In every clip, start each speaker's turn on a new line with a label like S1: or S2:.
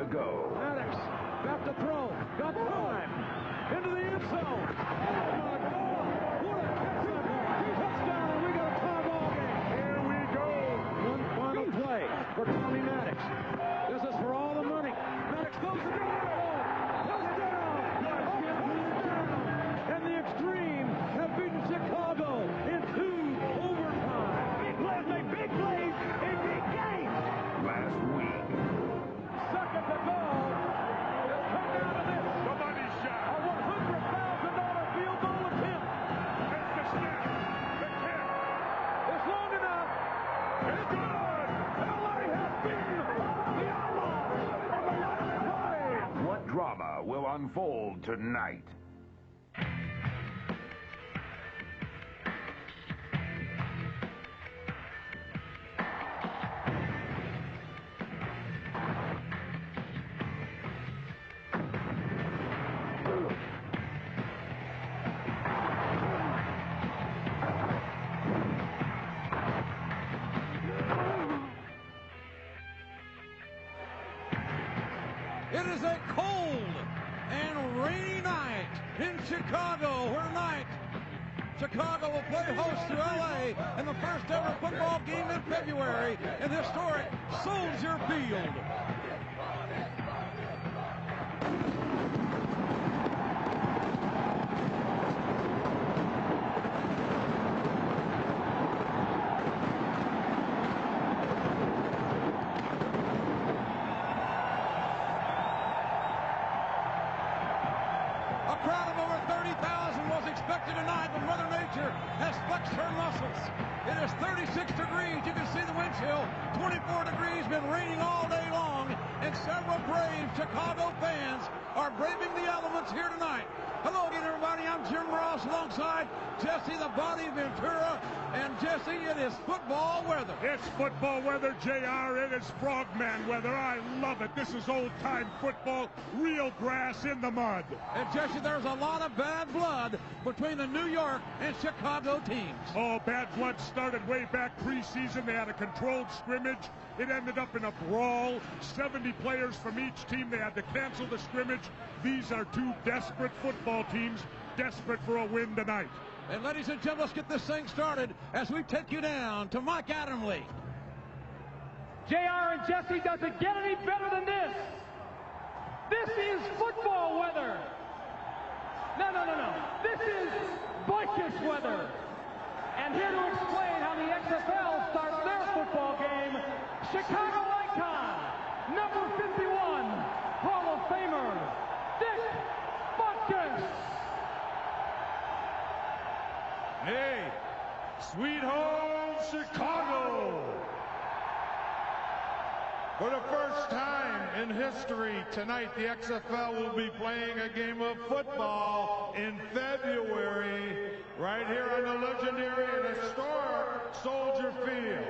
S1: to go.
S2: Maddox, back to throw, got time, into the end zone. Oh my God, what a catch that ball. Touchdown, and we got a tie ball game. Here we go. One final play for Tommy Maddox. This is for all the money. Maddox goes to the ball. Touchdown. And the Extreme have beaten Chicago in 2 overtime. Big plays make big plays in big games.
S1: Last week.
S2: Second to go. Let's come down to this.
S1: The money shot.
S2: A $100,000 field goal attempt.
S1: It's the snap. The kick.
S2: It's long enough.
S1: It's good.
S2: LA has beaten the Outlaws on the last play.
S1: What drama will unfold tonight?
S2: It is a cold and rainy night in Chicago, where tonight Chicago will play host to LA in the first ever football game in February in historic Soldier Field. Tonight, but Mother Nature has flexed her muscles. It is 36 degrees. You can see the wind chill. 24 degrees, been raining all day long, and several brave Chicago fans are braving the elements here tonight. Hello again, everybody. I'm Jim Ross alongside Jesse the Body Ventura. And Jesse, it is football weather.
S3: It's football weather, JR. It is frogman weather. I love it. This is old-time football, real grass in the mud.
S2: And Jesse, there's a lot of bad blood between the New York and Chicago teams.
S3: Oh, bad blood started way back preseason. They had a controlled scrimmage. It ended up in a brawl. 70 players from each team. They had to cancel the scrimmage. These are two desperate football teams, desperate for a win tonight.
S2: And ladies and gentlemen, let's get this thing started as we take you down to Mike Adamle.
S4: JR and Jesse, does it get any better than this? This is football weather. No. This is Butkus weather. And here to explain how the XFL starts their football game, Chicago icon, number 51, Hall of Famer, Dick Butkus.
S3: Hey, sweet home Chicago! For the first time in history, tonight the XFL will be playing a game of football in February, right here on the legendary and historic Soldier Field.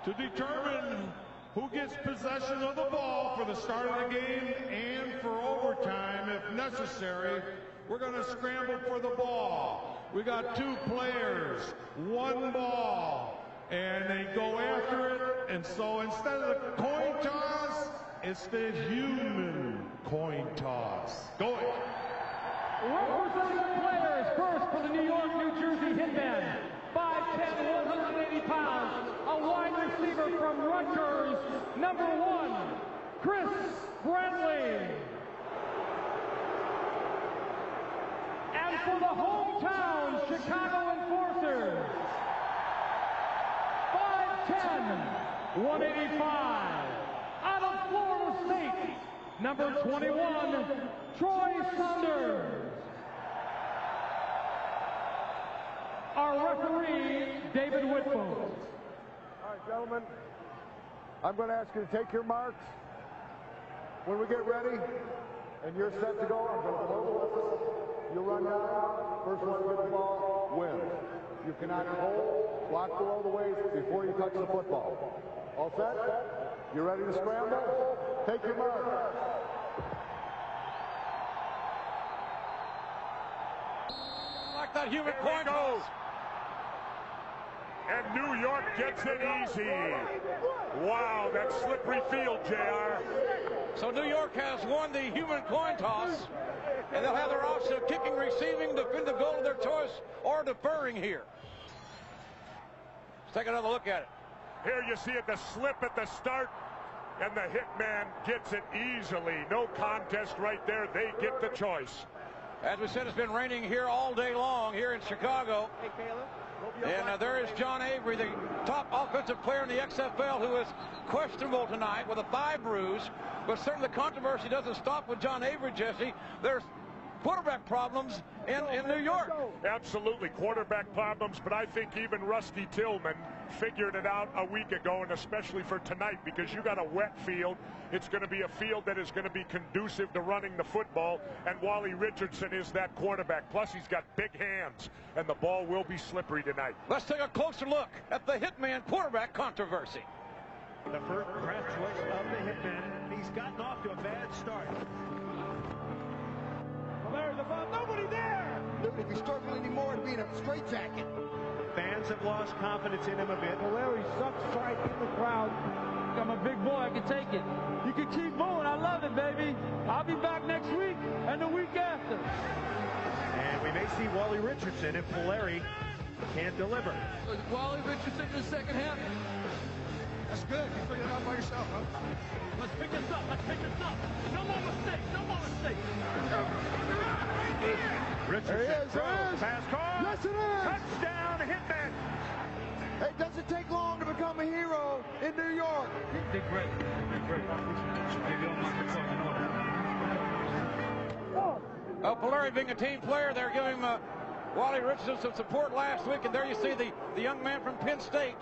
S3: To determine who gets possession of the ball for the start of the game and for overtime, if necessary, we're going to scramble for the ball. We got 2 players, 1 ball, and they go after it. And so instead of the coin toss, it's the human coin toss. Go ahead.
S4: Representing the players, first for the New York, New Jersey Hitmen, 5'10", 180 pounds, a wide receiver from Rutgers, number 1, Chris Bradley. And for the hometown Chicago Enforcers, 5'10", 185, out of Florida State, number 21, Troy Saunders. Our referee, David Whitfield.
S5: All right, gentlemen, I'm going to ask you to take your marks. When we get ready and you're set to go, I'm going to blow the whistle. You run down. First one to get the ball wins. You cannot hold, block below the waist before you touch the football. All set? You ready to scramble? Take your mark.
S2: Like that human coin toss.
S1: And New York gets it easy. Wow, that slippery field, JR.
S2: So New York has won the human coin toss, and they'll have their option of kicking, receiving, defend the goal of their choice, or deferring here. Let's take another look at it.
S1: Here you see it, the slip at the start, and the Hitman gets it easily. No contest right there. They get the choice.
S2: As we said, it's been raining here all day long here in Chicago.
S4: Hey, Caleb.
S2: And there is John Avery, the top offensive player in the XFL, who is questionable tonight with a thigh bruise. But certainly the controversy doesn't stop with John Avery, Jesse. There's quarterback problems in New York.
S1: Absolutely, quarterback problems, but I think even Rusty Tillman figured it out a week ago, and especially for tonight, because you got a wet field. It's going to be a field that is going to be conducive to running the football, and Wally Richardson is that quarterback. Plus, he's got big hands, and the ball will be slippery tonight.
S2: Let's take a closer look at the Hitman quarterback controversy.
S6: The first draft choice of the Hitman. He's gotten off to a bad start.
S4: There's about nobody there.
S7: Look, if he's struggling anymore to be in a straitjacket.
S6: Fans have lost confidence in him a bit.
S4: Puleri sucks right in the crowd. I'm a big boy. I can take it. You can keep moving. I love it, baby. I'll be back next week and the week after.
S6: And we may see Wally Richardson if Puleri can't deliver.
S4: Wally Richardson in the second half.
S7: That's good. You figured it out by yourself, huh?
S4: Let's pick this up. Let's pick this up. No more mistakes. No more mistakes.
S6: Richardson throws. Pass call.
S7: Yes, it is.
S6: Touchdown, Hitman.
S7: It doesn't take long to become a hero in New York.
S4: Did great. Did great.
S2: Well, Puleri being a team player, they're giving Wally Richardson some support last week, and there you see the young man from Penn State.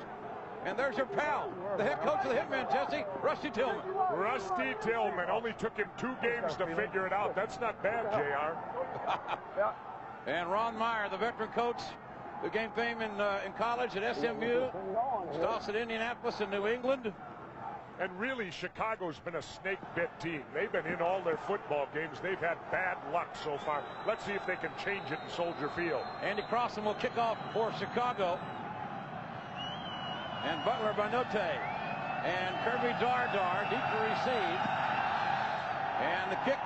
S2: And there's your pal, the head coach of the Hitmen, Jesse, Rusty Tillman.
S1: Rusty Tillman. Only took him 2 games to figure it out. That's not bad, JR.
S2: And Ron Meyer, the veteran coach who gained fame in college at SMU, stops at Indianapolis in New England.
S1: And really, Chicago's been a snake-bit team. They've been in all their football games. They've had bad luck so far. Let's see if they can change it in Soldier Field.
S2: Andy Crossan will kick off for Chicago. And Butler Banote. And Kirby Dardar, deep to receive. And the kick.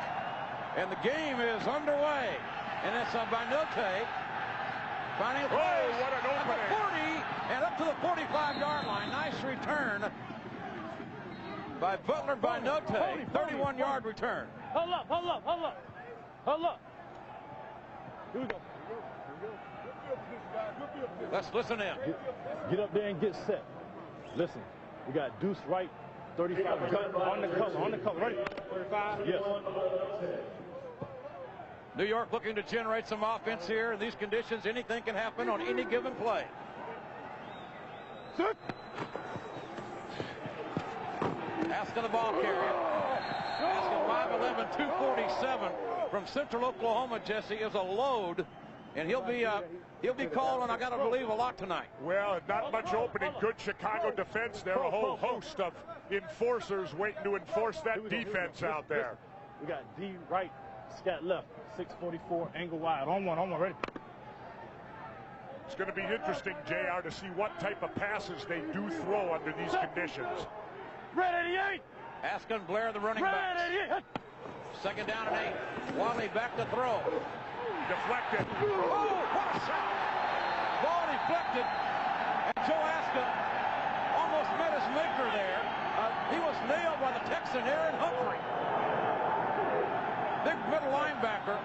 S2: And the game is underway. And it's a Banote. Finding a place
S1: what an
S2: at
S1: opening.
S2: the 40 and up to the 45-yard line. Nice return by Butler Banote. 31-yard return.
S4: Hold up, hold up, hold up. Hold up. Here we go.
S2: Let's listen in.
S8: Get up there and get set. Listen, we got Deuce right, 35, on the color, ready? 35? Yes.
S2: New York looking to generate some offense here. In these conditions, anything can happen on any given play. Asking the ball carrier. Asking 5'11", 247 from Central Oklahoma, Jesse, is a load. And he'll be called on, I got to believe, a lot tonight.
S1: Well, not much opening. Good Chicago defense there. A whole host of enforcers waiting to enforce that defense out there.
S8: We got D right, scat left, 644, angle wide. On one, ready?
S1: It's going to be interesting, JR, to see what type of passes they do throw under these conditions.
S4: Red 88.
S2: Askin Blair, the running back. Second down and 8. Wally back to throw.
S1: Deflected.
S2: Oh, what a shot! Ball deflected, and Joe Askin almost met his maker there. He was nailed by the Texan Aaron Humphrey. Big middle linebacker.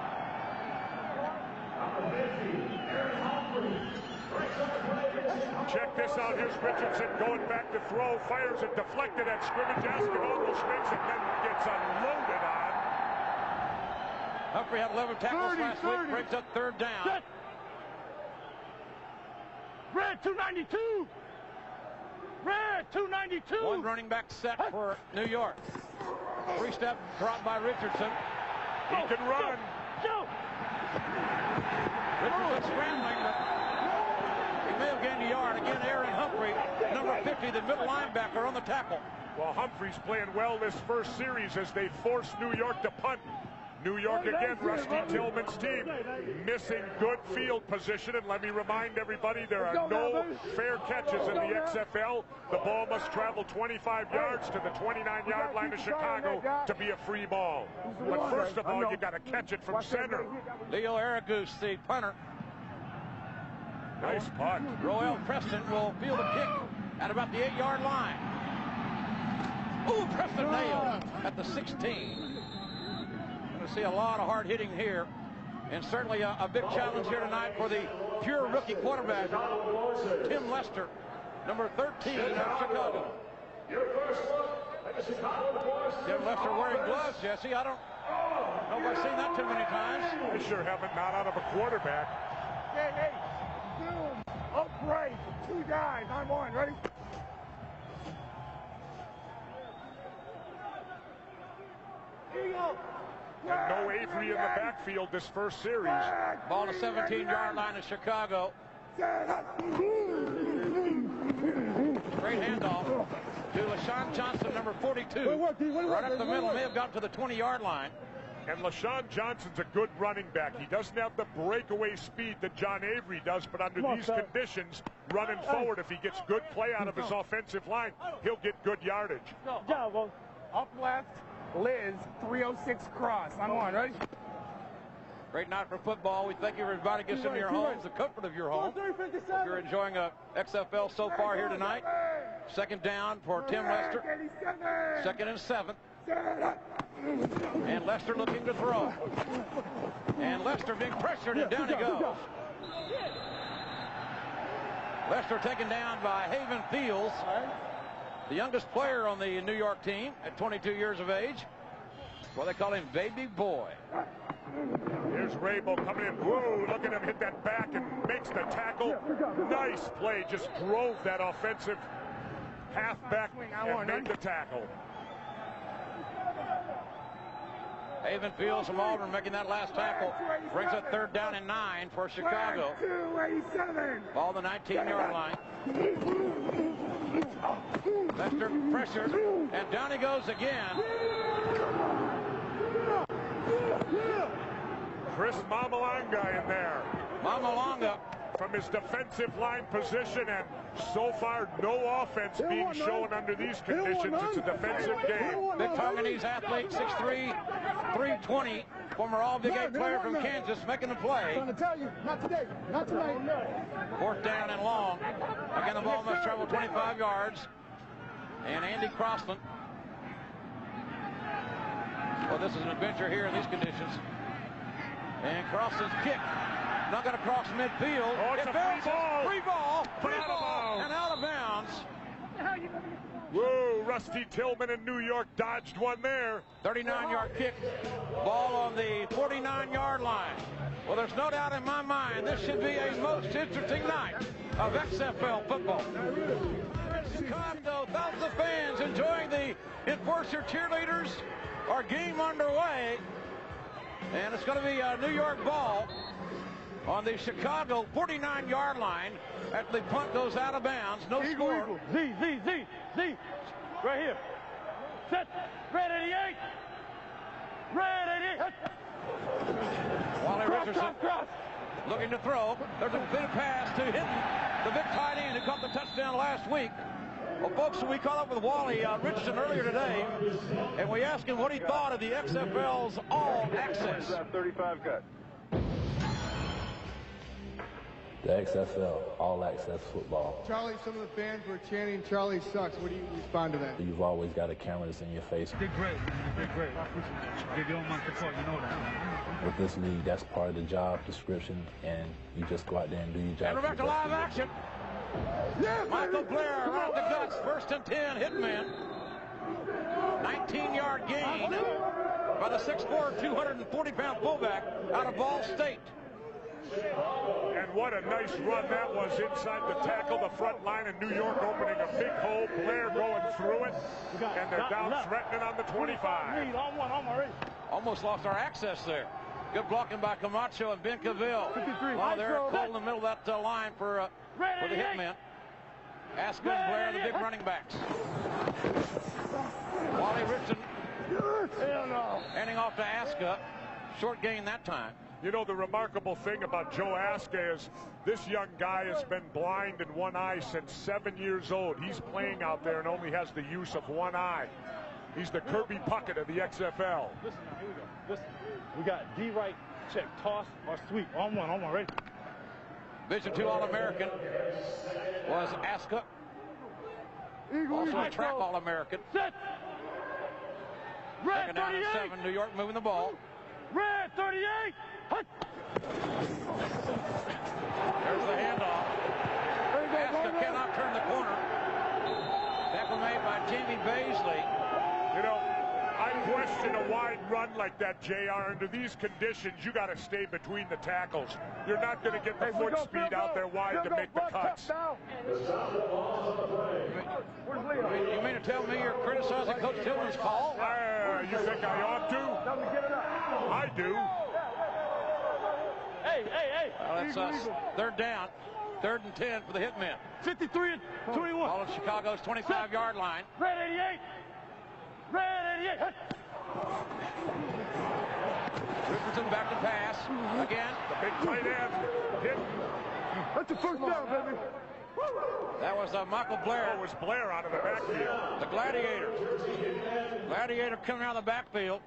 S1: Check this out. Here's Richardson going back to throw. Fires it deflected at scrimmage. Askin almost makes it, then gets unloaded on.
S2: Humphrey had 11 tackles last week, breaks up third down.
S4: Set. Red 292. Red 292.
S2: One running back set for New York. 3-step drop by Richardson.
S1: He can run.
S4: Go.
S2: Richardson scrambling, but he may have gained a yard. Again, Aaron Humphrey, number 50, the middle linebacker on the tackle.
S1: Well, Humphrey's playing well this first series as they force New York to punt. New York again, Rusty Tillman's team, missing good field position. And let me remind everybody, there are no fair catches in the XFL. The ball must travel 25 yards to the 29-yard line of Chicago to be a free ball. But first of all, you got to catch it from center.
S2: Leo Aragus, the punter.
S1: Nice punt.
S2: Roel Preston will field a kick at about the 8-yard line. Ooh, Preston nailed at the 16. Going to see a lot of hard hitting here, and certainly a big challenge here tonight for the pure rookie quarterback, Tim Lester, number 13 of Chicago. Tim Lester wearing gloves, Jesse. I don't know if I've seen that too many times.
S1: I sure haven't, not out of a quarterback.
S5: Hey, zoom, upright, 2 guys, I'm on, ready?
S1: And no Avery in the backfield this first series.
S2: Ball to 17-yard line of Chicago. Great handoff to LaShawn Johnson, number 42. Right up the middle, may have gotten to the 20-yard line.
S1: And LaShawn Johnson's a good running back. He doesn't have the breakaway speed that John Avery does, but under these conditions, running forward, if he gets good play out of his offensive line, he'll get good yardage.
S9: Up left, Liz, 306 cross. I'm on, ready?
S2: Great night for football. We thank everybody gets into your homes, the comfort of your home. If you're enjoying a XFL so far here tonight. Second down for Tim Lester. 2nd and 7. And Lester looking to throw. And Lester being pressured, and down he goes. Lester taken down by Haven Fields, the youngest player on the New York team at 22 years of age. Well, they call him Baby Boy.
S1: Here's Rabel coming in. Whoa, look at him hit that back and makes the tackle. Nice play, just drove that offensive halfback and made the tackle.
S2: Haven Fields from Auburn making that last tackle. Brings it 3rd down and 9 for Chicago. Ball the 19-yard line. Lester pressured, and down he goes again.
S1: Chris Mamalanga in there.
S2: Mamalanga
S1: from his defensive line position, and so far no offense being shown under these conditions. It's a defensive game.
S2: Big Tonganese athlete, 6'3", 320, former All-Big 8 player from Kansas, making the play.
S5: I'm trying to tell you, not today, not tonight.
S2: 4th down and long. Again, the ball must travel 25 yards. And Andy Crossland. Well, this is an adventure here in these conditions. And Crossland's kick, not going to cross midfield.
S1: Oh, it's a free ball.
S2: And out of bounds.
S1: Whoa, Rusty Tillman in New York dodged one there.
S2: 39-yard kick, ball on the 49-yard line. Well, there's no doubt in my mind this should be a most interesting night of XFL football. Chicago, thousands of fans enjoying the Enforcer cheerleaders. Our game underway, and it's going to be a New York ball on the Chicago 49-yard line. After the punt goes out of bounds, no score.
S8: Z, right here. Set, red 88. Red 88.
S2: Wally Richardson looking to throw. There's a big pass to Hitman, the big tight end who caught the touchdown last week. Well, folks, we caught up with Wally Richardson earlier today, and we asked him what he thought of the XFL's All Access.
S10: 35 cut.
S11: The XFL, All Access Football.
S5: Charlie, some of the fans were chanting, "Charlie sucks." What do you respond to that?
S11: You've always got a camera that's in your face.
S12: You did great, man. You did great. I appreciate that. Give your own man support, you know that.
S11: With this league, that's part of the job description, and you just go out there and do your job.
S2: And we're back to live action. Michael Blair right the guts, 1st and 10, Hitman. 19-yard gain by the 6'4", 240-pound fullback out of Ball State.
S1: And what a nice run that was inside the tackle. The front line in New York opening a big hole. Blair going through it, and they're down threatening on the 25.
S2: Almost lost our access there. Good blocking by Camacho and Ben Cavill. While they're cold in the middle of that line for the Hitmen. Aska and Blair, the big running backs. Wally Richardson handing off to Aska. Short gain that time.
S1: You know, the remarkable thing about Joe Aska is this young guy has been blind in one eye since 7 years old. He's playing out there and only has the use of one eye. He's the Kirby Puckett of the XFL.
S8: Listen now, here we go. Listen, we got D right, check, toss or sweep. On one, ready?
S2: Division II All-American was Aska. Also a track All-American.
S4: Set. Red
S2: Second down and 7, New York moving the ball.
S4: Red 38. Hut.
S2: There's the handoff. Aska cannot turn the corner. Tackle made by Jamie Baisley.
S1: You know, I question a wide run like that, JR. Under these conditions, you got to stay between the tackles. You're not going to get the foot speed out there wide to make the cuts.
S2: You mean to tell me you're criticizing Coach Tillman's call?
S1: You think I ought to? I do.
S4: Hey.
S2: Well, that's us. Third down. 3rd and 10 for the Hitmen.
S4: 53 and 21.
S2: Ball at Chicago's 25-yard line.
S4: Red 88. Red 88. Hut.
S2: Richardson back to pass. Again.
S1: The big tight end. Hit.
S5: That's the first down, baby.
S2: That was Michael Blair.
S1: Oh, it was Blair out of the backfield.
S2: The Gladiator. Gladiator coming out of the backfield.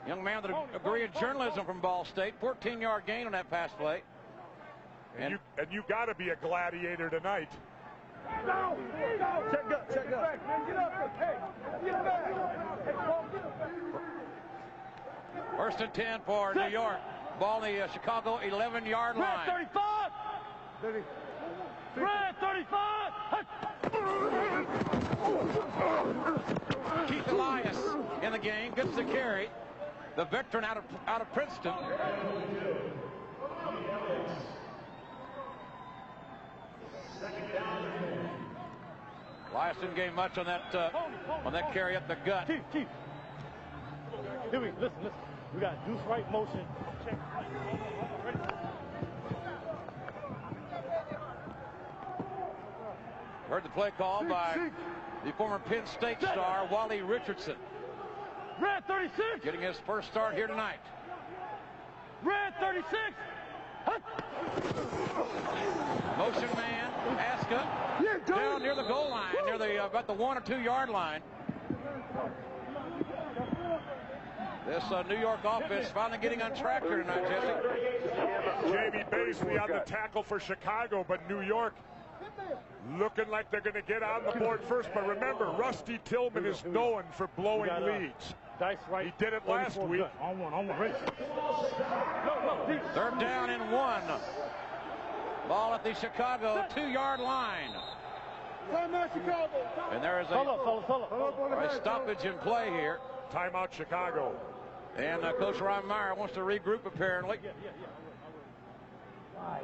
S2: Young man with a degree in journalism from Ball State. 14-yard gain on that pass play.
S1: And you got to be a gladiator tonight.
S5: Check up. Get up. Hey, get back.
S2: First and 10 for New York. Ball in the Chicago 11-yard line.
S4: Red 35. Red 35.
S2: Keith Elias in the game gets the carry. The veteran out of Princeton. Elias didn't gain much on that carry up the gut.
S8: Chief. Here we listen. We got deuce right motion. Check. Ready?
S2: Heard the play call by the former Penn State star, Wally Richardson.
S4: Red 36.
S2: Getting his first start here tonight.
S4: Red 36. Hut.
S2: Motion man, Aska, down near the goal line, near the about the 1 or 2 yard line. This New York offense finally getting on track here tonight, Jesse.
S1: Jamie Baisley on the tackle for Chicago, but New York looking like they're going to get on the board first. But remember, Rusty Tillman is known for blowing leads.
S8: Dice right.
S1: He did it last week.
S8: On one, ready.
S2: Third down and 1. Ball at the Chicago 2-yard line. And there is a stoppage in play here.
S1: Timeout Chicago.
S2: And Coach Ron Meyer wants to regroup apparently.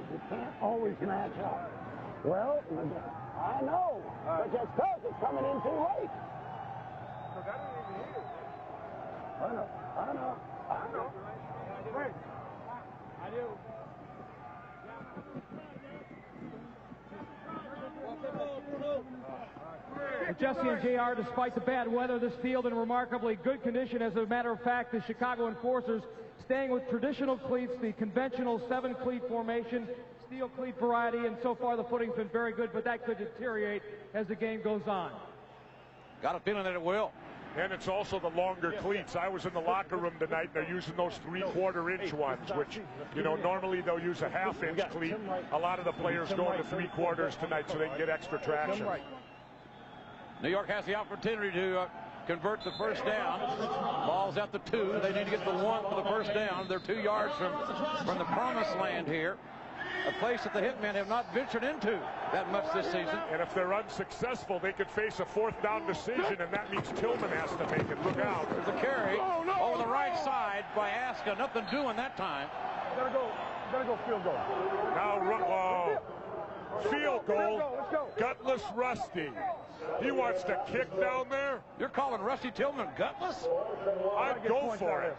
S10: You can't always match up. Well, I know, but that's because it's coming in too late. I know.
S4: I do. Jesse and JR, despite the bad weather, this field in remarkably good condition. As a matter of fact, the Chicago Enforcers staying with traditional cleats, the conventional 7-cleat formation, steel cleat variety, and so far the footing's been very good, but that could deteriorate as the game goes on.
S2: Got a feeling that it will.
S1: And it's also the longer cleats. I was in the locker room tonight, and they're using those 3/4-inch ones, which, you know, normally they'll use a 1/2-inch cleat. A lot of the players going to 3/4 tonight so they can get extra traction.
S2: New York has the opportunity to convert the first down. Ball's at the 2. They need to get the 1 for the first down. They're 2 yards from the promised land here. A place that the Hitmen have not ventured into that much this season.
S1: And if they're unsuccessful, they could face a 4th down decision, and that means Tillman has to make it. Look out.
S2: There's a carry over the right side by Aska. Nothing doing that time.
S5: Gotta go field goal.
S1: Now, field goal. Gutless Rusty. He wants to kick down there.
S2: You're calling Rusty Tillman gutless?
S1: I'd go for it.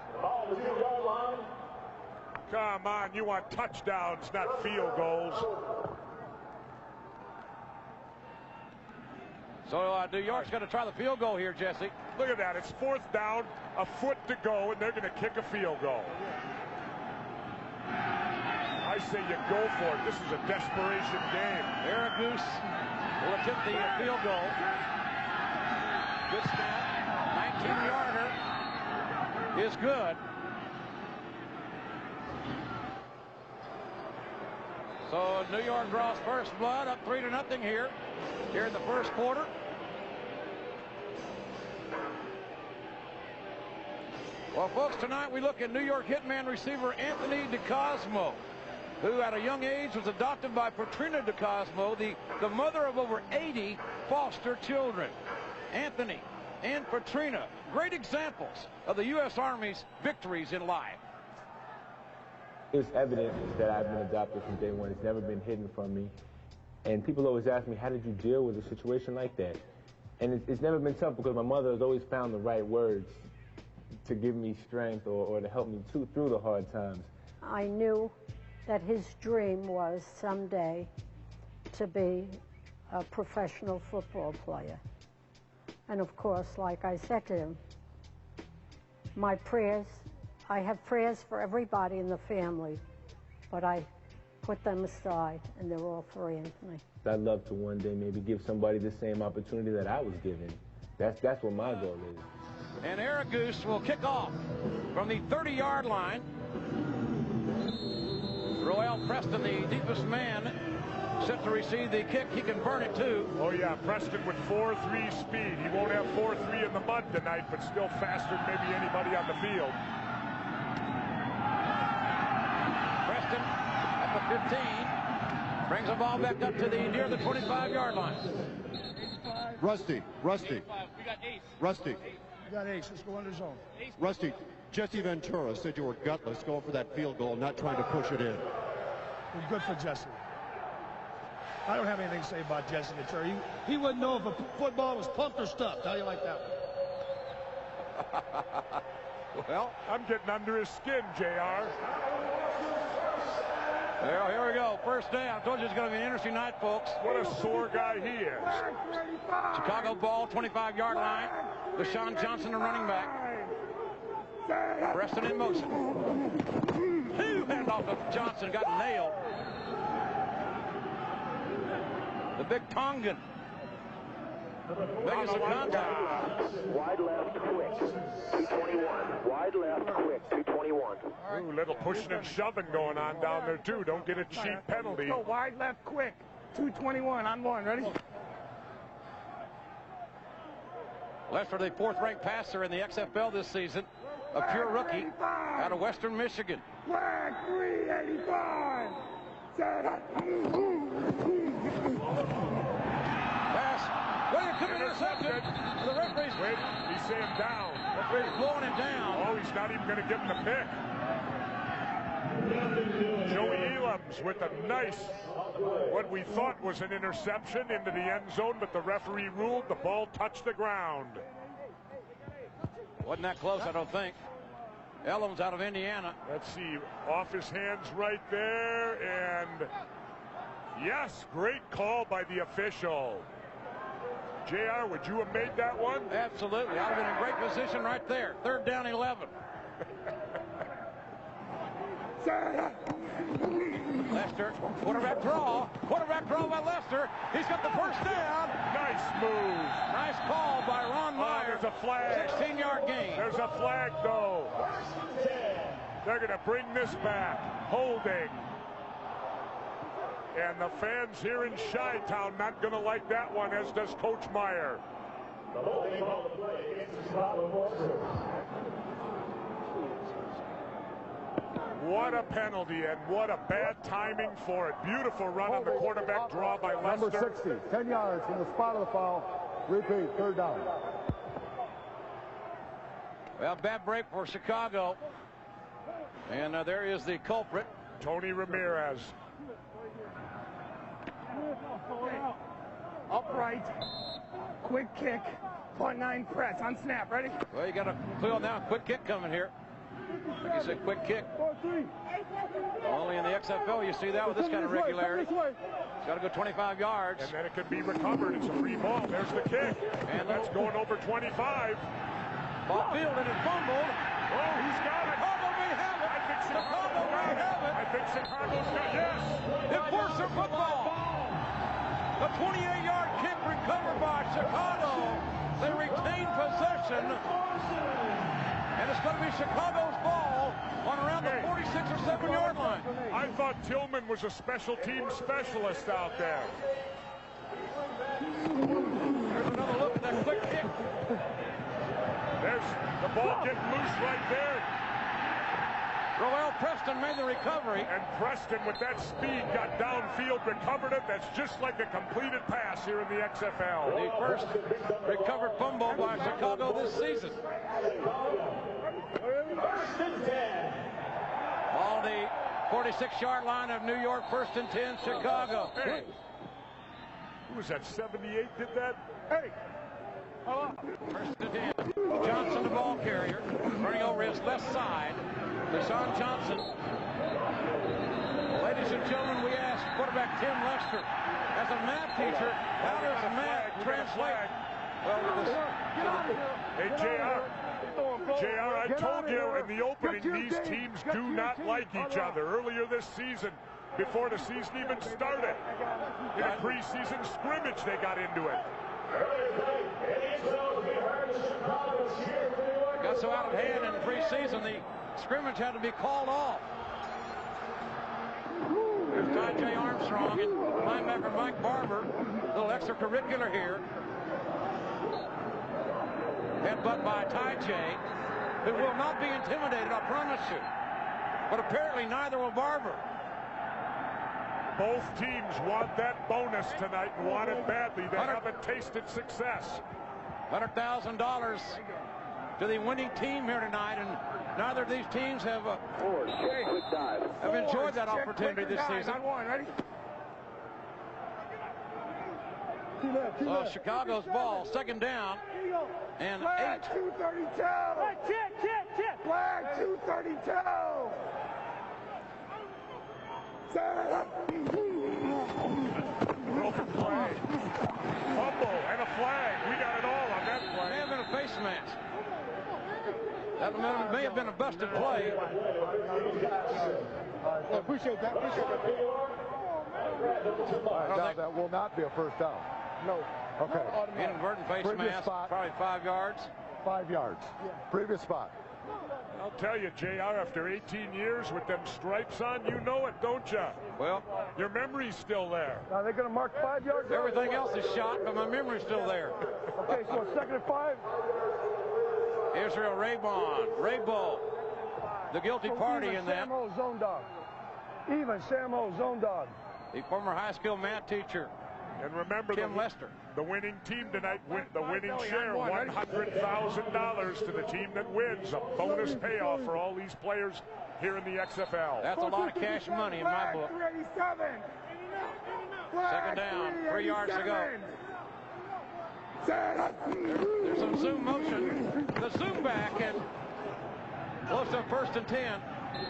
S1: Come on, you want touchdowns, not field goals.
S2: So New York's going to try the field goal here, Jesse.
S1: Look at that. It's 4th down, a foot to go, and they're going to kick a field goal. I say you go for it. This is a desperation game.
S2: Aragoose will attempt the field goal. Good snap. 19-yarder is good. So New York draws first blood, up 3-0 here in the first quarter. Well, folks, tonight we look at New York Hitman receiver Anthony DeCosmo, who at a young age was adopted by Patrina DeCosmo, the mother of over 80 foster children. Anthony and Patrina, great examples of the U.S. Army's victories in life.
S13: It's evident that I've been adopted from day one. It's never been hidden from me. And people always ask me, how did you deal with a situation like that? And it's never been tough because my mother has always found the right words to give me strength or to help me through the hard times.
S14: I knew that his dream was someday to be a professional football player. And of course, like I said to him, my prayers, I have prayers for everybody in the family, but I put them aside, and they're all for Anthony.
S13: I'd love to one day maybe give somebody the same opportunity that I was given. That's what my goal is.
S2: And Aragoose will kick off from the 30-yard line. Roel Preston, the deepest man, set to receive the kick. He can burn it too.
S1: Oh yeah, Preston with 4.3 speed. He won't have 4.3 in the mud tonight, but still faster than maybe anybody on the field.
S2: Preston at the 15 brings the ball back up to near the 25-yard line.
S15: Rusty.
S12: We got ace.
S15: Rusty.
S12: We got ace. Let's go under zone.
S15: Rusty, Jesse Ventura said you were gutless going for that field goal, not trying to push it in.
S12: Well, good for Jesse. I don't have anything to say about Jesse Ventura. He wouldn't know if a football was pumped or stuffed. How do you like that one?
S1: Well, I'm getting under his skin, JR.
S2: Well, here we go. First down. I told you it's going to be an interesting night, folks.
S1: What a sore guy he is.
S2: Chicago ball, 25-yard line. Deshaun Johnson, the running back. Preston in motion. Handoff of Johnson, got nailed. The big Tongan. Biggest of contact.
S10: Wide left, quick. 221. Wide left, quick. 221.
S1: Ooh, little pushing and shoving going on down there, too. Don't get a cheap penalty.
S9: Go wide left, quick. 221 on one. Ready?
S2: Lester, the 4th-ranked passer in the XFL this season, a pure rookie out of Western Michigan.
S10: Flag 385.
S2: Pass. Well, it could be intercepted. The referee's...
S1: Wait, he's saying down.
S2: The referee's blowing it down.
S1: Oh, he's not even going to give him the pick. Joey Elams with a nice, what we thought was an interception into the end zone, but the referee ruled the ball touched the ground.
S2: Wasn't that close, I don't think. Elams out of Indiana.
S1: Let's see, off his hands right there, and yes, great call by the official. JR, would you have made that one?
S2: Absolutely. I'd have been in great position right there. 3rd down, 11. Lester, quarterback draw by Lester. He's got the first down.
S1: Nice move.
S2: Nice call by Ron Meyer.
S1: There's a flag.
S2: 16-yard gain.
S1: There's a flag, though. They're going to bring this back. Holding. And the fans here in Chi-Town not going to like that one, as does Coach Meyer. What a penalty, and what a bad timing for it. Beautiful run on the quarterback draw by Lester.
S5: Number 60, 10 yards from the spot of the foul. Repeat, 3rd down.
S2: Well, bad break for Chicago. And there is the culprit.
S1: Tony Ramirez.
S9: Upright, quick kick, 0.9 press on snap. Ready?
S2: Well, you got to clear on that. Quick kick coming here. Like you said, quick kick. Only in the XFL you see that with this kind of regularity. It's got to go 25 yards.
S1: And then it can be recovered. It's a free ball. There's the kick. And that's going over 25.
S2: Ball fielded and fumbled.
S1: Oh, he's got it.
S2: Chicago may have it.
S1: I think Chicago may have it. I think Chicago's got it. Yes.
S2: Enforcer football. The 28-yard kick recovered by Chicago. They retain possession. And it's going to be Chicago's ball on around the 46 or 7-yard line.
S1: I thought Tillman was a special team specialist out there.
S2: There's another look at that quick kick.
S1: There's the ball getting loose right there.
S2: Roel Preston made the recovery.
S1: And Preston, with that speed, got downfield, recovered it. That's just like a completed pass here in the XFL.
S2: The first recovered fumble by Chicago this season. On the 46-yard line of New York, 1st and 10, Chicago.
S1: Hey. Who was that, 78 did that? Hey.
S2: First and 10. Johnson, the ball carrier, running over his left side. Deshaun Johnson. Ladies and gentlemen, we asked quarterback Tim Lester, as a math teacher, how does math translate?
S1: Hey, JR, I told you in the opening, these teams do not like each other. Earlier this season, before the season even started, in a preseason scrimmage, they got into it.
S2: It got so out of hand in preseason, the scrimmage had to be called off. There's Ty J. Armstrong and linebacker Mike Barber. A little extracurricular here. Headbutt by Ty J., who will not be intimidated, I promise you. But apparently neither will Barber.
S1: Both teams want that bonus tonight and want it badly. They haven't tasted success.
S2: $100,000 to the winning team here tonight, and neither of these teams have enjoyed that opportunity this season. So Chicago's ball, 2nd down, and 8.
S7: Flag 232. Flag 232.
S1: Broken play. Fumble and a flag. We got it all on that play.
S2: May have been a face mask. That may have been a busted play.
S5: Appreciate that. That will not be a first down.
S7: No.
S5: Okay.
S2: Inadvertent face mask, probably 5 yards.
S5: 5 yards. Yeah. Previous spot.
S1: I'll tell you, JR, after 18 years with them stripes on, you know it, don't you?
S2: Well,
S1: your memory's still there.
S5: Are they going to mark 5 yards?
S2: Everything else is shot, but my memory's still there.
S5: Okay, so 2nd and 5.
S2: Israel Raybo, the guilty party in that.
S5: Sammo zone dog. Even Sammo zone dog.
S2: The former high school math teacher.
S1: And remember,
S2: Tim Lester.
S1: The winning team tonight, the winning share, $100,000 to the team that wins. A bonus payoff for all these players here in the XFL.
S2: That's a lot of cash money in my book. 2nd down, 3 yards to go. There's some zoom motion. The zoom back and close to 1st and 10.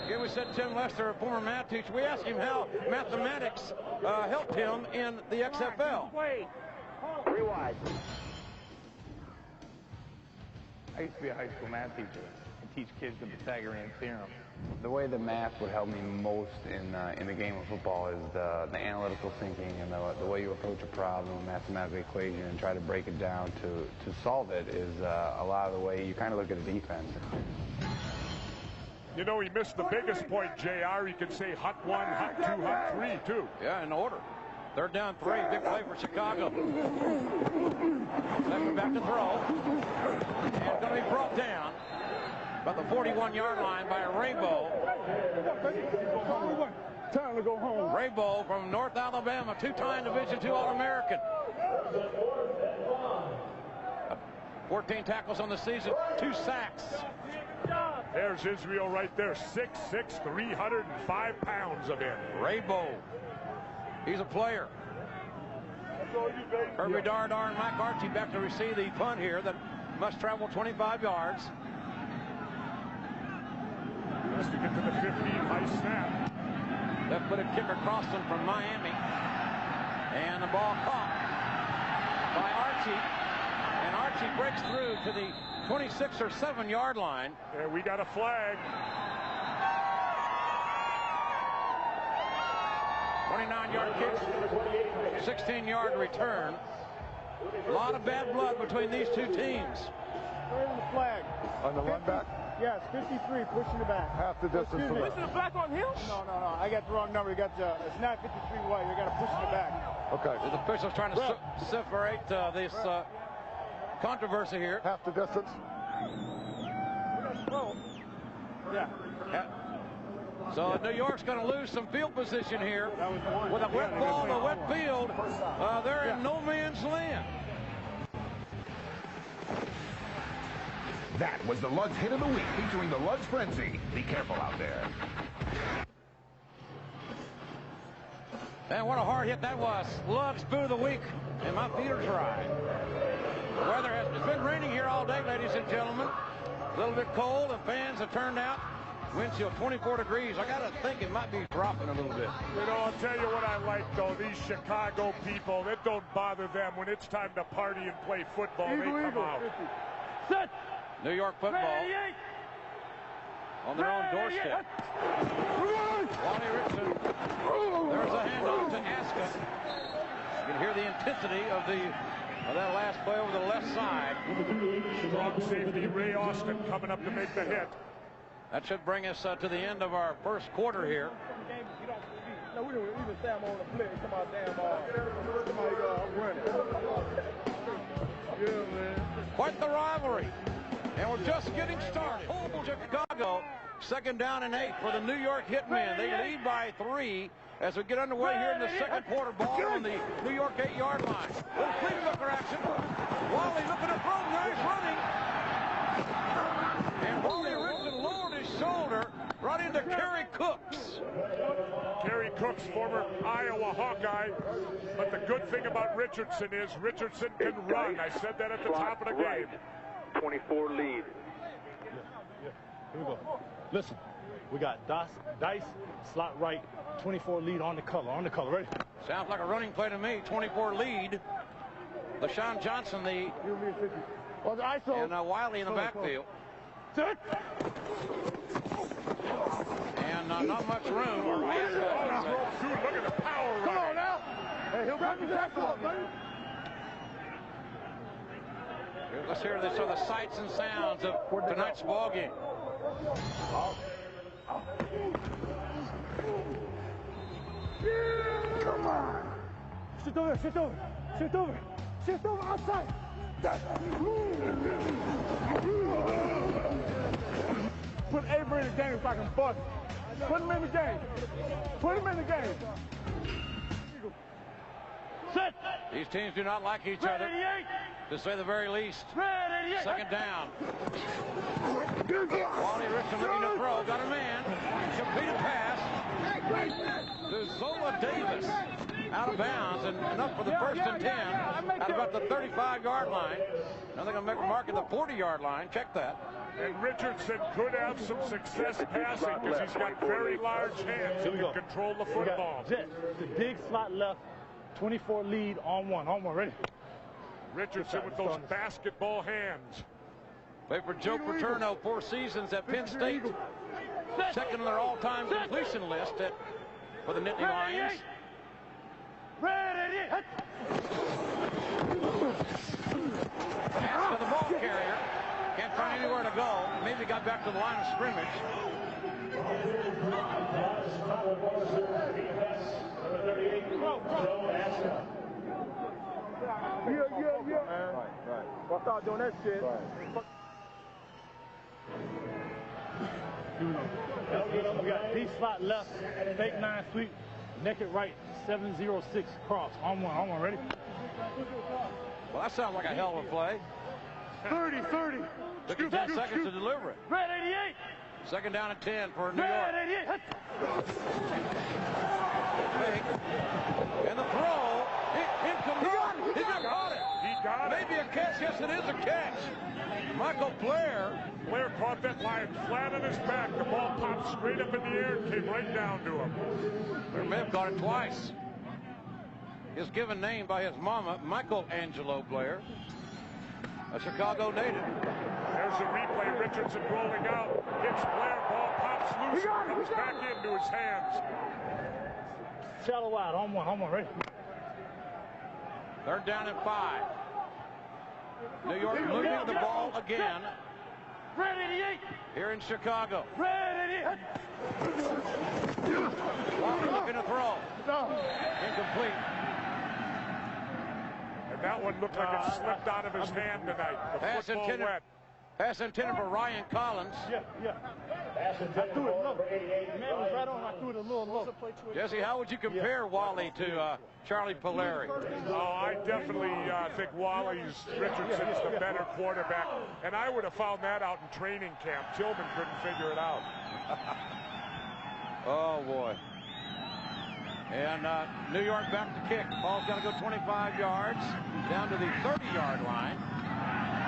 S2: Again, we said Tim Lester, a former math teacher. We asked him how mathematics helped him in the XFL.
S9: 3 wide. I used to be a high school math teacher and teach kids the Pythagorean theorem.
S16: The way that math would help me most in the game of football is the analytical thinking and the way you approach a problem, a mathematical equation, and try to break it down to solve it is a lot of the way you kind of look at a defense.
S1: You know, he missed the biggest point, JR. He could say hut 1, hut 2, hut 3, too.
S2: Yeah, in order. 3rd down, 3. Big play for Chicago. Left back to throw. And going to be brought down about the 41-yard line by Raybo.
S5: Time to go home.
S2: Raybo from North Alabama, 2-time Division II All-American. 14 tackles on the season, 2 sacks.
S1: There's Israel right there, 6'6", 305 pounds of him.
S2: Raybo, he's a player. Herbie Dardar and Mike Archie back to receive the punt here that must travel 25 yards.
S1: Has to get to the 15, high snap.
S2: Left-footed kicker Crossan from Miami. And the ball caught by Archie. And Archie breaks through to the 26 or 7 yard line.
S1: Yeah, we got a flag.
S2: 29-yard kick, 16-yard return. A lot of bad blood between these two teams.
S5: The flag. On the run back? Yes, 53, pushing the back. Half the distance from
S9: Is the flag on him?
S5: No. I got the wrong number. You got it's not 53 wide. You got to push in the back. Okay.
S2: The officials trying to separate this controversy here.
S5: Half the distance.
S2: Yeah. So New York's going to lose some field position here. With a wet ball in the wet field, they're in no man's land.
S17: That was the Lugs hit of the week, featuring the Lugs Frenzy. Be careful out there.
S2: And what a hard hit that was. Lugs boot of the week, and my feet are dry. The weather it's been raining here all day, ladies and gentlemen. A little bit cold, and fans have turned out. Wind chill 24 degrees. I got to think it might be dropping a little bit.
S1: You know, I'll tell you what I like, though. These Chicago people, it don't bother them. When it's time to party and play football, they come out.
S4: Set.
S2: New York football on their own doorstep. Wally Richardson. There's a handoff to Aska. You can hear the intensity of that last play over the left side.
S1: Strong safety Ray Austin coming up to make the hit.
S2: That should bring us to the end of our first quarter here.
S5: No, we don't even say I'm on the play. Come on, damn, somebody running. Yeah, man.
S2: Quite the rivalry. And we're just getting started. Chicago, 2nd down and 8 for the New York Hitmen. They lead by 3 as we get underway here in the second quarter. Ball on the New York 8-yard line. Little flea flicker action. Wally looking to throw. Nice running. And Wally Richardson lowered his shoulder right into Kerry Cooks.
S1: Kerry Cooks, former Iowa Hawkeye. But the good thing about Richardson is Richardson can run. I said that at the top of the game.
S8: 24 lead. Yeah. Here we go. Listen, we got Dice, slot right, 24 lead on the color. Ready?
S2: Sounds like a running play to me. 24 lead. LaShawn Johnson, and Wiley in the backfield. And not much room.
S1: Dude, look at the power running.
S5: Come on now. Hey, he'll grab the tackle, buddy.
S2: Let's hear this are the sights and sounds of tonight's ball game.
S5: Come on. Shift over, outside. Put Avery in the game if I can bust. Put him in the game.
S2: Set. These teams do not like each other, to say the very least. 2nd down. Wally Richardson looking to throw. Got a man. Completed pass to Zola Davis. Out of bounds and enough for the 1st and 10 at about the 35-yard line. Now they're going to make a mark at the 40-yard line. Check that.
S1: And Richardson could have some success passing because he's got very large hands and can control the football.
S8: Jet, the big slot left, 24 lead on one. Ready?
S1: Richardson with those basketball hands.
S2: Play for Joe Paterno, 4 seasons at Penn State. 2nd on their all-time completion list for the Nittany Lions. Pass to the ball carrier. Can't find anywhere to go. Maybe got back to the line of scrimmage.
S5: Yeah. Right. Well, start doing that shit.
S8: We got deep slot left, fake 9 sweep, naked right, 706 cross. On one. Ready?
S2: Well, that sounds like a hell of a play.
S5: 30.
S2: Took you 10 seconds to deliver it.
S4: Red 88.
S2: 2nd down and 10 for New York.
S4: Red 88.
S2: And the throw. Incomplete. He got it.
S1: He got it.
S2: Maybe a catch? Yes, it is a catch. Michael Blair.
S1: Blair caught that line flat on his back. The ball popped straight up in the air and came right down to him.
S2: Blair may have caught it twice. His given name by his mama, Michael Angelo Blair, a Chicago native.
S1: There's a replay. Richardson rolling out. Hits Blair. Ball pops loose. Comes back into his hands.
S8: Shallow out. Home one, ready.
S2: They're down at 5. New York moving the ball again.
S4: Red 88.
S2: Here in Chicago.
S4: Red 88.
S2: Wally looking to throw. Incomplete.
S1: And that one looked like it slipped out of his hand tonight. The football wet.
S2: Pass intended for Ryan Collins.
S8: Yeah. I threw it low. The man was right on. I threw it a little low.
S2: Jesse, how would you compare Wally to Charlie Puleri?
S1: Oh, I definitely think Richardson's the better quarterback. And I would have found that out in training camp. Tillman couldn't figure it out.
S2: Oh, boy. And New York back to kick. Ball's got to go 25 yards down to the 30-yard line.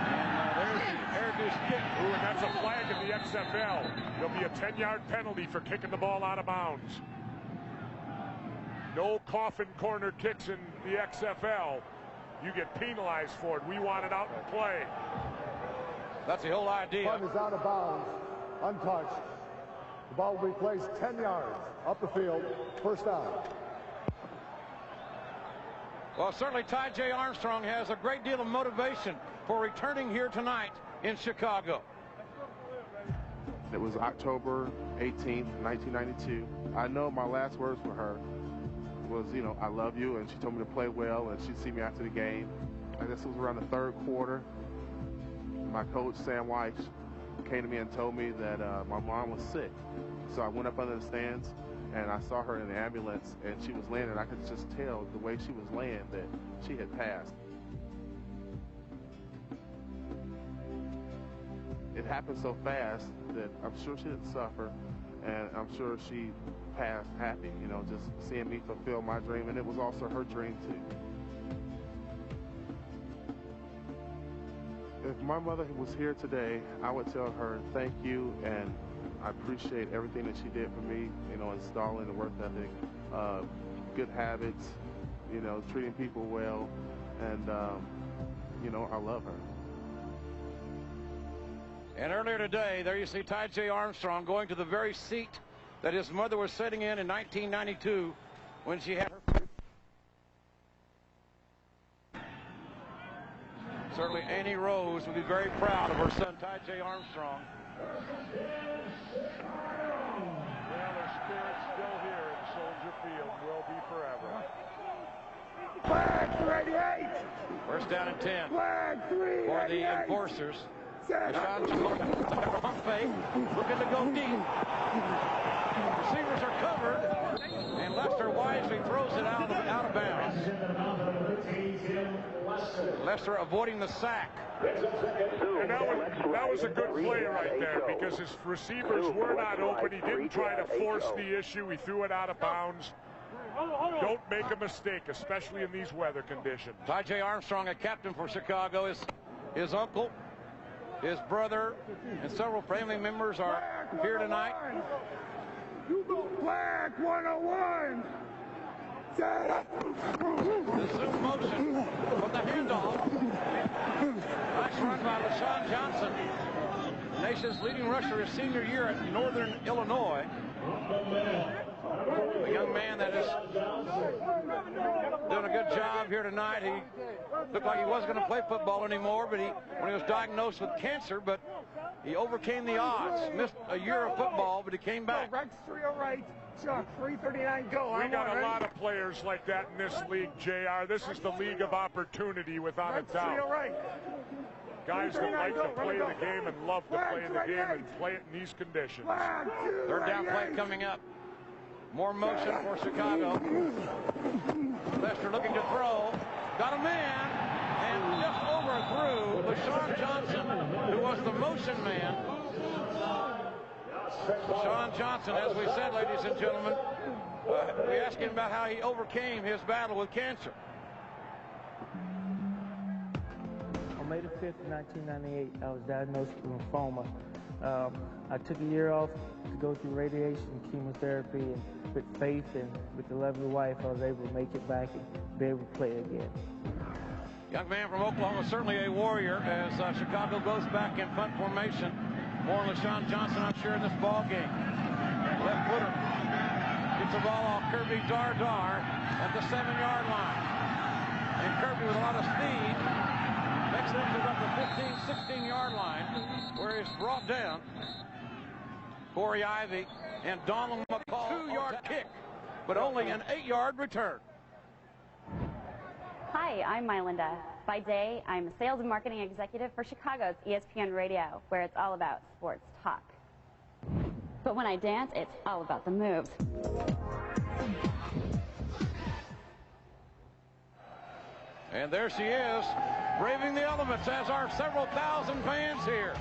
S2: And there's the air-deuce kick.
S1: Ooh, and that's a flag in the XFL. There'll be a 10-yard penalty for kicking the ball out of bounds. No coffin corner kicks in the XFL. You get penalized for it. We want it out and play.
S2: That's the whole idea.
S5: Punt is out of bounds, untouched. The ball will be placed 10 yards up the field, first down.
S2: Well, certainly Ty J. Armstrong has a great deal of motivation for returning here tonight in Chicago.
S18: It was October 18th, 1992. I know my last words for her was, I love you, and she told me to play well, and she'd see me after the game. I guess it was around the third quarter. My coach, Sam Weiss, came to me and told me that my mom was sick. So I went up under the stands, and I saw her in the ambulance, and she was laying, and I could just tell the way she was laying that she had passed. It happened so fast that I'm sure she didn't suffer, and I'm sure she passed happy, just seeing me fulfill my dream, and it was also her dream too. If my mother was here today, I would tell her thank you, and I appreciate everything that she did for me, installing the work ethic, good habits, treating people well, and, I love her.
S2: And earlier today, there you see Ty J. Armstrong going to the very seat that his mother was sitting in 1992 when she had her. Certainly Annie Rose would be very proud of her son Ty J. Armstrong.
S1: Well, their spirit's still here in Soldier Field, will be forever.
S10: Flag 38.
S2: First down and 10
S10: Flag 3
S2: for the enforcers. Pump fake, looking to go deep. Receivers are covered, and Lester wisely throws it out of bounds. Lester avoiding the sack.
S1: And that was a good play right there because his receivers were not open. He didn't try to force the issue. He threw it out of bounds. Don't make a mistake, especially in these weather conditions.
S2: Ty J. Armstrong, a captain for Chicago, his uncle, his brother, and several family members are here tonight.
S10: Flag 101.
S2: The zoom motion from the handoff. Nice run by LaShawn Johnson, the nation's leading rusher his senior year at Northern Illinois. A young man that is doing a good job here tonight. He looked like he wasn't going to play football anymore, but when he was diagnosed with cancer, but he overcame the odds. Missed a year of football, but he came back.
S10: Rex 308, Chuck 339, go.
S1: We got a lot of players like that in this league, JR. This is the league of opportunity, without a doubt. Guys that like to play the game and love to play the game and play it in these conditions.
S2: Third down play coming up. More motion for Chicago. Lester looking to throw. Got a man. And just overthrew LaShawn Johnson, who was the motion man. LaShawn Johnson, as we said, ladies and gentlemen, we asked him about how he overcame his battle with cancer.
S19: On May the 5th, 1998, I was diagnosed with lymphoma. I took a year off to go through radiation and chemotherapy, and with faith and with the lovely wife, I was able to make it back and be able to play again.
S2: Young man from Oklahoma, certainly a warrior as Chicago goes back in punt formation. More LaShawn Johnson, I'm sure, in this ball game. Left footer gets the ball off Kirby Dardar at the 7-yard line. And Kirby with a lot of speed makes it to about the 15, 16-yard line where he's brought down. Corey Ivy and Donald McCall. 2-yard kick, but only an 8-yard return.
S20: Hi, I'm Mylinda. By day, I'm a sales and marketing executive for Chicago's ESPN Radio, where it's all about sports talk. But when I dance, it's all about the moves.
S2: And there she is, braving the elements, as are several thousand fans here.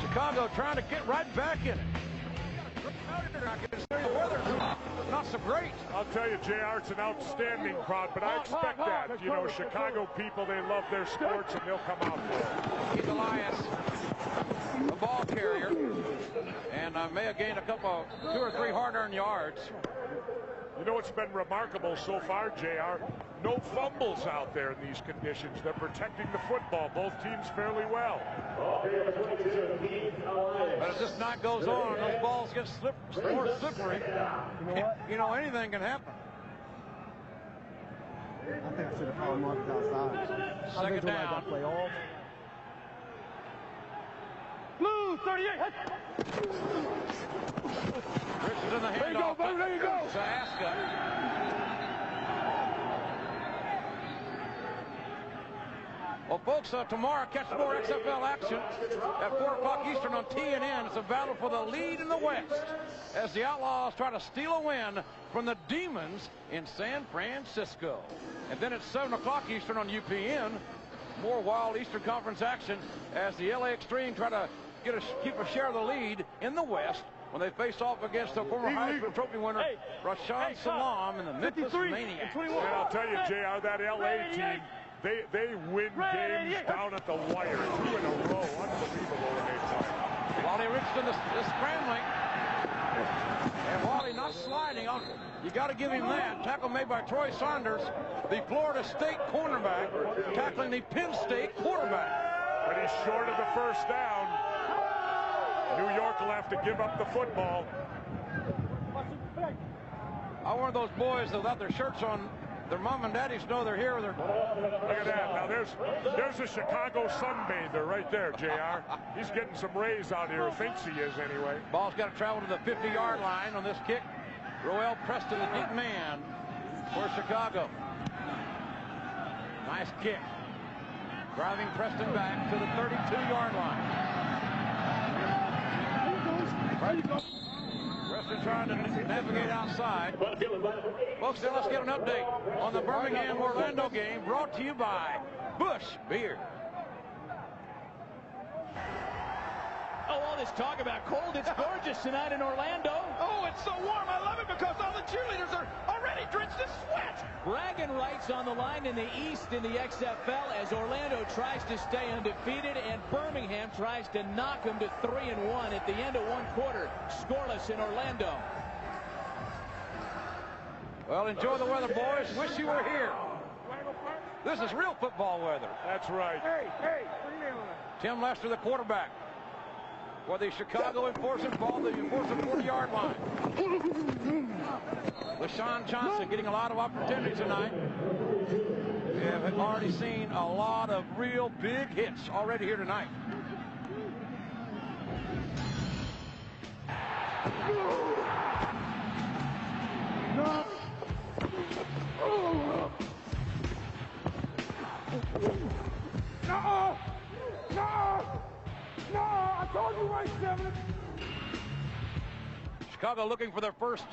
S2: Chicago trying to get right back in it. The weather not so great.
S1: I'll tell you, JR, it's an outstanding crowd, but I expect that. You know, Chicago people, they love their sports, and they'll come out for it.
S2: Keith Elias, the ball carrier, and may have gained a couple, 2 or 3 hard-earned yards.
S1: You know what's been remarkable so far, JR? No fumbles out there in these conditions. They're protecting the football, both teams fairly well.
S2: But as this night goes on, those balls get more slippery. You know, anything can happen.
S21: I think I should have followed Marcus outside.
S2: Second down.
S21: Play off.
S4: Blue 38.
S2: Richardson in the handoff.
S4: There you go, baby, there you go.
S2: Saska. Well, folks, tomorrow catch more XFL action at 4 o'clock Eastern on TNN. It's a battle for the lead in the West as the Outlaws try to steal a win from the Demons in San Francisco. And then at 7 o'clock Eastern on UPN, more wild Eastern Conference action as the LA Extreme try to keep a share of the lead in the West when they face off against the former Heisman Trophy winner, Rashaan Salam, and the Memphis Maniacs.
S1: And I'll tell you, JR, that LA team, they win games down at the wire, 2 in a row. Unbelievable when they play.
S2: Wally Richardson is scrambling. And Wally not sliding on. You got to give him that. Tackle made by Troy Saunders, the Florida State cornerback, tackling the Penn State quarterback.
S1: But he's short of the first down. New York will have to give up the football.
S2: I one of those boys that without their shirts on, their mom and daddies know they're here.
S1: Look at that. Now there's a Chicago sunbather right there, JR. He's getting some rays out here, or thinks he is anyway.
S2: Ball's got to travel to the 50-yard line on this kick. Roel Preston, the deep man for Chicago. Nice kick. Driving Preston back to the 32-yard line. Preston trying to navigate outside. Folks, now let's get an update on the Birmingham-Orlando game, brought to you by Busch Beer.
S4: Oh, all this talk about cold. It's gorgeous tonight in Orlando. Oh, it's so warm. I love it because all the cheerleaders are already drenched in sweat. Bragging rights on the line in the East in the XFL as Orlando tries to stay undefeated and Birmingham tries to knock them to 3-1 at the end of one quarter. Scoreless in Orlando.
S2: Well, enjoy the weather, boys. Wish you were here. This is real football weather.
S1: That's right.
S9: Hey.
S2: Tim Lester, the quarterback. For the Chicago enforcing ball, the enforcing 40-yard line. LaShawn Johnson getting a lot of opportunity tonight. We have already seen a lot of real big hits already here tonight.
S9: No! I told you right, 7.
S2: Chicago looking for their first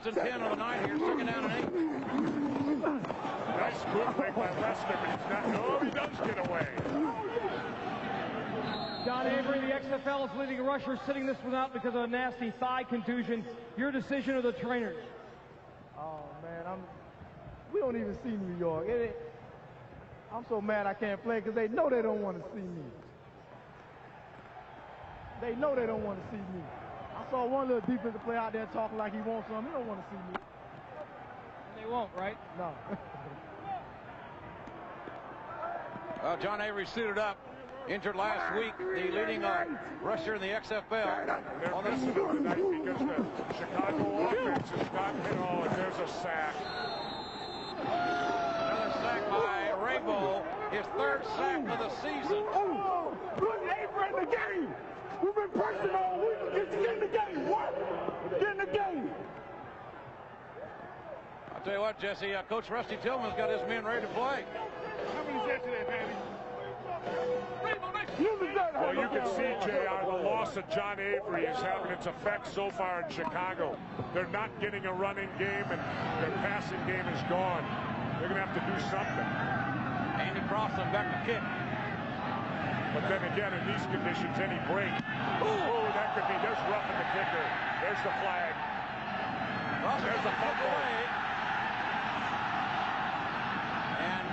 S2: and 10 on the night here. Second down and 8.
S1: Nice bootleg by Lester, but he's not. No, he does get away.
S4: John Avery, the XFL is leading rusher, sitting this one out because of a nasty thigh contusion. Your decision of the trainers?
S21: Oh man, we don't even see New York.
S2: I'm so mad I can't play because they know they don't want to see me. They know they don't want to see me. I saw one little defensive player out there talking like he wants something. He don't want to see me.
S4: And they won't, right?
S2: No.
S3: Well, John Avery suited up. Injured last week, the leading rusher in the XFL.
S1: They're missing him tonight because the Chicago offense has gotten hit. Oh, and there's a sack.
S3: Another sack by Rabo, his third sack of the season.
S10: Oh, put Avery in the game. We've been pressing all week. Get in the game. What? Get in the game.
S3: I'll tell you what, Jesse, Coach Rusty Tillman's got his men ready to play.
S2: How many sets today, Patty?
S1: Well, you can see, JR, the loss of John Avery is having its effect so far in Chicago. They're not getting a running game, and their passing game is gone. They're going to have to do something.
S3: Andy Crossan back to kick.
S1: But then again, in these conditions, any break. Ooh, that could be, there's roughing the kicker. There's the flag. There's the fumble.
S3: And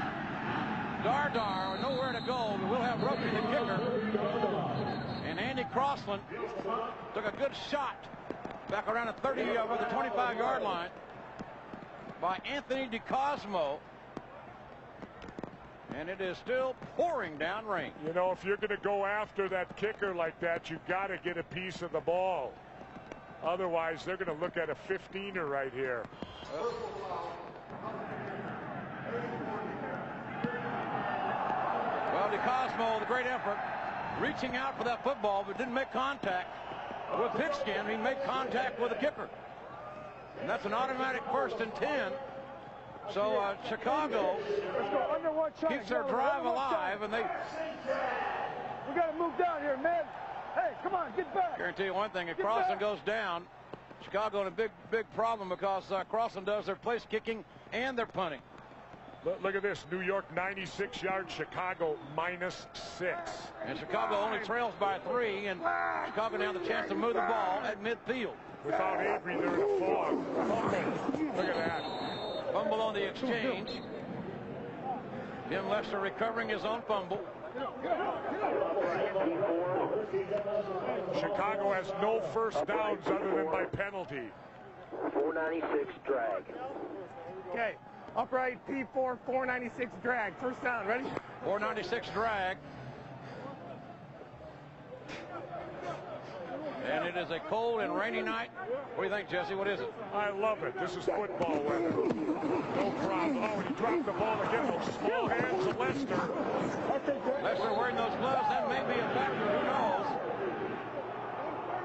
S3: Dardar, nowhere to go, but we'll have roughing the kicker. And Andy Crossan took a good shot back around the 30 over the 25-yard line by Anthony DeCosmo. And it is still pouring down rain.
S1: You know, if you're going to go after that kicker like that, you've got to get a piece of the ball. Otherwise, they're going to look at a 15er right here.
S3: Well, DeCosmo, the great effort, reaching out for that football, but didn't make contact with Pigskin. He made contact with the kicker. And that's an automatic 1st and 10. So Chicago keeps their drive alive, and they...
S10: We got to move down here, man. Hey, come on, get back.
S3: Guarantee you one thing, if Crossan goes down, Chicago in a big problem because Crossan does their place kicking and their punting.
S1: Look at this, New York 96 yards, Chicago -6.
S3: And Chicago only trails by 3, and Chicago now the chance to move the ball at midfield.
S1: Without Avery, they're in a fog. Look at that.
S3: Fumble on the exchange. Jim Lester recovering his own fumble.
S1: Chicago has no first downs other than by penalty.
S10: 496 drag.
S9: Okay, upright P4, 496 drag. First down, ready?
S3: 496 drag. And it is a cold and rainy night. What do you think, Jesse? What is it?
S1: I love it. This is football weather. No problem. Oh, and he dropped the ball again. Those small hands of Lester.
S3: Lester wearing those gloves. That may be a factor. Who knows?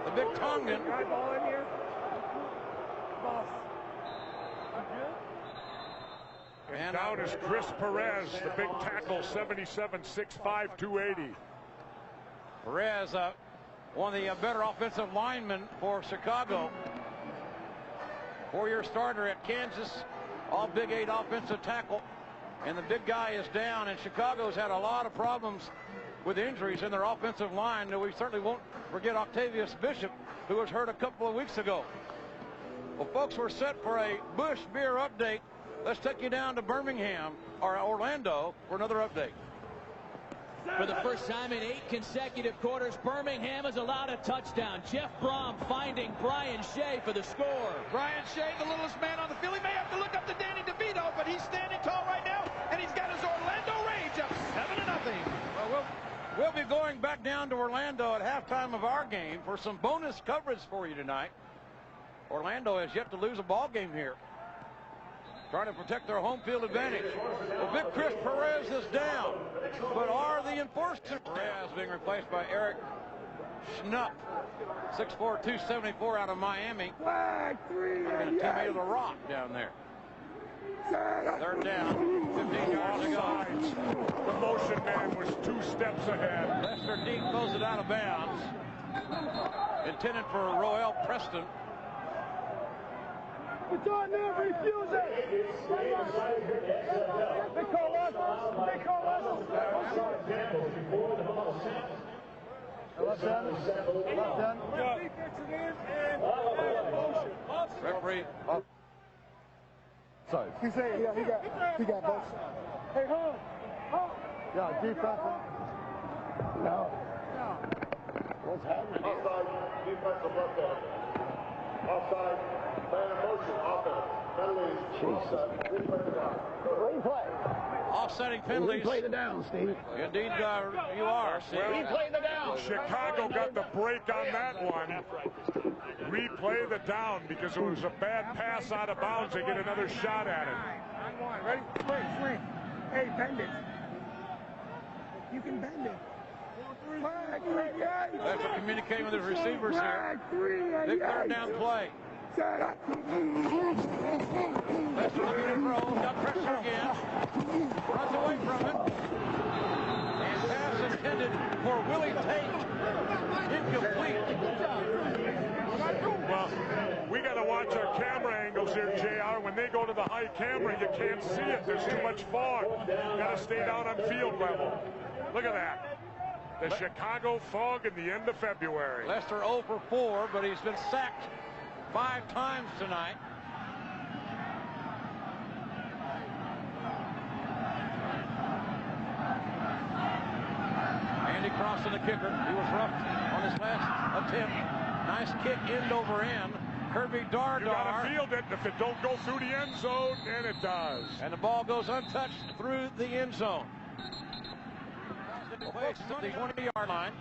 S3: The big Tongan.
S9: Ball in here. Boss.
S1: And down is Chris Perez, the big tackle, 77, 6'5", 280.
S3: Perez, one of the better offensive linemen for Chicago. 4-year starter at Kansas, all Big 8 offensive tackle. And the big guy is down, and Chicago's had a lot of problems with injuries in their offensive line. We certainly won't forget Octavius Bishop, who was hurt a couple of weeks ago. Well, folks, we're set for a Busch Beer update. Let's take you down to Birmingham, or Orlando, for another update.
S4: For the first time in 8 consecutive quarters, Birmingham has allowed a touchdown. Jeff Brom finding Brian Shea for the score.
S2: Brian Shea, the littlest man on the field. He may have to look up to Danny DeVito, but he's standing tall right now, and he's got his Orlando Rage up 7-0.
S3: Well, we'll be going back down to Orlando at halftime of our game for some bonus coverage for you tonight. Orlando has yet to lose a ball game here, trying to protect their home field advantage. Well, big Chris Perez is down, but are the enforcers? Perez being replaced by Eric Schnupp, 6'4", 274 out of Miami. And a teammate of the Rock down there. They're down, 15 yards to go.
S1: The motion man was 2 steps ahead.
S3: Lester Deep throws it out of bounds. Intended for Roel Preston.
S10: It's on there, refuse it. They call us. They call us. Done.
S3: Referee.
S10: Sorry. He said, yeah, he got both. Hey, hold
S5: Yeah, defense.
S10: No. What's happening?
S5: Offside, defensive left hand. Offside, man in motion, offense. Penalties, offside, replay the down.
S10: Replay.
S3: Offsetting penalties.
S10: Replay the down, Steve.
S3: Indeed, you are, Steve.
S10: Replay the down.
S1: Chicago got the break on that one. Replay the down because it was a bad pass out of bounds. They get another shot at it.
S9: Ready? Swing. Hey, bend it. You can bend it.
S3: After communicating with his receivers here. Big third down play. Lester looking to throw. Got pressure again. Runs away from it. And pass intended for Willie Tate. Incomplete.
S1: Well, we got to watch our camera angles here, JR. When they go to the high camera, you can't see it. There's too much fog. Got to stay down on field level. Look at that. The Chicago fog in the end of February.
S3: Lester 0 for 4, but he's been sacked 5 times tonight. Andy Cross, the kicker. He was rough on his last attempt. Nice kick end over end. Kirby Dardar.
S1: You got to field it. If it don't go through the end zone, and it does.
S3: And the ball goes untouched through the end zone. Away to the 20-yard line.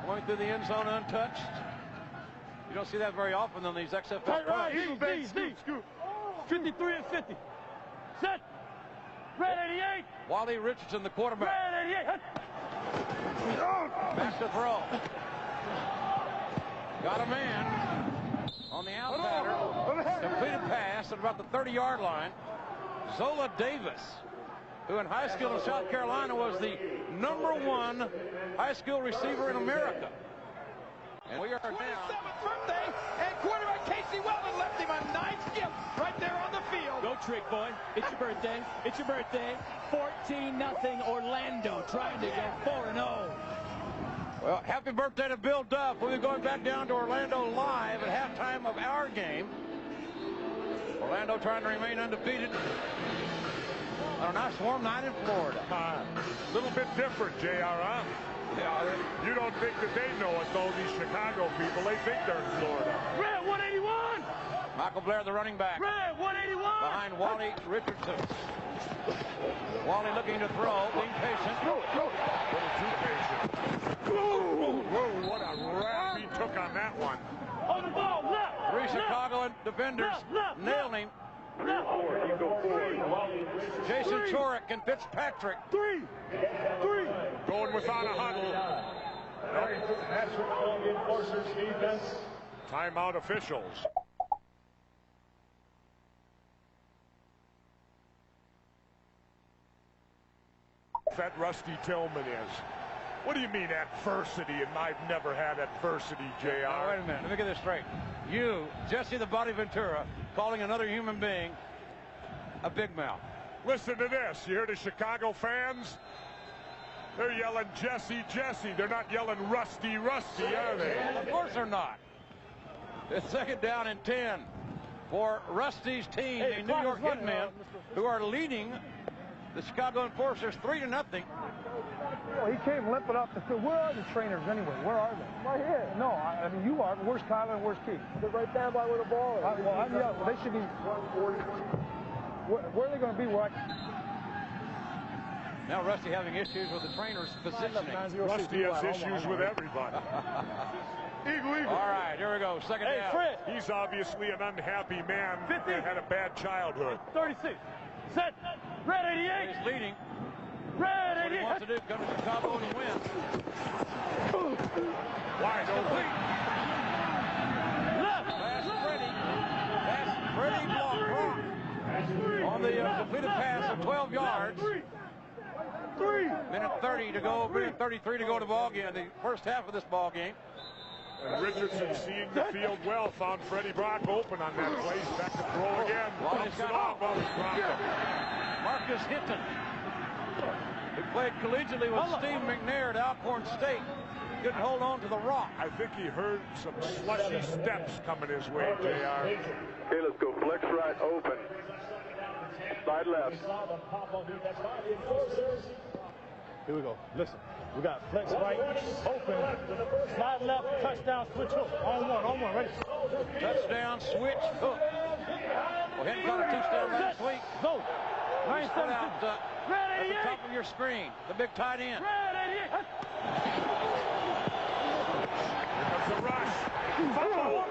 S3: Going through the end zone untouched. You don't see that very often on these XFL plays.
S4: Right, scoop. 53 and 50. Set. Red 88.
S3: Wally Richardson, the quarterback.
S4: Red 88.
S3: Back to throw. Got a man on the outsider. Completed pass at about the 30-yard line. Zola Davis, who in high school in South Carolina was the #1 high school receiver in America. And we are now.
S2: 27th birthday, and quarterback Casey Weldon left him a nice gift right there on the field.
S4: Go trick, boy. It's your birthday. It's your birthday. 14-0 Orlando trying to go 4-0.
S3: Well, happy birthday to Bill Duff. We'll be going back down to Orlando live at halftime of our game. Orlando trying to remain undefeated on a nice warm night in Florida.
S1: A little bit different, JR, huh?
S3: Yeah,
S1: you don't think that they know it, though, these Chicago people. They think they're in Florida.
S4: Red 181!
S3: Michael Blair, the running back.
S4: Red 181!
S3: Behind Wally Richardson. Wally looking to throw, being patient.
S1: A little too patient. Whoa, what a rap he took on that one.
S4: On the ball, left!
S3: 3 Chicago defenders nailed him. Jason Chorick and Fitzpatrick.
S4: 3.
S1: Going without a huddle. Timeout officials. That Rusty Tillman is. What do you mean adversity? And I've never had adversity, JR.
S3: Now, wait a minute. Let me get this straight. You, Jesse the Body Ventura, calling another human being a big mouth.
S1: Listen to this. You hear the Chicago fans? They're yelling Jesse, Jesse. They're not yelling Rusty, Rusty, are they?
S3: Of course they're not. It's 2nd down and 10 for Rusty's team, the New York Hitmen, who are leading the Chicago Enforcers 3-0.
S12: Well, he came limping up the field. Where are the trainers anyway? Where are they?
S5: Right here.
S12: No, I mean, you are. Where's Tyler and where's Keith?
S5: They're right down by where the ball is.
S12: They should be. Where are they going to be?
S3: Now Rusty having issues with the trainer's positioning.
S1: Rusty has issues with everybody.
S3: All right, here we go. 2nd down.
S4: Fred.
S1: He's obviously an unhappy man
S4: 50.
S1: that had a bad childhood.
S4: 36. Set. Red 88.
S3: He's leading.
S4: Red 88.
S3: What he wants to do, come to Chicago and win.
S1: Wide open.
S4: Left.
S3: Pass Freddie Brock on the completed pass of 12 yards.
S4: 3.
S3: Minute 30 to go. Minute 33 to go to the ball game. The first half of this ball game.
S1: And Richardson, seeing the field well, found Freddie Brock open on that play. He's back to throw again. Bumps it off.
S3: Marcus Hitton, who played collegiately with Steve McNair at Alcorn State, couldn't hold on to the rock.
S1: I think he heard some slushy steps coming his way, JR.
S6: Okay, let's go. Flex right, open. Side left.
S8: Here we go. Listen. We got flex right, open, slide left, touchdown, switch hook. On one, ready?
S3: Touchdown, switch hook. Well, Hinton caught a touchdown last week.
S8: Go.
S3: He's put out at the top of your screen. The big tight end.
S1: Here comes the rush. Fumble.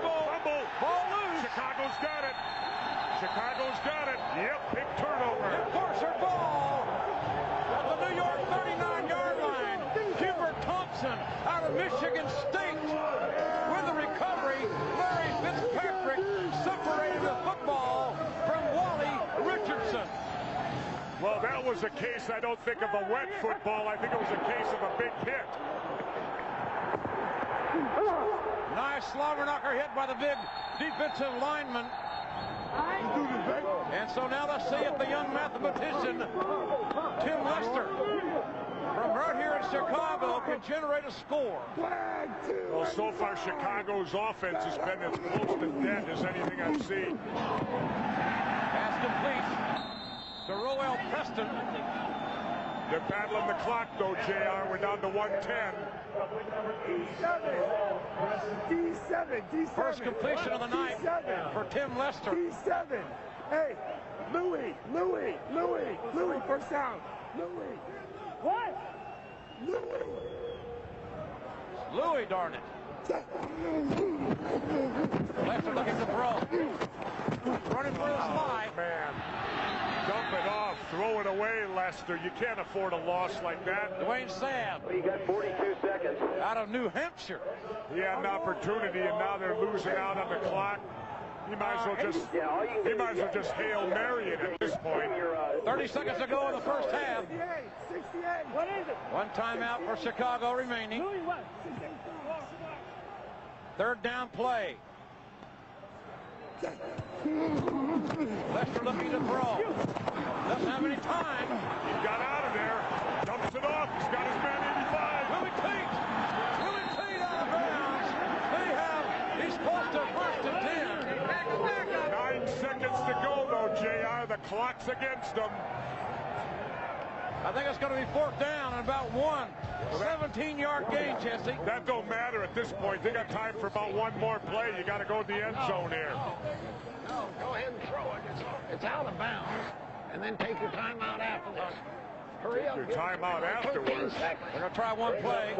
S3: Ball loose.
S1: Chicago's got it. Yep, big turnover.
S3: Enforcer ball at the New York 39-yard line. Hubert Thompson out of Michigan State with the recovery. Larry Fitzpatrick separated the football from Wally Richardson.
S1: Well, that was a case, I don't think, of a wet football. I think it was a case of a big hit.
S3: Nice slobber knocker hit by the big defensive lineman. And so now let's see if the young mathematician, Tim Lester, from right here in Chicago, can generate a score.
S1: Well, so far Chicago's offense has been as close to dead as anything I've seen.
S3: Pass complete to Roel Preston.
S1: They're battling the clock, though, JR. We're down to 110.
S9: D7.
S3: First completion of the night for Tim Lester.
S9: D7. Hey, Louis, first down. Louis. What?
S3: Louis, darn it. Lester looking to throw. Running for the slide.
S1: Man. Dump it off. Throw it away, Lester. You can't afford a loss like that.
S3: Dwayne Sabb.
S10: You got 42 seconds.
S3: Out of New Hampshire.
S1: He had an opportunity, and now they're losing out on the clock. He might as well just Hail Mary it at this point.
S3: 30 seconds to go in the first half.
S9: 68. What is it?
S3: One timeout for Chicago remaining. Third down play. Lester looking to throw. Doesn't have any time.
S1: He got out of there. Dumps it off. He's got his man 85.
S3: Willie Tate out of bounds. He's close to first and 10.
S1: 9 seconds to go, though, JR. The clock's against them.
S3: I think it's going to be fourth down and about one. 17-yard gain, Jesse.
S1: That don't matter at this point. They got time for about one more play. You got to go to the end zone here.
S10: No, go ahead and throw it. It's out of bounds. And then take your time out after this. Hurry up.
S1: Your timeout afterwards.
S3: They're going to try one play.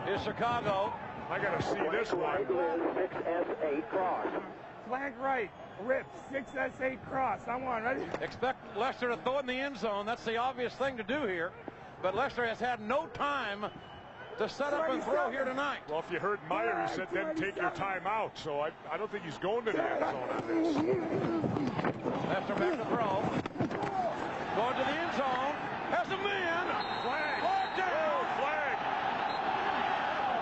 S3: Here's Chicago.
S1: I got to see this one.
S10: 6S8 cross.
S9: Flank right. Rip. 6S8 cross. I'm on. Ready?
S3: Expect Lester to throw in the end zone. That's the obvious thing to do here. But Lester has had no time to set up and throw here tonight.
S1: Well, if you heard Meyer, he said then take your time out. So I don't think he's going to the end zone on this.
S3: Lester back to throw. Going to the end zone. Has a man.
S1: Flag.
S3: down.
S1: Flag.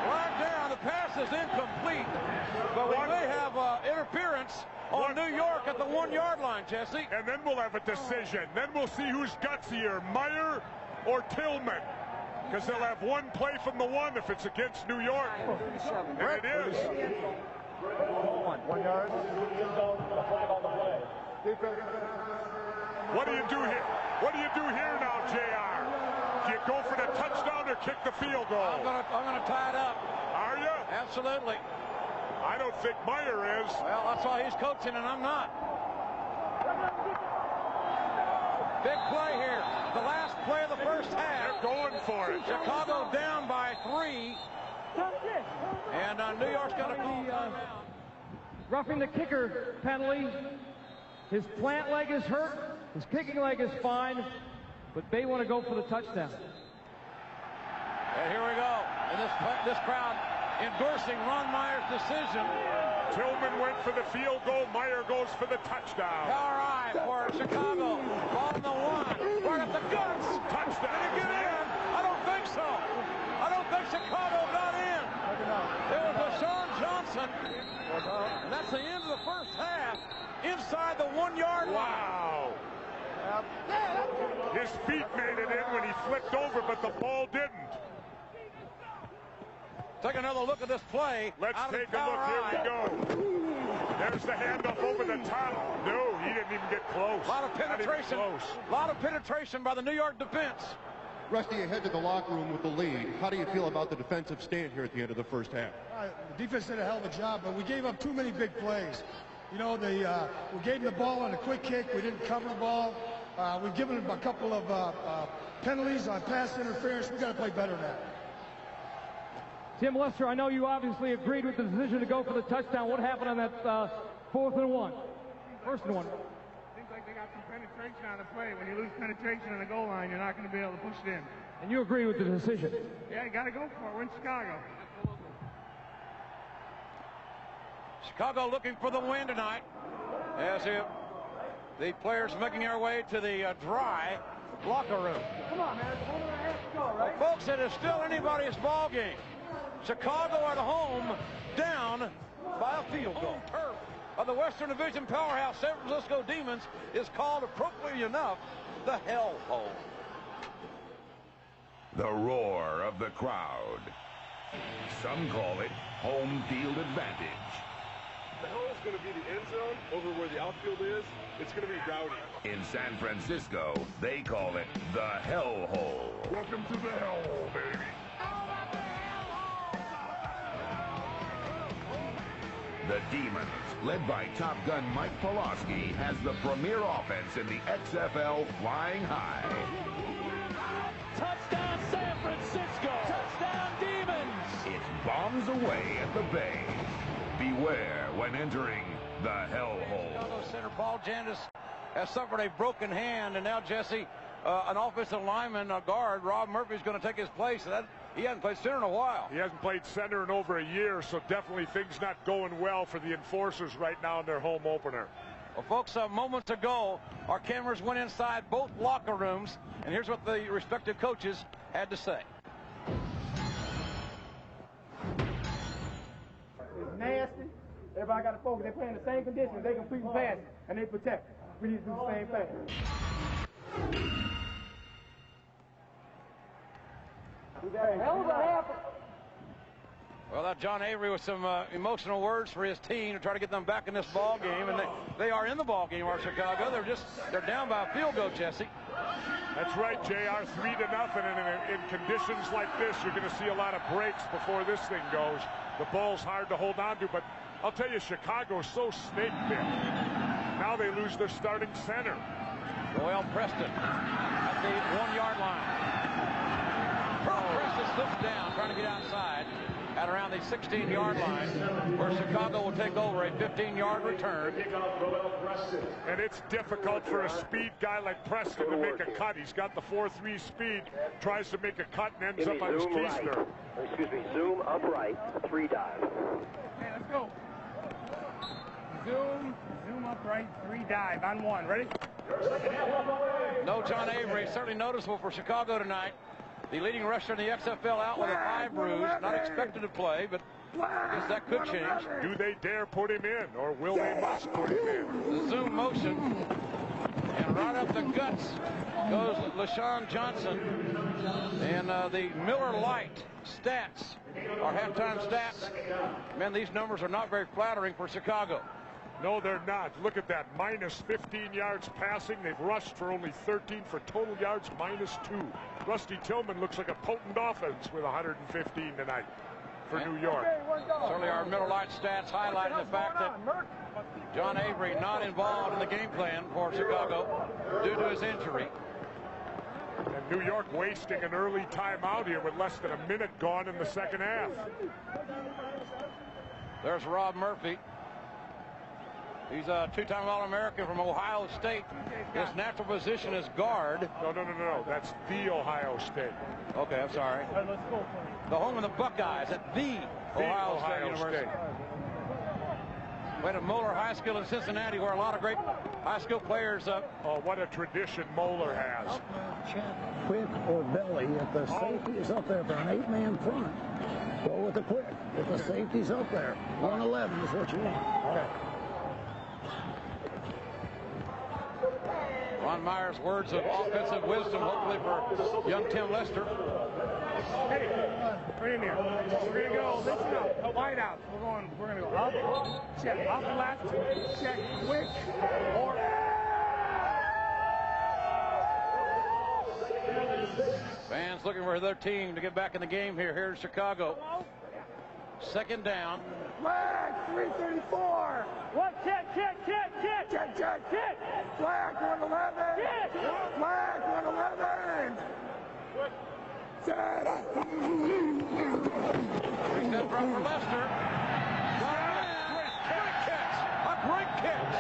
S3: Flag down. The pass is incomplete. But we may have interference on New York at the 1-yard line, Jesse.
S1: And then we'll have a decision. Then we'll see who's gutsier, Meyer or Tillman. Because they'll have one play from the 1 if it's against New York. And it is.
S5: 1 yard.
S1: What do you do here? What do you do here now, JR? Do you go for the touchdown or kick the field goal?
S3: I'm gonna tie it up.
S1: Are you?
S3: Absolutely.
S1: I don't think Meyer is.
S3: Well, that's why he's coaching and I'm not. Big play here. The last play of the first half.
S1: They're going for it.
S3: Chicago down by 3. And New York's going to call
S4: roughing the kicker penalty. His plant leg is hurt. His kicking leg is fine. But they want to go for the touchdown.
S3: And here we go. And this crowd endorsing Ron Meyer's decision.
S1: Tillman went for the field goal. Meyer goes for the touchdown.
S3: Power eye for Chicago. Ball in the 1. Right up the guts.
S1: Touchdown.
S3: Did he get in? I don't think so. I don't think Chicago got in. It was LaShawn Johnson. And that's the end of the first half. Inside the 1-yard line.
S1: Wow. His feet made it in when he flipped over, but the ball didn't.
S3: Take another look at this play.
S1: Let's take a look. Here we go. There's the handoff over the top. No, he didn't even get close.
S3: A lot of penetration. A lot of penetration by the New York defense.
S15: Rusty, you head to the locker room with the lead. How do you feel about the defensive stand here at the end of the first half?
S12: The defense did a hell of a job, but we gave up too many big plays. You know, we gave them the ball on a quick kick. We didn't cover the ball. We've given them a couple of penalties on pass interference. We've got to play better than that.
S4: Tim Lester, I know you obviously agreed with the decision to go for the touchdown. What happened on that 4th and 1? First and 1.
S6: Seems like they got some penetration on the play. When you lose penetration on the goal line, you're not going to be able to push it in.
S4: And you agree with the decision?
S6: Yeah, you got to go for it. We're in Chicago.
S3: Chicago looking for the win tonight, as if the players making their way to the dry locker room.
S6: Come on, man. 1.5 to go, right?
S3: Well, folks, it is still anybody's ball game. Chicago at home, down by a field goal. Turf of the Western Division powerhouse San Francisco Demons is called, appropriately enough, the hellhole.
S17: The roar of the crowd. Some call it home field advantage.
S22: The hell is going to be the end zone over where the outfield is. It's going to be rowdy.
S17: In San Francisco, they call it the hellhole. Welcome to the hellhole, baby. The Demons, led by Top Gun Mike Pulaski, has the premier offense in the XFL, flying high.
S4: Touchdown San Francisco! Touchdown Demons!
S17: It's bombs away at the Bay. Beware when entering the hellhole.
S3: Chicago center Paul Jandis has suffered a broken hand, and now Jesse, an offensive lineman, a guard, Rob Murphy, is going to take his place. He hasn't played center in a while.
S1: He hasn't played center in over a year, so definitely things not going well for the Enforcers right now in their home opener.
S3: Well, folks, moments ago, our cameras went inside both locker rooms, and here's what the respective coaches had to say.
S9: It's nasty. Everybody got to focus. They're playing the same conditions. They complete and pass, and they protect. We need to do the same thing.
S3: Well, that John Avery with some emotional words for his team to try to get them back in this ball game, and they are in the ball game, are Chicago. They're down by a field goal, Jesse.
S1: That's right, JR, 3-0, and in conditions like this, you're going to see a lot of breaks before this thing goes. The ball's hard to hold on to, but I'll tell you, Chicago's so snake-bit. Now they lose their starting center.
S3: Joel Preston at the 1-yard line. Preston slips down, trying to get outside at around the 16-yard line, where Chicago will take over a 15-yard return.
S1: And it's difficult for a speed guy like Preston to make a cut. He's got the 4.3 speed, tries to make a cut and ends up on his keister.
S23: Zoom upright, 3 dive.
S6: Okay, let's go. Zoom upright, 3 dive on 1. Ready?
S3: No John Avery, certainly noticeable for Chicago tonight. The leading rusher in the XFL out with a 5 bruise, not expected to play, but I guess that could change.
S1: Do they dare put him in, or will they must put him in?
S3: The zoom motion, and right up the guts goes LaShawn Johnson. And the Miller Lite stats, our halftime stats, man, these numbers are not very flattering for Chicago.
S1: No, they're not. Look at that, minus 15 yards passing. They've rushed for only 13 for total yards, minus 2. Rusty Tillman looks like a potent offense with 115 tonight for New York.
S3: Certainly our Miller Lite stats highlighting the fact that John Avery not involved in the game plan for Chicago due to his injury.
S1: And New York wasting an early timeout here with less than a minute gone in the second half.
S3: There's Rob Murphy. He's a 2-time All-American from Ohio State. His natural position is guard.
S1: No. That's the Ohio State.
S3: Okay, I'm sorry. The home of the Buckeyes at the Ohio State University. Went to Moeller High School in Cincinnati, where a lot of great high school players.
S1: Oh, what a tradition Moeller has.
S10: Quick or belly if the safety is up there for an 8-man front. Go with the quick if the safety's up there. 111 is what you want.
S3: Okay. Ron Meyer's words of offensive wisdom, hopefully for young Tim Lester.
S6: Hey, right in here. We're going to go, listen up, wide out. We're going to go up, check, off the left, check, quick, or...
S3: Giants looking for their team to get back in the game here in Chicago. Second down.
S9: Flag, 334.
S4: What? Check.
S9: Flag, 111. Flag, 111.
S3: Big step run for Lester. Great catch. A great catch.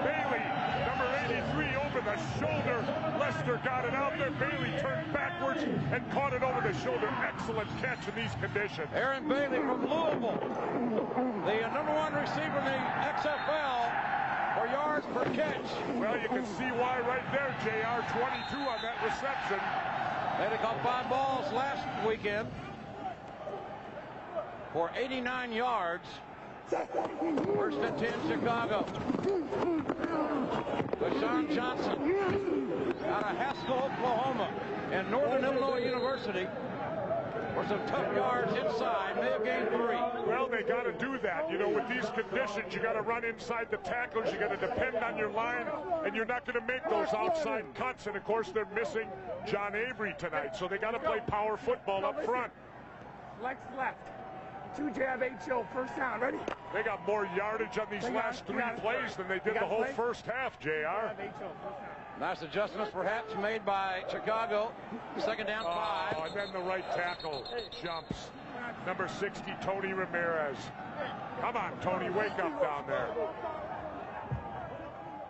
S1: Bailey, number 83, over the shoulder. Lester got it out there. Bailey turned backwards and caught it over the shoulder. Excellent catch in these conditions.
S3: Aaron Bailey from Louisville, the number 1 receiver in the XFL for yards per catch.
S1: Well, you can see why right there, JR. 22 on that reception.
S3: Bailey caught 5 balls last weekend for 89 yards. First and 10, Chicago. LaShawn Johnson out of Haskell, Oklahoma, and Northern Illinois University for some tough yards inside. May have gained 3.
S1: Well, they got to do that. You know, with these conditions, you got to run inside the tackles. You got to depend on your line, and you're not going to make those outside cuts. And of course, they're missing John Avery tonight, so they got to play power football up front.
S9: Flex left. 2 jab, 8 show, first down. Ready?
S1: They got more yardage on these last 3 plays than they did the whole first half, JR.
S3: Nice adjustments perhaps made by Chicago. Second down, 5.
S1: Oh, and then the right tackle jumps. Number 60, Tony Ramirez. Come on, Tony, wake up down there.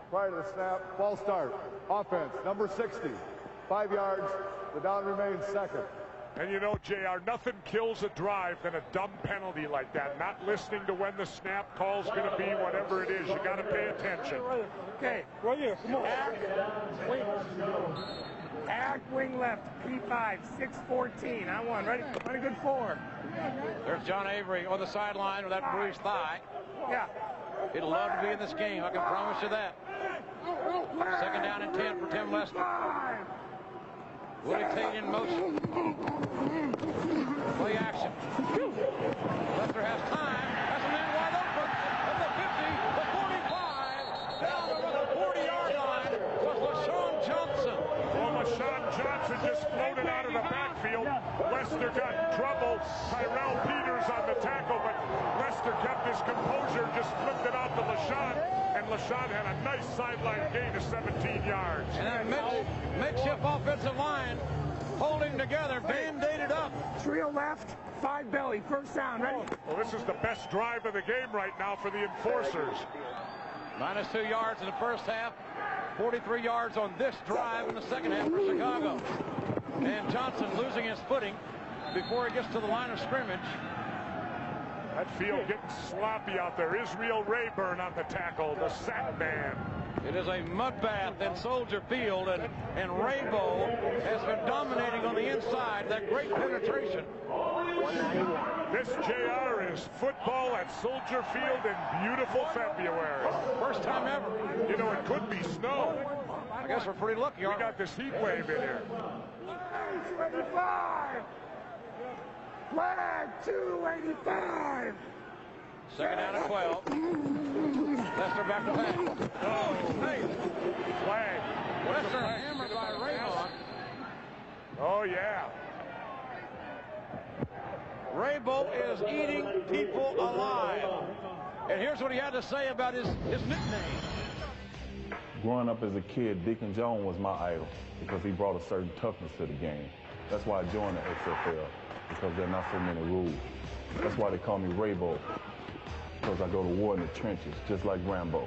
S5: Prior to the snap, ball start. Offense, number 60. 5 yards. The down remains second.
S1: And you know, JR, nothing kills a drive than a dumb penalty like that. Not listening to when the snap call's going to be, whatever it is. You got to pay attention.
S9: Okay, right here. Come on. Act wing left. P5, 614. On 1. Ready? Ready, good 4.
S3: There's John Avery on the sideline with that bruised thigh.
S9: Yeah.
S3: He'd love to be in this game. I can promise you that. Second down and 10 for Tim Lester. Woody Tate in motion. Play action. Lester has time. Has a man wide open. At the 50, the 45. Down over the 40-yard line was LaShawn Johnson.
S1: Well, LaShawn Johnson just floated out of the backfield. Lester got in trouble. Tyrell Peters on the tackle, but Lester kept his composure, just flipped it out to LaShawn. And LaShawn had a nice sideline gain of 17 yards.
S3: And that makeshift offensive line holding together, band-aided up.
S9: Trio left, 5 belly, first down, ready?
S1: Well, this is the best drive of the game right now for the enforcers.
S3: Minus 2 yards in the first half, 43 yards on this drive in the second half for Chicago. And Johnson losing his footing before he gets to the line of scrimmage.
S1: That field getting sloppy out there. Israel Rayburn on the tackle, the sack man.
S3: It is a mud bath in Soldier Field, and Raybo has been dominating on the inside. That great penetration.
S1: This, JR, is football at Soldier Field in beautiful February.
S3: First time ever.
S1: You know, it could be snow.
S3: I guess we're pretty lucky.
S1: We got this heat wave in here.
S9: 285. Flag, 285.
S3: Second down and 12. Lester back to back.
S1: Oh,
S3: hey.
S1: Flag.
S3: Lester hammered by Raybon.
S1: Oh, yeah.
S3: Raybo is eating people alive. And here's what he had to say about his nickname.
S11: Growing up as a kid, Deacon Jones was my idol because he brought a certain toughness to the game. That's why I joined the XFL, because there are not so many rules. That's why they call me Raybo, because I go to war in the trenches, just like Rambo.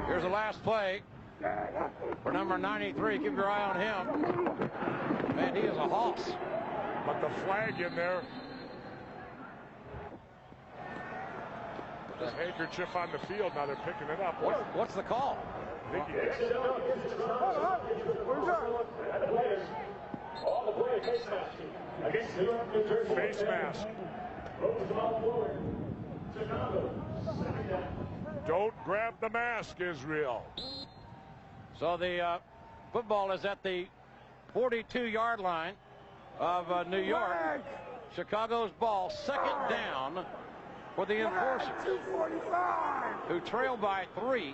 S3: Here's the last play for number 93. Keep your eye on him. Man, he is a hoss.
S1: But the flag in there. The handkerchief on the field. Now they're picking it up.
S3: What's the call?
S1: Face mask. Don't grab the mask, Israel.
S3: So the football is at the 42-yard line of New York. Chicago's ball, second down for the enforcers, who trail by 3.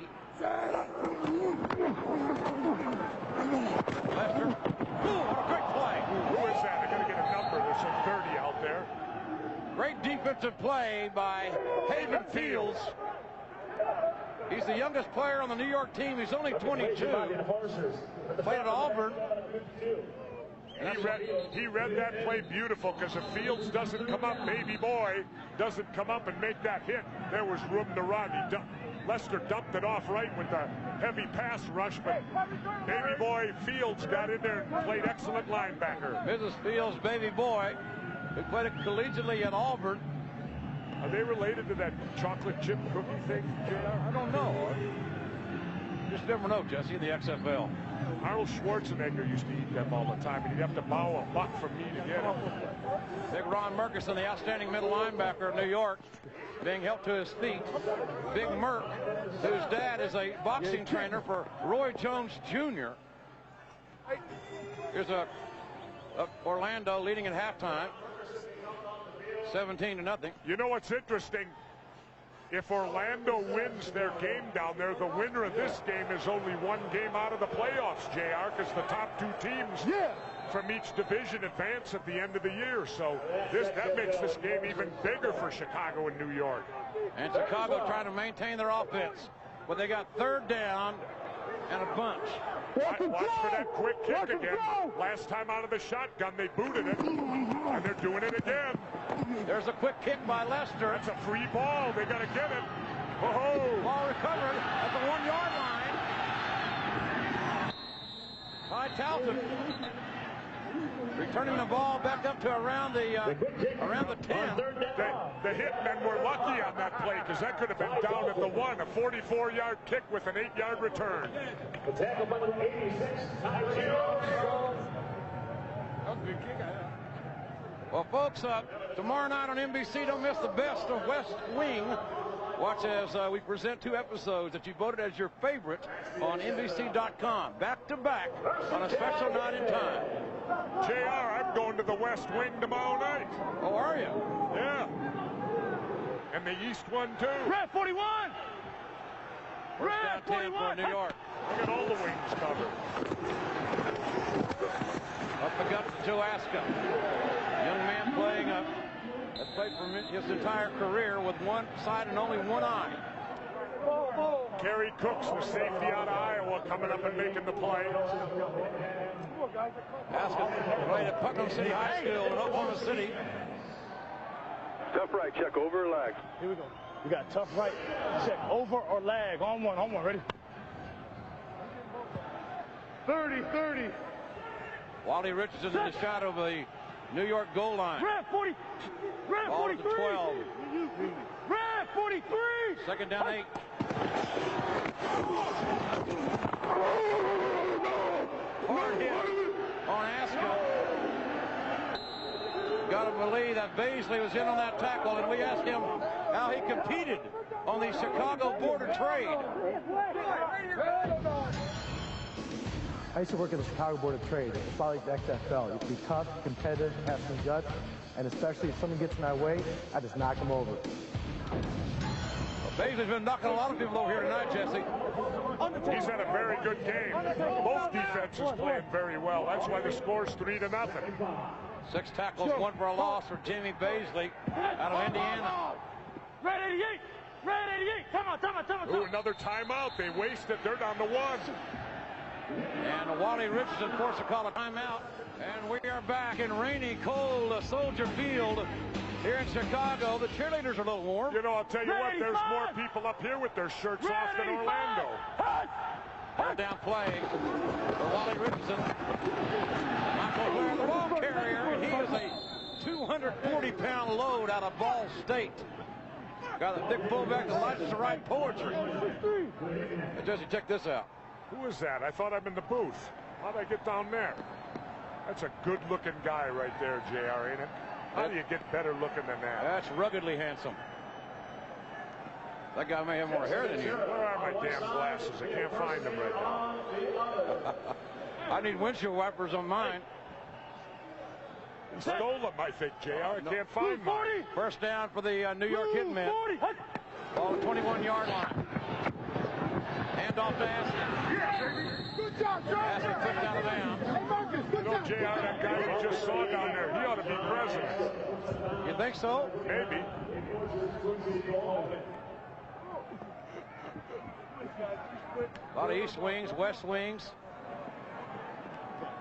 S3: defensive play by Hayden Fields. He's the youngest player on the New York team. He's only 22. Played at Auburn.
S1: He read that play beautiful, because if Fields doesn't come up, baby boy doesn't come up and make that hit, there was room to run. Lester dumped it off right with the heavy pass rush, but baby boy Fields got in there and played excellent linebacker.
S3: Mrs. Fields' baby boy, who played it collegiately at Auburn.
S1: Are they related to that chocolate chip cookie thing, JR?
S3: I don't know. Just never know, Jesse, in the XFL.
S1: Arnold Schwarzenegger used to eat them all the time, and he'd have to borrow a buck from me to get them.
S3: Big Ron Murkison, the outstanding middle linebacker of New York, being helped to his feet. Big Murk, whose dad is a boxing trainer for Roy Jones Jr. Here's Orlando leading at halftime, 17-0.
S1: You know what's interesting? If Orlando wins their game down there, the winner of this game is only one game out of the playoffs, JR, because the top two teams from each division advance at the end of the year. So that makes this game even bigger for Chicago and New York.
S3: And Chicago trying to maintain their offense, but they got third down and a bunch.
S1: Watch for that quick kick again. Last time out of the shotgun, they booted it, and they're doing it again.
S3: There's a quick kick by Lester.
S1: That's a free ball. They got to get it. Oh!
S3: Ball recovered at the 1-yard line by Talton. Returning the ball back up to around the 10.
S1: The Hitmen were lucky on that play, because that could have been down at the 1. A 44-yard kick with an 8-yard return.
S3: Well, folks, tomorrow night on NBC, don't miss the best of West Wing. Watch as we present 2 episodes that you voted as your favorite on NBC.com, back-to-back on a special night in time.
S1: JR, I'm going to the West Wing tomorrow night.
S3: Oh, are you?
S1: Yeah. And the East one, too.
S6: Red 41!
S3: Red 41 for New York.
S1: Look at all the wings covered.
S3: Up the guts of Joe Aska. Young man playing has played for his entire career with one side and only one eye.
S1: Kerry Cooks, the safety out of Iowa, coming up and making the play.
S3: Aska played at Putnam City High School in Oklahoma City.
S23: Tough right, check over or lag.
S8: Here we go. We got tough right, check over or lag. On one, ready?
S6: 30.
S3: Wally Richardson in the shadow of the New York goal line.
S6: Red 40. Red
S3: ball
S6: 43.
S3: To 12.
S6: Red 43.
S3: Second down 8. Hard hit on Aska. Got to believe that Baisley was in on that tackle, and we asked him how he competed on the Chicago Board of Trade.
S7: I used to work at the Chicago Board of Trade. It's probably the XFL. You can be tough, competitive, have some guts, and especially if something gets in my way, I just knock them over.
S3: Well, Baisley's been knocking a lot of people over here tonight, Jesse.
S1: He's had a very good game. Both defenses playing very well. That's why the score's 3-0.
S3: 6 tackles, 1 for a loss for Jimmy Baisley out of Indiana.
S6: Red 88! Red 88! Come on.
S1: Ooh, another timeout. They wasted. They're down to 1.
S3: And Wally Richardson forced to call a timeout. And we are back in rainy, cold Soldier Field here in Chicago. The cheerleaders are a little warm.
S1: You know, I'll tell you what, there's more people up here with their shirts off than Orlando.
S3: Third down play for Wally Richardson. Michael Blair, the ball carrier, and he is a 240-pound load out of Ball State. Got a thick fullback that likes to write poetry. Hey, Jesse, check this out.
S1: Who is that? I thought I'm in the booth. How'd I get down there? That's a good-looking guy right there, JR, ain't it? How do you get better looking than that?
S3: That's ruggedly handsome. That guy may have more hair than you.
S1: Where are my damn glasses? I can't find them right now.
S3: I need windshield wipers on mine.
S1: Stole them, I think, JR. I can't find mine.
S3: First down for the New York Hitmen. Ball at 21-yard line. Hand off to Aska.
S6: Good job, Charles.
S3: Aska kicked out of bounds.
S1: You know, JR, that guy we just saw down there, he ought to be president.
S3: You You think so?
S1: Maybe.
S3: A lot of east wings, west wings.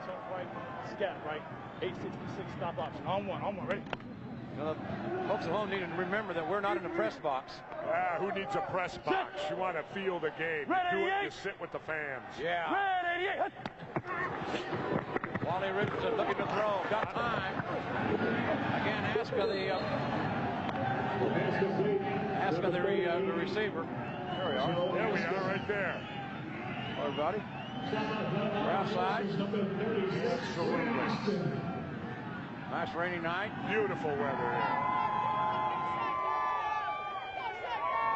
S8: Turn right, scat right, 866 stop option. On one, ready?
S3: You know, the folks at home need to remember that we're not in the press box.
S1: Who needs a press box? You want to feel the game. You do it, you sit with the fans.
S3: Yeah. Wally Richardson looking to throw. Got time. Again, Aska the receiver.
S1: There we are. There we are, right there.
S3: Everybody. We're outside.
S1: Absolutely.
S3: Nice rainy night.
S1: Beautiful weather here.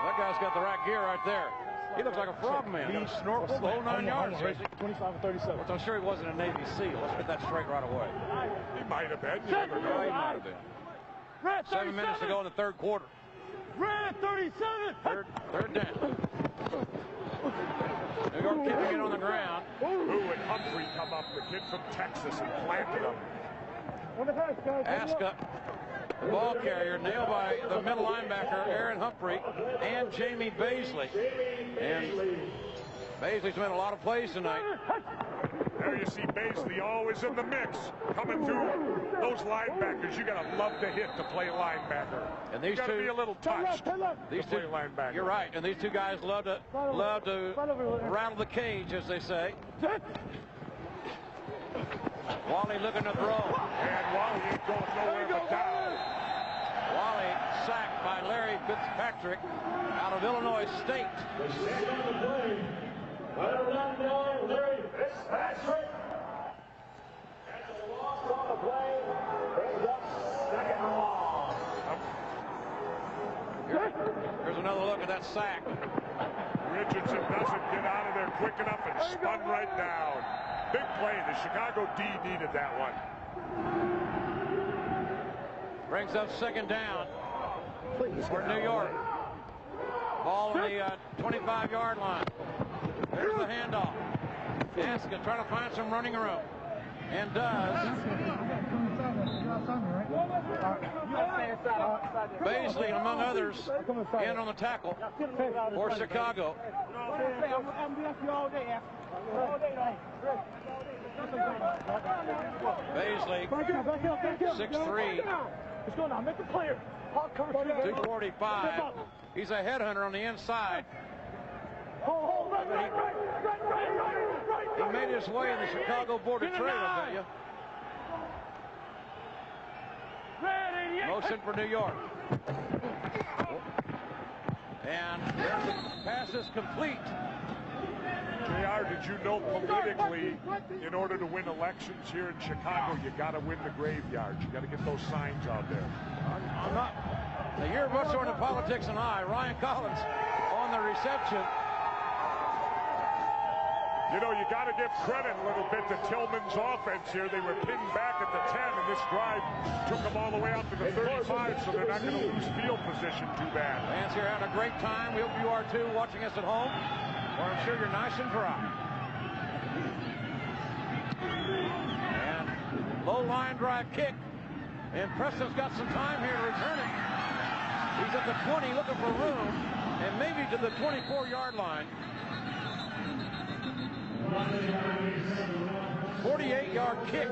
S3: That guy's got the right gear right there. He looks like a frogman. Got a snorkel, the whole 9 yards.
S8: 25 and 37.
S3: I'm sure he wasn't a Navy SEAL. Let's get that straight right away.
S1: He might have been. You never know.
S3: He might have been. 7 minutes to go in the third quarter.
S6: Red 37.
S3: Third down. New York keeping it on the ground.
S1: Who would Humphrey come up, the kid from Texas, and planted him?
S3: Aska, the ball carrier, nailed by the middle linebacker, Aaron Humphrey, and Jamie Baisley. And Baisley's made a lot of plays tonight.
S1: There you see Baisley always in the mix, coming through those linebackers. You gotta love to hit to play linebacker.
S3: And these
S1: you gotta
S3: two
S1: be a little touched
S3: these
S1: to
S3: two
S1: play linebacker.
S3: You're right, and these two guys love to rattle the cage, as they say. Wally looking to throw.
S1: And Wally ain't going nowhere but down.
S3: Wally sacked by Larry Fitzpatrick out of Illinois State.
S6: Larry Fitzpatrick.
S3: Here's another look at that sack.
S1: Richardson doesn't get out of there quick enough and spun right down. Big play. The Chicago D needed that one.
S3: Brings up second down for New York. Ball on the 25-yard line. There's the handoff. Aska trying to find some running room. And does. Baisley, among others, in on the tackle for Chicago. Baisley, 6'3", 245. He's a headhunter on the inside. He made his way in the Chicago Board of Trade, I'll tell you. Motion for New York. And the pass is complete.
S1: JR, did you know politically, in order to win elections here in Chicago, you got to win the graveyards. You got to get those signs out there.
S3: I'm not. Now, you're much more into politics than I. Ryan Collins on the reception.
S1: You know, you got to give credit a little bit to Tillman's offense here. They were pinned back at the 10, and this drive took them all the way out to the 35, so they're not going to lose field position too bad.
S3: Fans here having a great time. We hope you are too, watching us at home, or I'm sure you're nice and dry. And low line drive kick, and Preston's got some time here to return it. He's at the 20 looking for room, and maybe to the 24-yard line. 48-yard kick.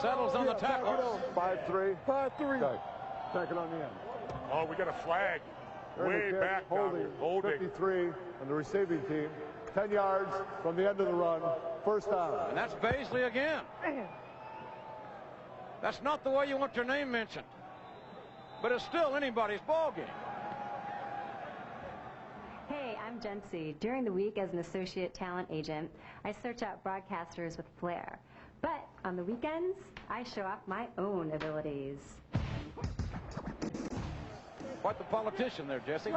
S3: Settles on the tackle.
S5: 5-3. 5-3. Tackle on the end.
S1: Oh, we got a flag. Way back.
S5: Holding. 53 on the receiving team. 10 yards from the end of the run. First down.
S3: And that's Baisley again. That's not the way you want your name mentioned. But it's still anybody's ball game.
S13: Hey, I'm Jency. During the week as an associate talent agent, I search out broadcasters with flair. But on the weekends, I show off my own abilities.
S3: Quite the politician there, Jesse.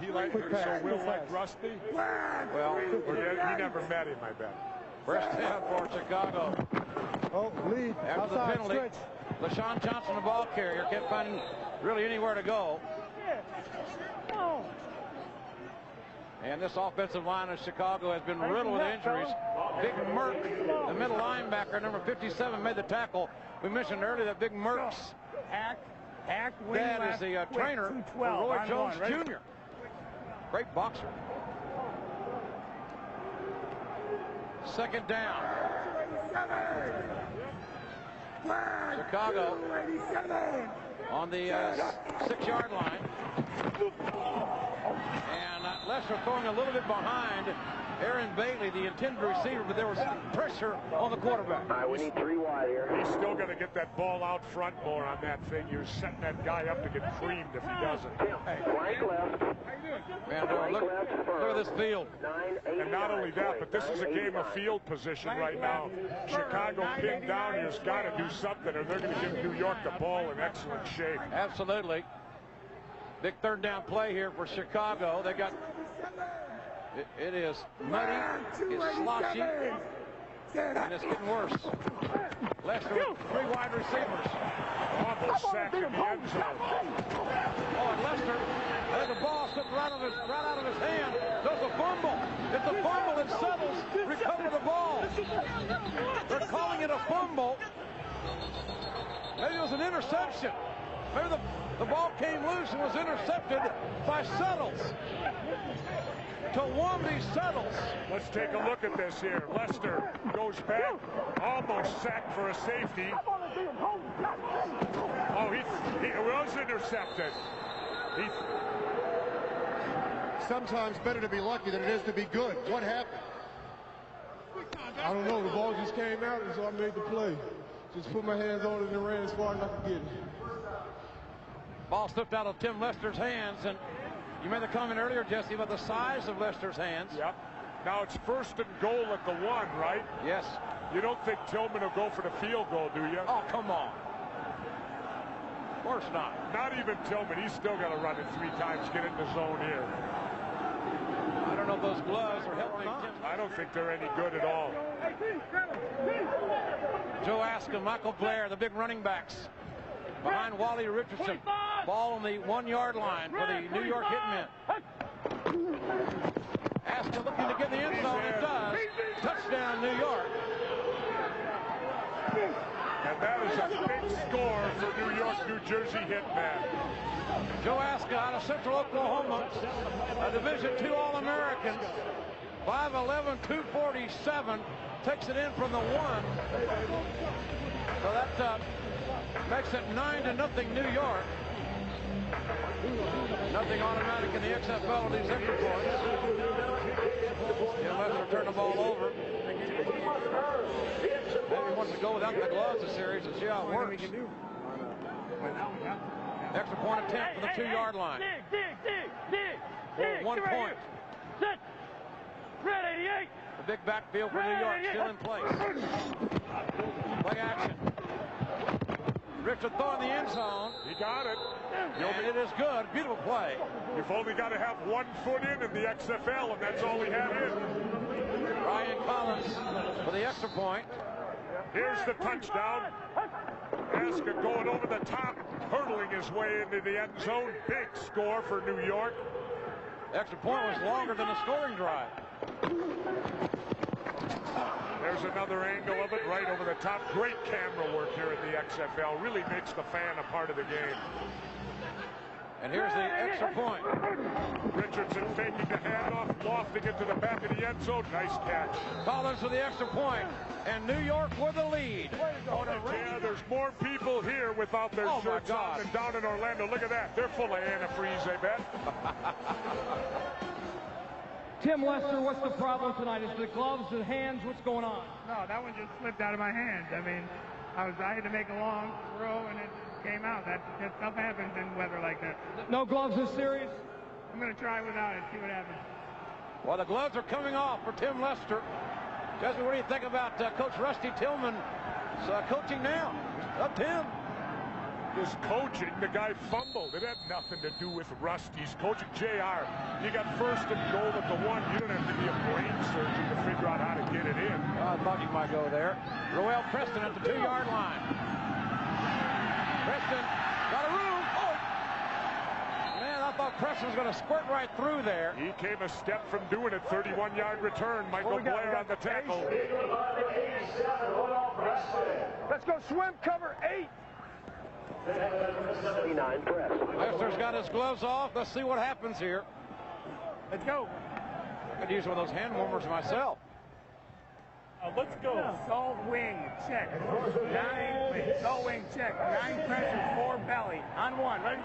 S1: He like Rusty?
S3: Well,
S1: he never met him, I bet.
S3: First down for Chicago.
S5: Oh, lead.
S3: After the penalty, LaShawn Johnson, the ball carrier, can't find really anywhere to go. And this offensive line of Chicago has been riddled with injuries. Big Merck, the middle linebacker, number 57, made the tackle. We mentioned earlier that Big Merck's dad is the trainer for Roy Jones Jr. Great boxer. Second down. Chicago on the 6-yard line. And Leicester throwing a little bit behind Aaron Bailey, the intended receiver, but there was pressure on the quarterback.
S23: All right, we need 3 wide here.
S1: He's still going to get that ball out front more on that thing. You're setting that guy up to get creamed if he doesn't.
S23: Hey. Flank left.
S3: Man, look at this field.
S1: And not only that, but this is a game of field position right now. Chicago pinned down. He's got to do something, or they're going to give New York the ball in excellent shape.
S3: Absolutely. Big third down play here for Chicago. They got... It is muddy, it's sloshy, and it's getting worse. Leicester with 3 wide receivers.
S1: Almost sacked in the end zone.
S3: Oh, and Leicester, the ball slipped right out of his hand. There's a fumble. It's a fumble, and Settles recover the ball. They're calling it a fumble. Maybe it was an interception. Maybe the ball came loose and was intercepted by Settles. Tawambi Settles.
S1: Let's take a look at this here. Leicester goes back, almost sacked for a safety. Oh, he was intercepted.
S15: Sometimes better to be lucky than it is to be good. What happened?
S12: I don't know. The ball just came out, and so I made the play. Just put my hands on it and ran as far as I could get it.
S3: Ball slipped out of Tim Leicester's hands, and you made the comment earlier, Jesse, about the size of Leicester's hands.
S1: Yep. Now it's 1st and goal at the 1, right?
S3: Yes.
S1: You don't think Tillman will go for the field goal, do you?
S3: Oh, come on. Of course not.
S1: Not even Tillman. He's still got to run it 3 times, get in the zone here.
S3: I don't know if those gloves are helping him.
S1: I don't think they're any good at all.
S3: Joe Aska, Michael Blair, the big running backs. Behind Wally Richardson. Ball on the 1-yard line for the New York Hitmen. Aska looking to get the end zone. It does. Touchdown, New York.
S1: And that is a big score for New York, New Jersey Hitman.
S3: Joe Aska out of Central Oklahoma, a Division II All-American, 5'11", 247, takes it in from the 1. So that makes it 9-0 New York. Nothing automatic in the XFL of these extra points. He'll have to turn the ball over. Maybe he wants to go without the gloves this series and see how it works. Extra point attempt from the 2-yard line. For 1 point.
S4: Sit. Red 88.
S3: The big backfield for New York still in place. Play action. Richard throwing the end zone.
S1: He got it.
S3: And it is good. Beautiful play.
S1: You've only got to have 1 foot in the XFL, and that's all he had in.
S3: Ryan Collins for the extra point.
S1: Here's the touchdown. Aska going over the top, hurdling his way into the end zone. Big score for New York.
S3: Extra point was longer than the scoring drive.
S1: There's another angle of it right over the top. Great camera work here at the XFL. Really makes the fan a part of the game.
S3: And here's the extra point.
S1: Richardson taking the handoff, lofting it to the back of the end zone. Nice catch.
S3: Collins for the extra point. And New York with the lead.
S1: Yeah, there's more people here without their shirts on than down in Orlando. Look at that. They're full of antifreeze, I bet.
S4: Tim Lester, what's the problem tonight? Is it the gloves, the hands? What's going on?
S6: No, that one just slipped out of my hands. I mean, I had to make a long throw, and it came out. That stuff happens in weather like that.
S4: No gloves this series?
S6: I'm going to try without it, see what happens.
S3: Well, the gloves are coming off for Tim Lester. Jesse, what do you think about Coach Rusty Tillman coaching now? Up Tim.
S1: His coaching, the guy fumbled. It had nothing to do with Rusty's coaching. JR, you got 1st and goal at the 1. You don't have to be a brain surgeon to figure out how to get it in.
S3: I thought he might go there. Roel Preston at the 2-yard line. Preston got a room. Oh! Man, I thought Preston was going to squirt right through there.
S1: He came a step from doing it. 31-yard return. Michael Blair on the tackle.
S9: Let's go swim cover 8.
S23: 79 press.
S3: Lester's got his gloves off. Let's see what happens here.
S9: Let's go.
S3: I could use one of those hand warmers myself.
S6: Let's go.
S9: Salt wing, check. 9, wait, salt wing, check. 9 pressure, 4 belly. On 1, ready?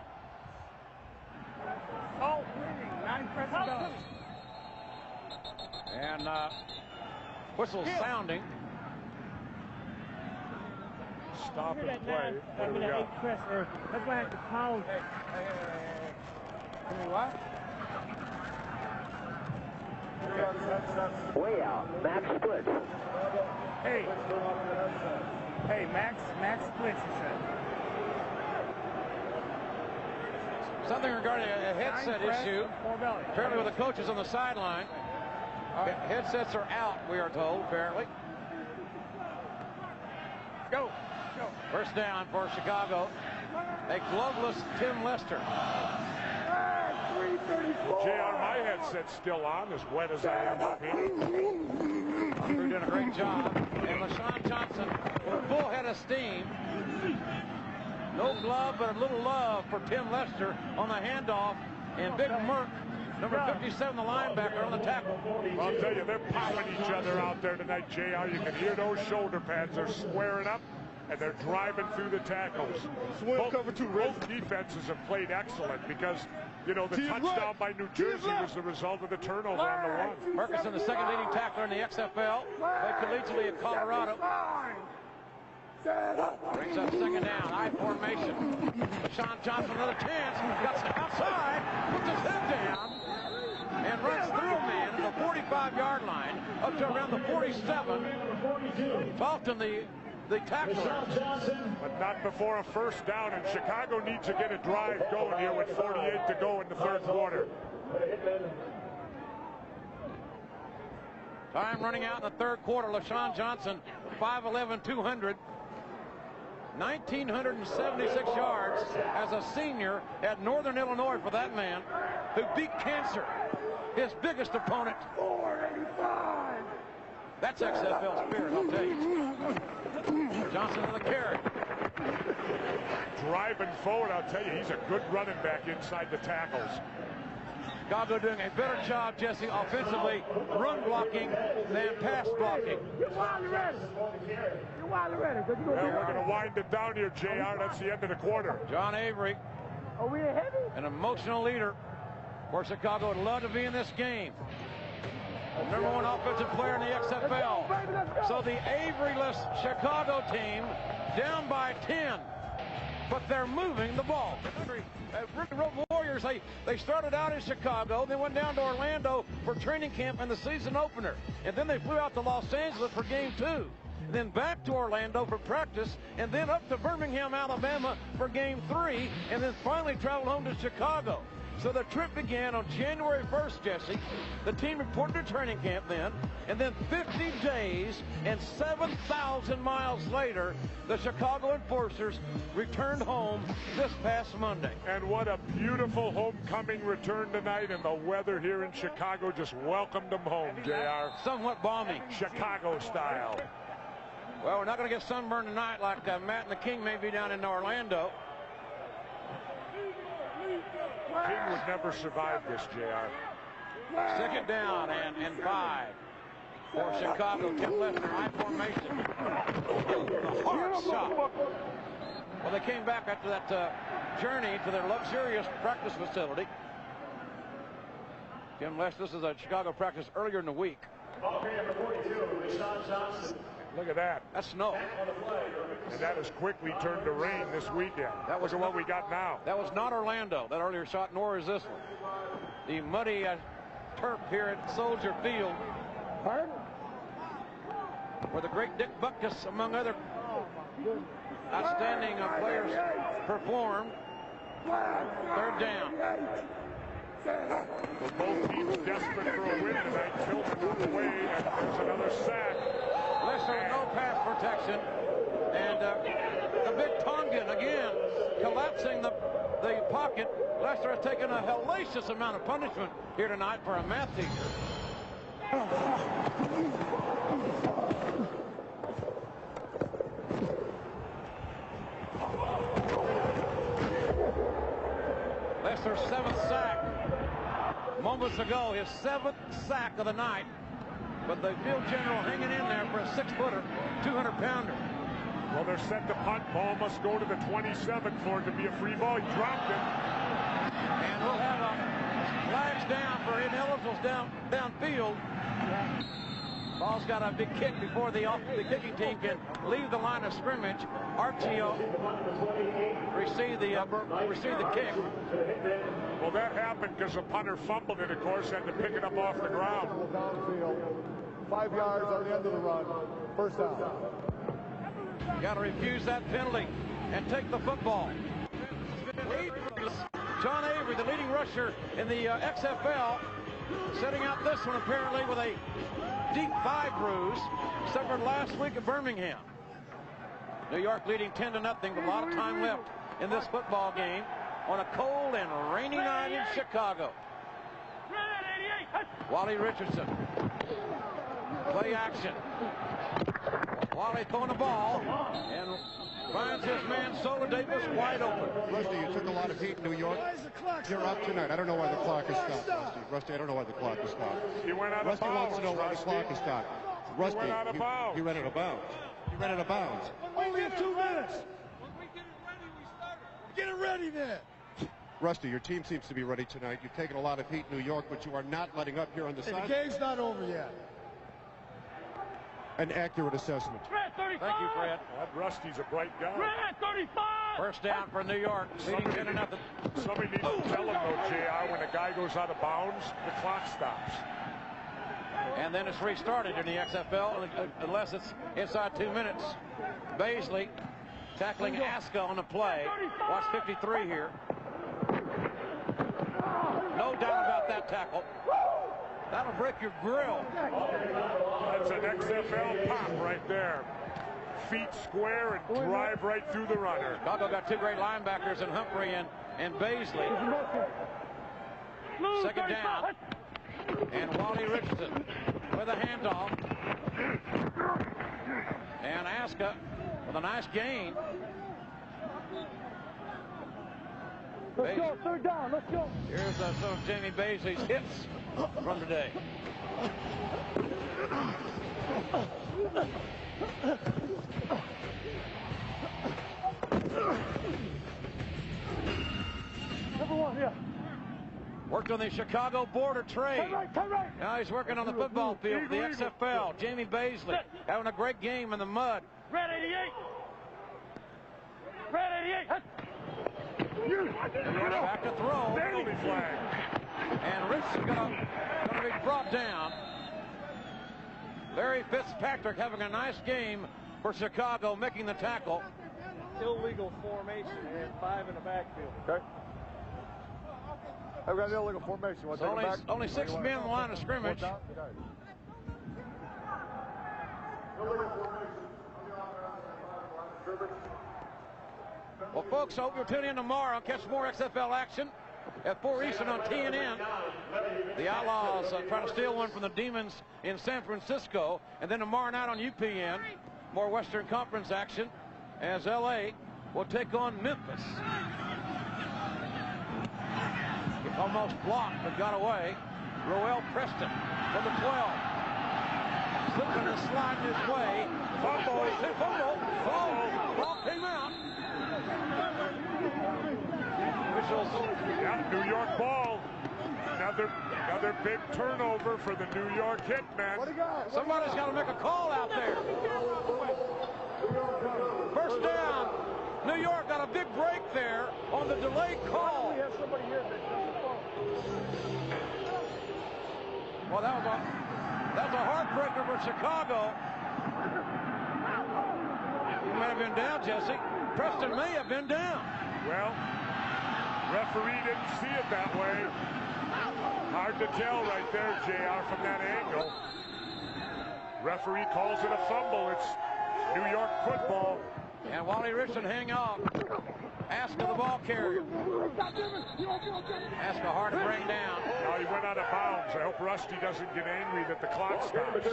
S9: Salt wing, 9 pressure belly.
S3: And whistle sounding.
S1: Stop and play. What do we got?
S6: That's why I have to pound.
S9: What?
S23: Way out. Max splits.
S9: Hey, Max splits, he said.
S3: Something regarding a headset issue. Apparently with the coaches on the sideline. Headsets are out, we are told, apparently.
S9: Go.
S3: First down for Chicago. A gloveless Tim Lester.
S9: 334.
S1: JR, my headset's still on, as wet as I am up here.
S3: They're doing a great job. And LaShawn Johnson with a full head of steam. No glove, but a little love for Tim Lester on the handoff. And Big Merck, number 57, the linebacker, on the tackle.
S1: Well, I'll tell you, they're popping each other out there tonight, JR. You can hear those shoulder pads. They're squaring up, and they're driving through the tackles. Both defenses have played excellent because, you know, the touchdown by New Jersey was the result of the turnover on the run.
S3: Ferguson, the second leading tackler in the XFL, played collegiately at Colorado. Brings up second down, I formation. Sean Johnson, another chance, got outside, puts his head down, and runs through a man at the 45-yard line, up to around the 47. Falkton, the tackler.
S1: But not before a first down, and Chicago needs to get a drive going here with 48 to go in the third quarter.
S3: Time running out in the third quarter. LaShawn Johnson, 5'11", 200. 1,976 yards as a senior at Northern Illinois for that man who beat cancer, his biggest opponent.
S9: 485.
S3: That's XFL spirit, I'll tell you. Johnson on the carry.
S1: Driving forward, I'll tell you, he's a good running back inside the tackles.
S3: Chicago doing a better job, Jesse, offensively, run blocking than pass blocking.
S9: You're Wally ready.
S1: Well, we're going to wind it down here, JR. That's the end of the quarter.
S3: John Avery,
S9: Are we heavy?
S3: an emotional leader for Chicago, would love to be in this game. Number 1 offensive player in the XFL. So the Avery-less Chicago team down by 10. But they're moving the ball. Rick Road Warriors, they started out in Chicago, then went down to Orlando for training camp and the season opener. And then they flew out to Los Angeles for game 2. And then back to Orlando for practice, and then up to Birmingham, Alabama for game 3, and then finally traveled home to Chicago. So the trip began on January 1st, Jesse. The team reported to training camp then, and then 50 days and 7,000 miles later, the Chicago Enforcers returned home this past Monday.
S1: And what a beautiful homecoming return tonight, and the weather here in Chicago just welcomed them home, JR.
S3: Somewhat balmy.
S1: Chicago style.
S3: Well, we're not going to get sunburned tonight like Matt and the King may be down in Orlando.
S1: King would never survive this, JR.
S3: Second down and 5 for Chicago. Tim Lester, high formation. A hard shot. Well, they came back after that journey to their luxurious practice facility. Tim Lester, this is a Chicago practice earlier in the week.
S1: Look at that.
S3: That's snow.
S1: And that has quickly turned to rain this weekend.
S3: That was
S1: Look at what we got now.
S3: That was not Orlando, that earlier shot, nor is this one. The muddy turf here at Soldier Field.
S9: Pardon?
S3: Where the great Dick Butkus, among other outstanding players, performed. Third down.
S1: Well, both teams desperate for a win tonight. Tillman on the way, and there's another sack.
S3: Lester Lester with no pass protection. And the big Tongan again collapsing the pocket. Lester has taken a hellacious amount of punishment here tonight for a math teacher. Lester's 7th sack. Moments ago, his 7th sack of the night. But the field general hanging in there for a 6-footer, 200-pounder.
S1: Well, they're set to punt. Ball must go to the 27 for it to be a free ball. He dropped it.
S3: And we'll have flags down for ineligibles downfield. Ball's got a big kick before the kicking team can leave the line of scrimmage. Archie received the kick.
S1: Well, that happened because the punter fumbled it, of course, had to pick it up off the ground.
S5: Downfield. 5 yards on the end of the run. First down.
S3: Got to refuse that penalty and take the football. John Avery, the leading rusher in the XFL, setting out this one apparently with a deep thigh bruise suffered last week at Birmingham. New York leading 10-0, but a lot of time left in this football game on a cold and rainy night in Chicago. Wally Richardson. Play action. Wally throwing the ball and finds his man Sola Davis wide open.
S15: Rusty, you took a lot of heat in New York. You're up tonight. I don't know why the clock is stopped, Rusty. Rusty, I don't know why the clock is stopped.
S1: He went out
S15: Rusty
S1: of bounds.
S15: wants to know why the clock is stopped. Rusty,
S1: he went out of bounds.
S15: He ran out of bounds. He ran out of bounds.
S12: Only in 2 minutes. When we get it ready, we start it. Get it ready then.
S15: Rusty, your team seems to be ready tonight. You've taken a lot of heat in New York, but you are not letting up here on the side.
S12: The game's not over yet.
S15: An accurate assessment.
S3: Thank you, Fred.
S1: Rusty's a bright guy.
S4: 35.
S3: First down for New York. Leading 10-0.
S1: Somebody needs to tell him, though, JR, when a guy goes out of bounds, the clock stops.
S3: And then it's restarted in the XFL unless it's inside 2 minutes. Baisley tackling Aska on the play. Watch 53 here. No doubt about that tackle. That'll break your grill.
S1: That's an XFL pop right there. Feet square and drive right through the runner.
S3: Chicago got 2 great linebackers in Humphrey and Baisley. Second down. And Wally Richardson with a handoff. And Aska with a nice gain.
S4: Let's go, 3rd down, let's go.
S3: Here's some of Jamie Baisley's hits from today.
S4: Number 1, yeah.
S3: Worked on the Chicago border trade.
S4: Turn right.
S3: Now he's working on the football field for the XFL. Jamie Baisley having a great game in the mud.
S4: Red 88. Red 88.
S3: Back to throw.
S1: Penalty flag.
S3: And Richardson going to be brought down. Larry Fitzpatrick having a nice game for Chicago, making the tackle.
S6: Illegal formation and 5 in the backfield.
S5: Okay. I've got an illegal formation. Want to take it back?
S3: Only 6 men in the line of scrimmage. Well, folks, I hope you'll tune in tomorrow and catch more XFL action at 4 Eastern on TNN. The Outlaws trying to steal one from the Demons in San Francisco. And then tomorrow night on UPN, more Western Conference action as LA will take on Memphis. Almost blocked, but got away. Roel Preston for the 12. Slipping and sliding his way. Fumble. Ball came out.
S1: Yeah, New York ball. Another big turnover for the New York Hitmen.
S3: Somebody's got to make a call out there. First down. New York got a big break there on the delayed call. Well, that's a heartbreaker for Chicago. He might have been down, Jesse. Preston may have been down.
S1: Well, referee didn't see it that way. Hard to tell right there, JR, from that angle. Referee calls it a fumble. It's New York football.
S3: And Wally Richardson hang on. Aska the ball carrier. Aska hard to bring down.
S1: Now he went out of bounds. I hope Rusty doesn't get angry that the clock stops.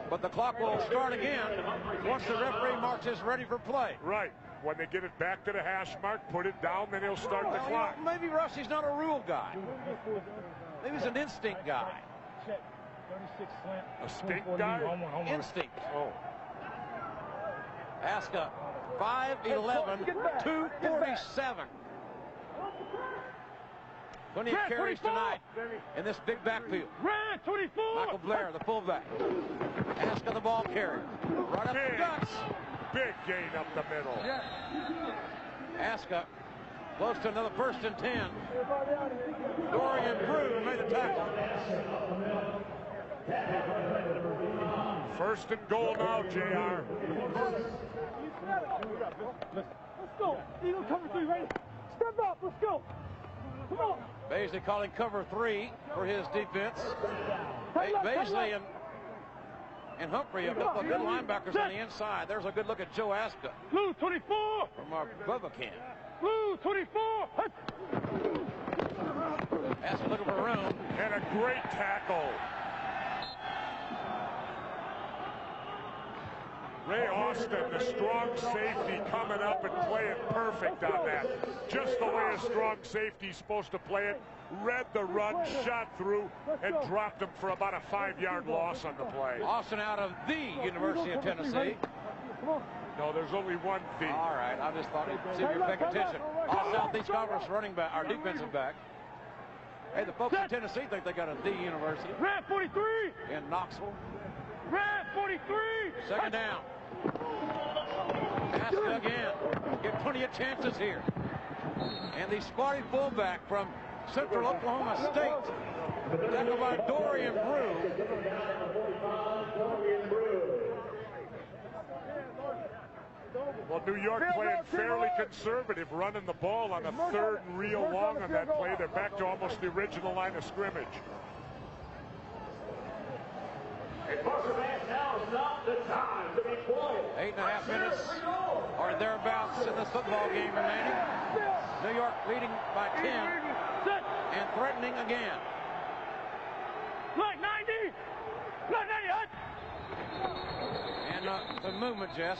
S3: But the clock will start again once the referee marks is ready for play.
S1: Right. When they get it back to the hash mark, put it down, then he'll start the clock.
S3: You know, maybe Rusty's not a rule guy. Maybe he's an instinct guy.
S1: A stink guy?
S3: Instinct. Oh. Aska, 5'11", 247. Plenty of carries tonight in this big backfield. Michael Blair, the fullback. Aska the ball carrier. Right up the guts.
S1: Big gain up the middle.
S3: Aska close to another 1st and 10. Dorian Brew made the tackle.
S1: 1st and goal now, JR.
S6: Let's go. Eagle cover 3, ready? Step up, let's go. Come on.
S3: Baisley calling cover 3 for his defense. Baisley and Humphrey, a couple of good linebackers on the inside. There's a good look at Joe Aska.
S6: Blue 24.
S3: From our Bubba camp.
S6: Blue 24.
S3: Aska looking for room.
S1: And a great tackle. Ray Austin, the strong safety, coming up and playing perfect on that. Just the way a strong safety's supposed to play it. Read the run, shot through, and dropped him for about a 5-yard loss on the play.
S3: Austin out of the University of Tennessee.
S1: No, there's only one V.
S3: All right, I just thought you'd see if you're paying attention. All Southeast Conference running back, our defensive back. Hey, the folks in Tennessee think they got a D University.
S6: Red 43.
S3: In Knoxville.
S6: Red 43.
S3: 2nd down. Aska again. Get plenty of chances here. And the spotty fullback from Central Oklahoma State. Tackled by Dorian Brew.
S1: Well, New York playing fairly conservative, running the ball on a 3rd and real long on that play. They're back to almost the original line of scrimmage.
S3: 8.5 minutes or thereabouts in this football game remaining. New York leading by 10 and threatening again.
S6: Like 90. Like 90.
S3: And the movement, Jess.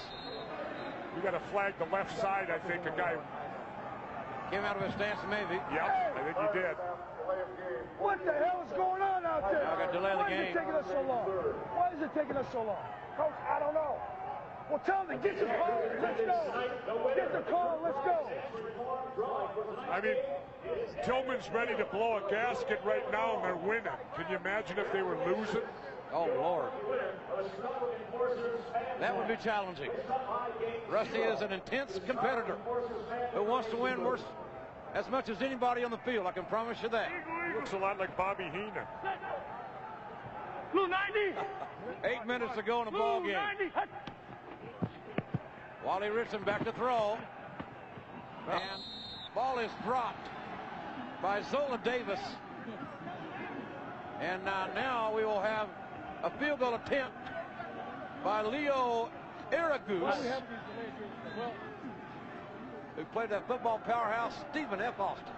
S1: We got to flag the left side, I think. A guy
S3: came out of his stance, maybe.
S1: Yep, I think he did.
S6: What the hell is going on out there?
S3: Now got to delay the game.
S6: Why is it taking us so long? Why is it taking us so long? Coach, I don't know. Well, tell them, get the call, let's go. Get the call, let's go.
S1: I mean, Tillman's ready to blow a gasket right now, and they're winning. Can you imagine if they were losing?
S3: Oh, Lord. That would be challenging. Rusty is an intense competitor who wants to win as much as anybody on the field. I can promise you that.
S1: He looks a lot like Bobby Heenan.
S6: Blue 90.
S3: 8 minutes to go in the ball game. Wally Richardson back to throw. And ball is dropped by Zola Davis. And now we will have a field goal attempt by Leo Aragus, who played that football powerhouse, Stephen F. Austin.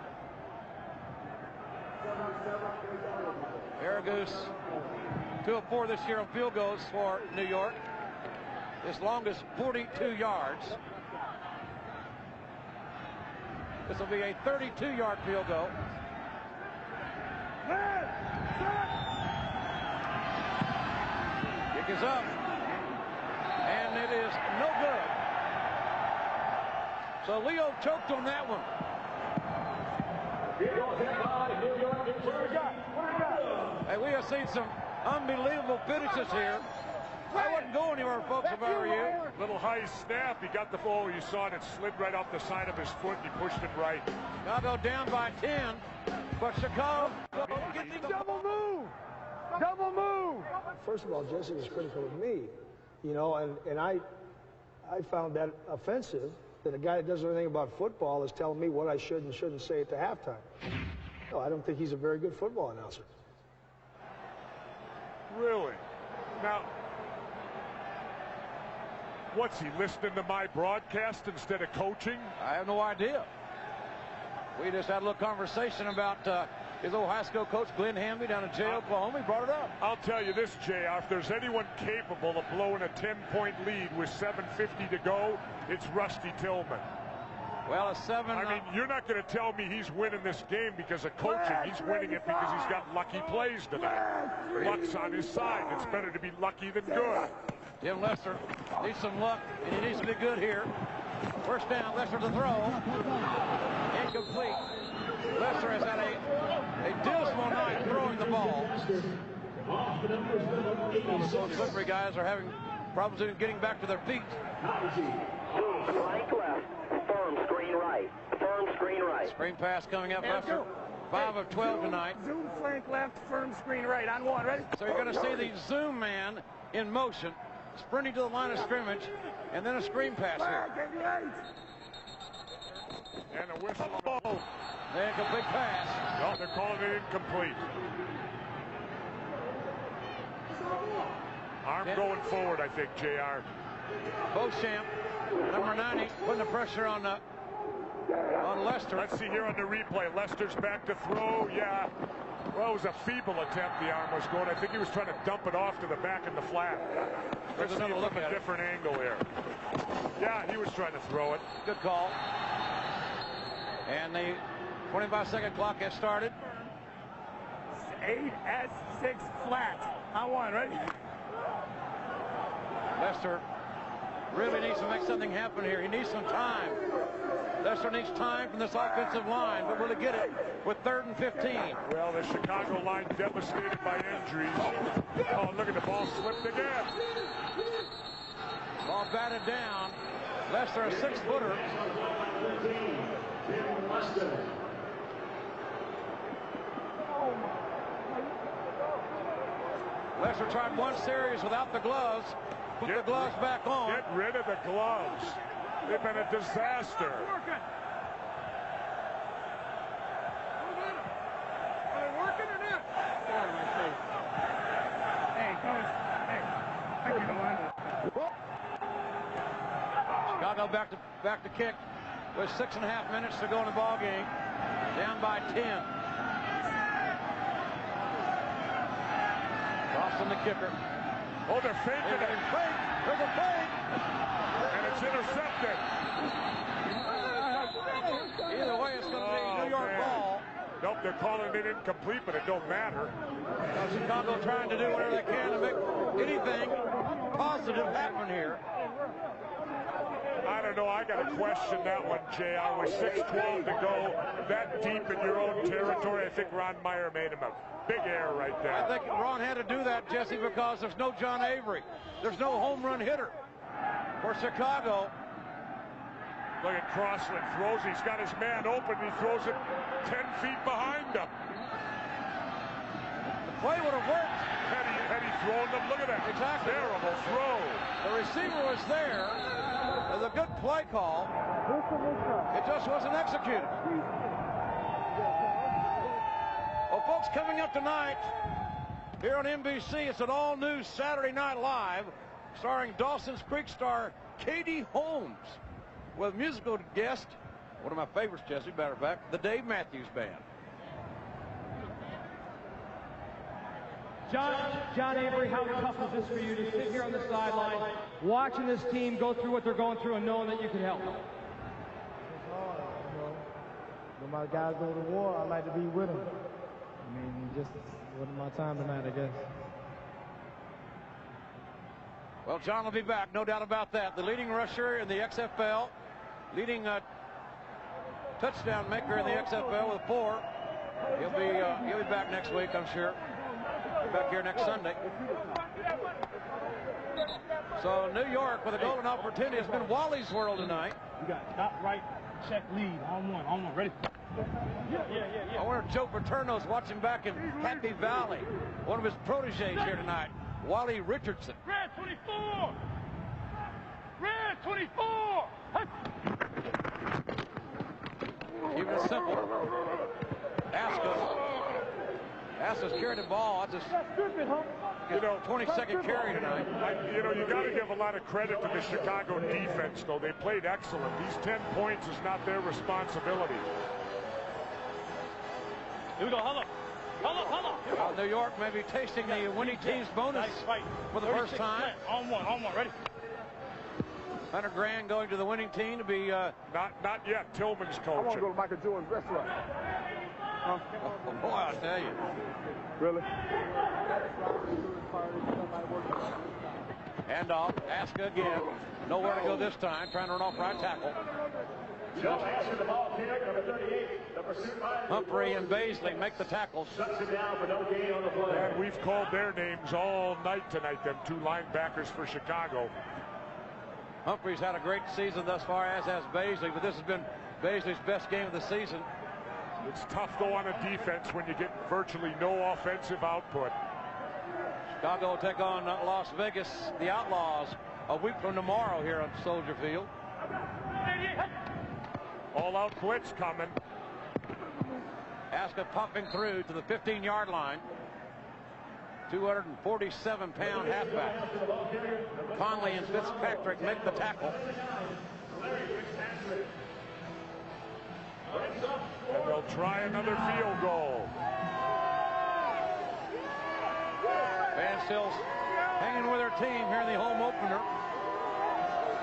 S3: Aragus, 2 of 4 this year on field goals for New York. His longest 42 yards. This will be a 32-yard field goal. Kick is up. And it is no good. So Leo choked on that one. Hey, we have seen some unbelievable finishes here. I wouldn't go anywhere, folks, if I were you.
S1: Little high snap. He got the ball. You saw it. It slid right off the side of his foot. And he pushed it right.
S3: Chicago down by 10. But Chicago
S6: getting double move. Double move.
S14: First of all, Jesse was critical of me, you know, and I found that offensive that a guy that doesn't know anything about football is telling me what I should and shouldn't say at the halftime. No, I don't think he's a very good football announcer.
S1: Really? Now, what's he, listening to my broadcast instead of coaching?
S3: I have no idea. We just had a little conversation about his old high school coach, Glenn Hamby, down in J. Oklahoma. He brought it up.
S1: I'll tell you this, JR, if there's anyone capable of blowing a 10-point lead with 7:50 to go, it's Rusty Tillman.
S3: Well, a 7.
S1: I mean, you're not going to tell me he's winning this game because of coaching. He's winning it because he's got lucky plays tonight. Luck's on his side. It's better to be lucky than good.
S3: Tim Lester needs some luck, and he needs to be good here. First down, Lester to throw. Incomplete. Lester has had a dismal night throwing the ball. So the slippery guys are having problems even getting back to their feet.
S23: Flank left, firm screen right. Firm screen right.
S3: Screen pass coming up, Lester. 5 of 12 tonight.
S9: Zoom flank left, firm screen right. On one, ready?
S3: So you're going to see the zoom man in motion, sprinting to the line of scrimmage, and then a screen pass here.
S1: And a whistle.
S3: The incomplete pass.
S1: No, they're calling it incomplete. Arm going forward, I think, JR.
S3: Beauchamp, number 90, putting the pressure on Lester.
S1: Let's see here on the replay. Lester's back to throw. Yeah. Well, it was a feeble attempt. The arm was going. I think he was trying to dump it off to the back in the flat. Let's see
S3: another look
S1: from a different angle here. Yeah, he was trying to throw it.
S3: Good call. And the 25-second clock has started.
S9: 8S6 flat. On one, ready?
S3: Lester really needs to make something happen here. He needs some time. Lester needs time from this offensive line, but will he get it with 3rd and 15?
S1: Well, the Chicago line devastated by injuries. Oh, look at the ball slipped again.
S3: Ball batted down. Lester, a 6-footer. Lester tried one series without the gloves. Put the gloves back on.
S1: Get rid of the gloves. They've been a disaster.
S9: Are they working or not? Get out of my face. Hey, coach. Hey, I can't mind it.
S3: Chicago back to kick with 6.5 minutes to go in the ball game. Down by 10. Crossing the kicker.
S1: Oh, they're faking it.
S3: There's a fake.
S1: And it's intercepted.
S3: Either way, it's going to be New York ball.
S1: Nope, they're calling it incomplete, but it don't matter.
S3: Chicago trying to do whatever they can to make anything positive happen here.
S1: I don't know. I got to question that one, JR. With 6:12 to go, that deep in your own territory, I think Ron Meyer made him a big error right there.
S3: I think Ron had to do that, Jesse, because there's no John Avery. There's no home run hitter for Chicago.
S1: Look at Crossland throws. He's got his man open. He throws it 10 feet behind him.
S3: The play would have worked.
S1: Had he thrown them? Look at that.
S3: Exactly.
S1: Terrible throw.
S3: The receiver was there. It was a good play call. It just wasn't executed. Well, folks, coming up tonight here on NBC, it's an all-new Saturday Night Live starring Dawson's Creek star Katie Holmes with musical guest, one of my favorites, Jesse, matter of fact, the Dave Matthews Band.
S4: John Avery, how tough is this for you to sit here on the sideline, watching this team go through what they're going through and knowing that you can help?
S7: It's hard, you know. When my guys go to war, I like to be with them. I mean, just wasn't my time tonight, I guess.
S3: Well, John will be back, no doubt about that. The leading rusher in the XFL, leading touchdown maker in the XFL with 4. He'll be back next week, I'm sure. Back here next Sunday. So New York with a golden opportunity. It's been Wally's world tonight.
S6: You got top right, check lead, on one, ready?
S3: I wonder if Joe Paterno's watching back in Happy Valley. One of his proteges here tonight, Wally Richardson.
S6: Red 24! Red 24!
S3: Keep it simple. Ascus carried the ball. Just his 22nd carry tonight.
S1: You got to give a lot of credit to the Chicago defense, though. They played excellent. These 10 points is not their responsibility.
S8: Here we go, hold up.
S3: New York may be tasting the winning team's bonus for the first time.
S8: On one, ready?
S3: $100,000 going to the winning team to be...
S1: Not yet. Tillman's coaching.
S5: I want to go to Michael Jordan's restaurant.
S3: Oh, boy, I'll tell you.
S5: Really?
S3: Handoff. Aska again. Nowhere to go this time. Trying to run off right tackle. Humphrey and Baisley make the tackles.
S1: And we've called their names all night tonight, them two linebackers for Chicago.
S3: Humphrey's had a great season thus far, as has Baisley, but this has been Baisley's best game of the season.
S1: It's tough, though, on a defense when you get virtually no offensive output.
S3: Chicago will take on Las Vegas, the Outlaws, a week from tomorrow here on Soldier Field.
S1: All-out blitz coming.
S3: Aska popping through to the 15-yard line. 247-pound halfback. Conley and Fitzpatrick make the tackle.
S1: And they'll try another field goal.
S3: Van Stills hanging with her team here in the home opener.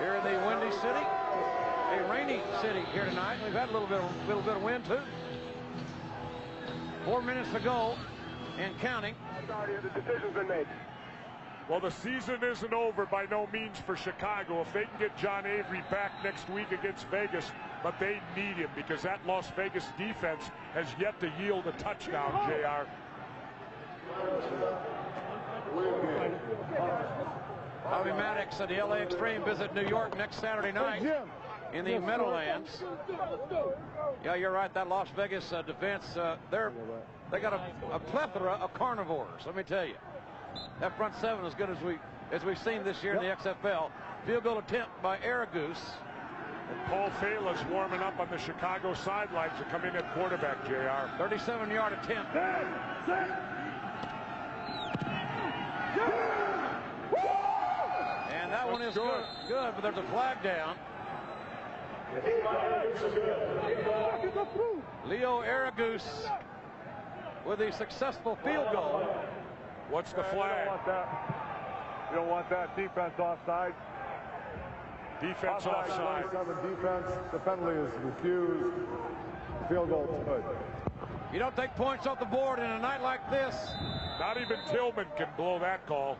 S3: Here in the windy city. A rainy city here tonight. We've had a little bit of wind too. 4 minutes to go and counting.
S23: The decision's been made.
S1: Well, the season isn't over by no means for Chicago. If they can get John Avery back next week against Vegas, but they need him because that Las Vegas defense has yet to yield a touchdown, JR.
S3: Bobby Maddox and the LA Extreme visit New York next Saturday night in the Meadowlands. Yeah, you're right. That Las Vegas defense, they got a plethora of carnivores. Let me tell you, that front seven as good as we've seen this year in the XFL. Field goal attempt by Aragoose.
S1: And Paul Fala's warming up on the Chicago sidelines to come in at quarterback, JR.
S3: 37-yard attempt. And that one is good, but there's a flag down. Leo Aragoose with a successful field goal.
S1: What's the flag?
S5: You don't want that. Defense offside.
S1: Defense offside.
S5: Defense. The penalty is refused. Field goal is good.
S3: You don't take points off the board in a night like this.
S1: Not even Tillman can blow that call.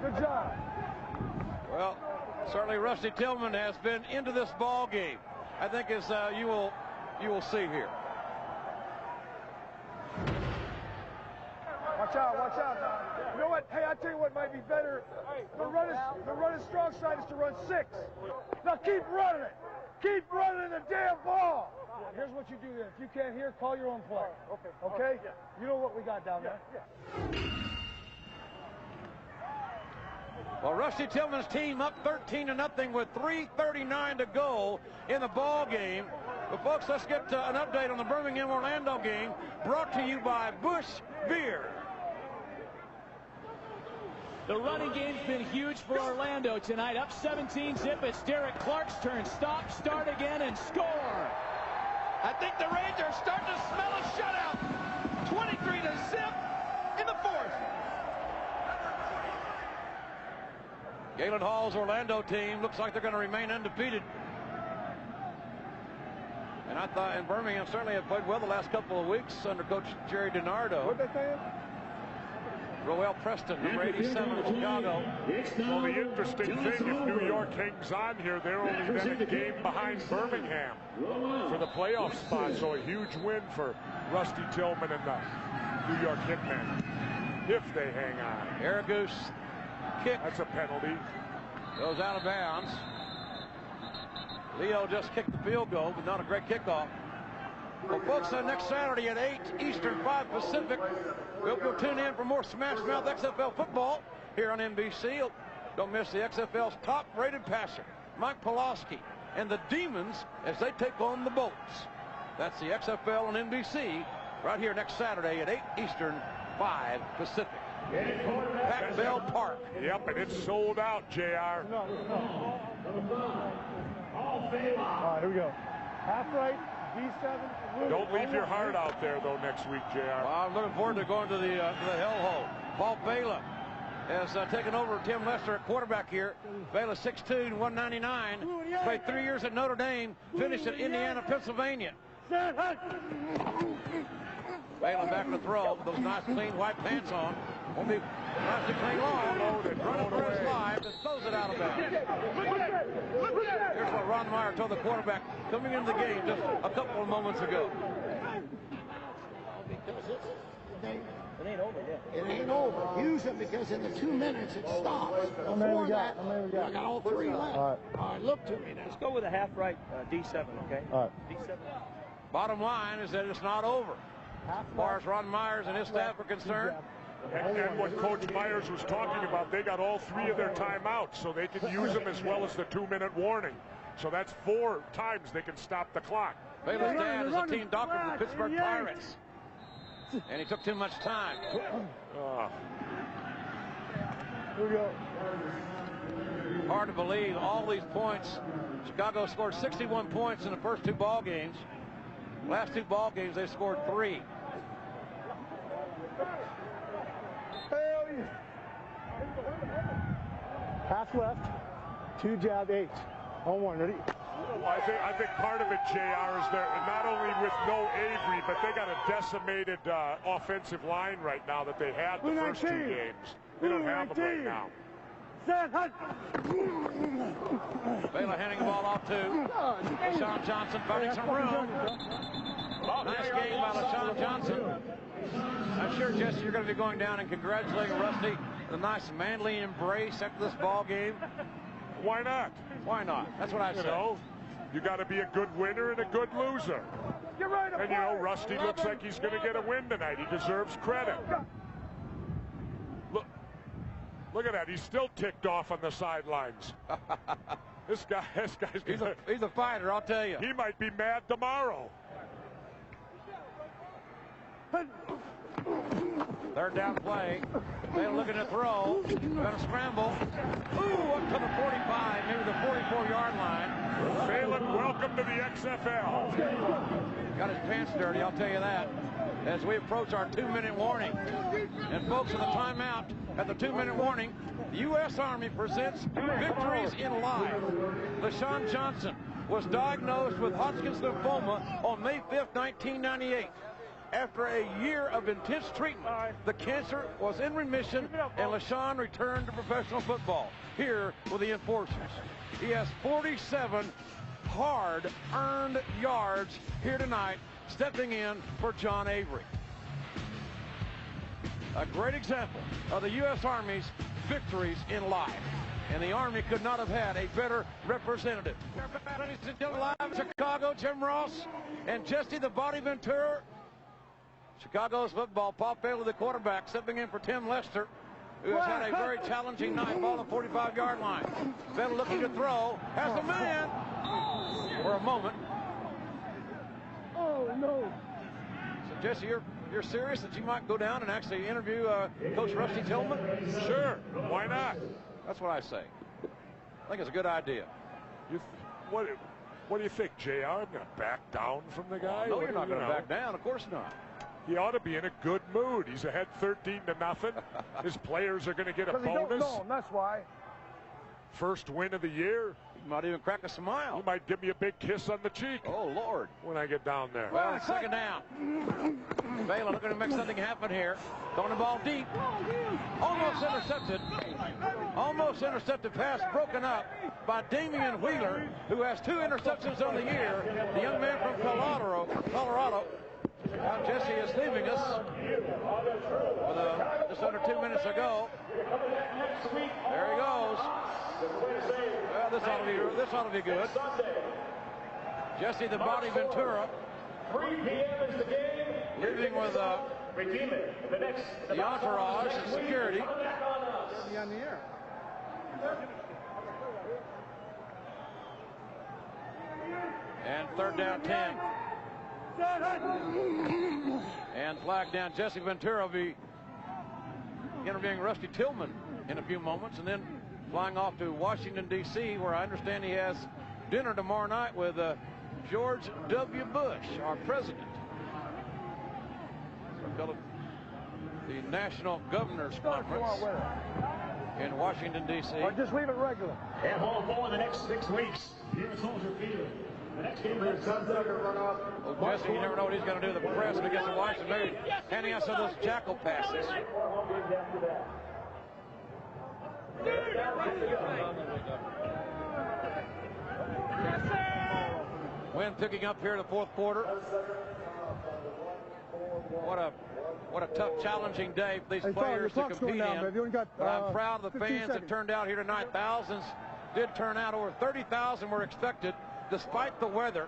S5: Good job.
S3: Well, certainly Rusty Tillman has been into this ball game, I think, as you will see here.
S12: Watch out now. You know what? Hey, I tell you what might be better. The running strong side is to run 6. Now keep running it. Keep running the damn ball. Here's what you do there. If you can't hear, call your own play. Okay? You know what we got down there.
S3: Well, Rusty Tillman's team up 13-0 with 3:39 to go in the ball game. But folks, let's get an update on the Birmingham-Orlando game, brought to you by Busch Beer.
S4: The running game's been huge for Orlando tonight. Up 17-zip. It's Derek Clark's turn. Stop, start again, and score. I think the Rangers starting to smell a shutout. 23-0 in the fourth.
S3: Galen Hall's Orlando team looks like they're going to remain undefeated. And I thought, and Birmingham certainly have played well the last couple of weeks under Coach Jerry DiNardo.
S5: What they saying?
S3: Roel Preston, number 87 of Chicago.
S1: Well, the interesting thing, if New York hangs on here, they're only then a game behind Birmingham for the playoff spot. So a huge win for Rusty Tillman and the New York Hitmen, if they hang on.
S3: Aragoose kick.
S1: That's a penalty.
S3: Goes out of bounds. Leo just kicked the field goal, but not a great kickoff. Well, folks, next Saturday at 8 Eastern, 5 Pacific, we'll go tune in for more Smash Mouth XFL football here on NBC. Don't miss the XFL's top-rated passer, Mike Pulaski, and the Demons as they take on the Bolts. That's the XFL on NBC right here next Saturday at 8 Eastern, 5 Pacific. Pac Bell Park.
S1: Yep, and it's sold out, JR.
S7: All right, here we go. Half right, D7.
S1: Don't leave your heart out there, though, next week, JR.
S3: Well, I'm looking forward to going to the hellhole. Paul Vela has taken over Tim Lester at quarterback here. Vela 6'2", 199. Played 3 years at Notre Dame. Finished at Indiana, Pennsylvania. Vela back to throw with those nice clean white pants on. Won't be nice to clean long. Running for his life and throws it out of bounds. Here's what Ron Meyer told the quarterback coming into the game just a couple of moments ago.
S10: It ain't over yet. It ain't over. Use it because in the 2 minutes it stops. Before that, I got all three left. All right, look to me now.
S6: Let's go with a half right D7, okay?
S7: All right.
S6: D7.
S3: Bottom line is that it's not over. As far as Ron Myers and his staff are concerned.
S1: And what Coach Myers was talking about, they got all 3 of their timeouts, so they can use them as well as the 2-minute warning. So that's 4 times they can stop the clock.
S3: Baylor's dad is a team doctor for the Pittsburgh Pirates. And he took too much time.
S7: Here we go.
S3: Hard to believe all these points. Chicago scored 61 points in the first 2 ball games. Last 2 ball games, they scored 3.
S7: Half left, 2 jab, 8. On 1, ready?
S1: I think part of it, JR, is they're not only with no Avery, but they got a decimated offensive line right now that they had the first 2 games. They don't have them right now.
S3: Baylor handing the ball off to LaShawn Johnson, finding some room. Nice game by LaShawn Johnson. I'm sure, Jesse, you're going to be going down and congratulating Rusty. The nice manly embrace after this ball game.
S1: Why not?
S3: Why not? That's what I said.
S1: You know, you got to be a good winner and a good loser. And, you know, Rusty looks like he's going to get a win tonight. He deserves credit. Look at that. He's still ticked off on the sidelines. This guy's
S3: he's a fighter, I'll tell you.
S1: He might be mad tomorrow.
S3: Third down play. They're looking to throw. Gonna scramble. Ooh, up to the 45, maybe the 44-yard line.
S1: Phelan, welcome to the XFL.
S3: Got his pants dirty, I'll tell you that, as we approach our 2-minute warning. And folks, in the timeout at the 2-minute warning, the U.S. Army presents Victories in Life. LaShawn Johnson was diagnosed with Hodgkin's lymphoma on May 5th, 1998. After a year of intense treatment, the cancer was in remission, and LaShawn returned to professional football here with the Enforcers. He has 47 hard-earned yards here tonight, stepping in for John Avery. A great example of the U.S. Army's victories in life. And the Army could not have had a better representative. Ladies and gentlemen, live in Chicago, Jim Ross and Jesse the Body Ventura. Chicago's football, Paul Bailey, the quarterback, stepping in for Tim Lester, who has had a very challenging night, ball on the 45-yard line. Bailey looking to throw, has the man for a moment.
S7: Oh, no.
S3: So, Jesse, you're serious that you might go down and actually interview Coach Rusty Tillman?
S1: Sure, why not?
S3: That's what I say. I think it's a good idea.
S1: What do you think, JR? I'm going to back down from the guy?
S3: No, you're not going to back down. Of course not.
S1: He ought to be in a good mood. He's ahead 13-0. His players are going to get a bonus.
S7: Don't know him, that's why.
S1: First win of the year.
S3: He might even crack a smile.
S1: He might give me a big kiss on the cheek.
S3: Oh, Lord.
S1: When I get down there.
S3: Well, it's 2nd down. Baylor looking to make something happen here. Throwing the ball deep. Almost intercepted. Almost intercepted pass broken up by Damian Wheeler, who has 2 interceptions on the year. The young man from Colorado. Now Jesse is leaving us with just under 2 minutes to go. There he goes. Well, this ought to be good. Jesse the Body Ventura.
S16: 3 p.m. is the game.
S3: Leaving with the entourage and security.
S6: On the air.
S3: And 3rd down 10. And flag down. Jesse Ventura will be interviewing Rusty Tillman in a few moments, and then flying off to Washington, D.C., where I understand he has dinner tomorrow night with George W. Bush, our president. The National Governors Conference in Washington, D.C.
S5: Or just leave it regular.
S16: And home for the next 6 weeks here at Soldier Field. The next game is
S3: Well, Jesse, you never know what he's going to do. The press against the Washington, maybe handing out some of those jackal passes. Wind picking up here in the fourth quarter. What a tough, challenging day for these players to compete in. But I'm proud of the fans that turned out here tonight. Thousands did turn out. Over 30,000 were expected despite the weather.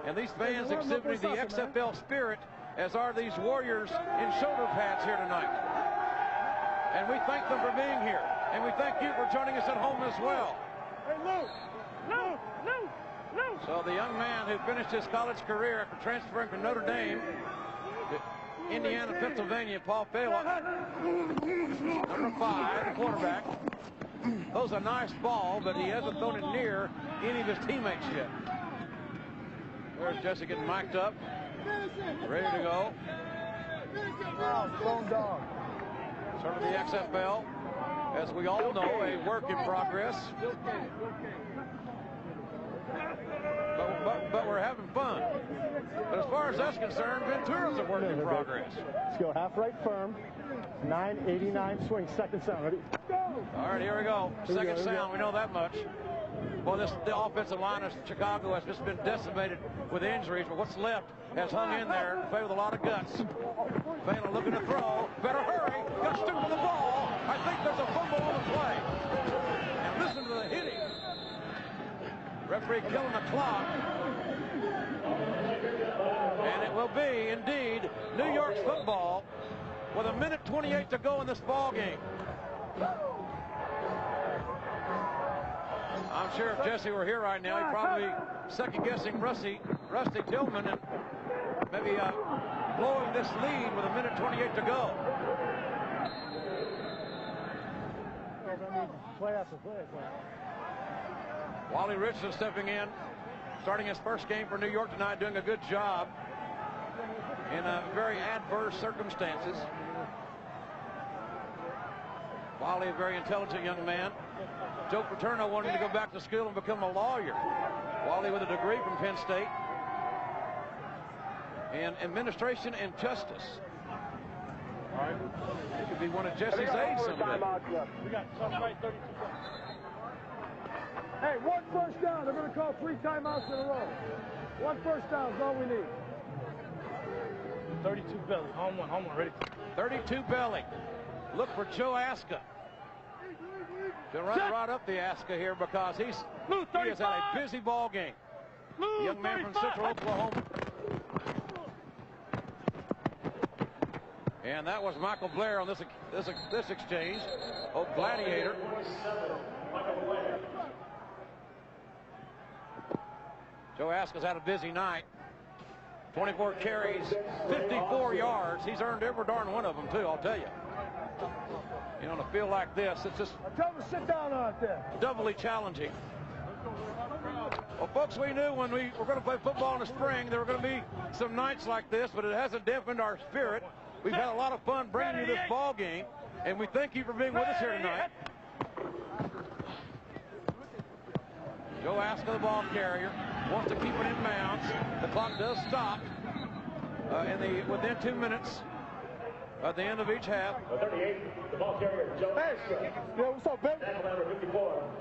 S3: And these fans exhibited the XFL spirit, as are these Warriors in shoulder pads here tonight. And we thank them for being here. And we thank you for joining us at home as well.
S5: Hey, Lou!
S3: So the young man who finished his college career after transferring from Notre Dame to Indiana, Pennsylvania, Paul Fela, number 5, the quarterback, throws a nice ball, but he hasn't thrown it near any of his teammates yet. There's Jesse getting mic'd up, ready to go.
S5: Stone dog.
S3: Sort of the XFL, as we all know, a work in progress. But we're having fun. But as far as that's concerned, Ventura's a work in progress.
S5: Let's go half right firm. 989 swing. Second sound. Ready?
S3: All right, here we go. Second sound. We know that much. Well, the offensive line of Chicago has just been decimated with injuries, but what's left has hung in there and played with a lot of guts. Fela looking to throw. Better hurry. Got to stick with the ball. I think there's a fumble on the play. And listen to the hitting. Referee killing the clock. And it will be, indeed, New York's football with 1:28 to go in this ball game. I'm sure if Jesse were here right now, he'd probably be second-guessing Rusty Tillman and maybe blowing this lead with 1:28 to go. Wally Richardson stepping in, starting his first game for New York tonight, doing a good job in very adverse circumstances. Wally, a very intelligent young man. Joe Paterno wanted to go back to school and become a lawyer. Wally with a degree from Penn State in administration and justice. He could be one of Jesse's aides someday.
S5: We got right 32. Hey, 1 first down. They're going to call 3 timeouts in a row. 1 first down is all we need.
S8: 32 belly. Home one, ready.
S3: 32 belly. Look for Joe Aska. To run right up the Aska here because he has had a busy ball game. Young man from Central Oklahoma. And that was Michael Blair on this exchange. Oh, Gladiator. Joe Aska's had a busy night. 24 carries, 54 yards. He's earned every darn one of them, too, I'll tell you. You know, on a field like this, it's just
S5: tell them to sit down out there.
S3: Doubly challenging. Well, folks, we knew when we were going to play football in the spring, there were going to be some nights like this, but it hasn't dampened our spirit. We've had a lot of fun bringing you this ball game, and we thank you for being with us here tonight. Joe Aska, the ball carrier, wants to keep it in bounds. The clock does stop within 2 minutes at the end of each half.
S16: 38, the ball carrier, Joe Aska.
S5: Yeah, what's up, baby?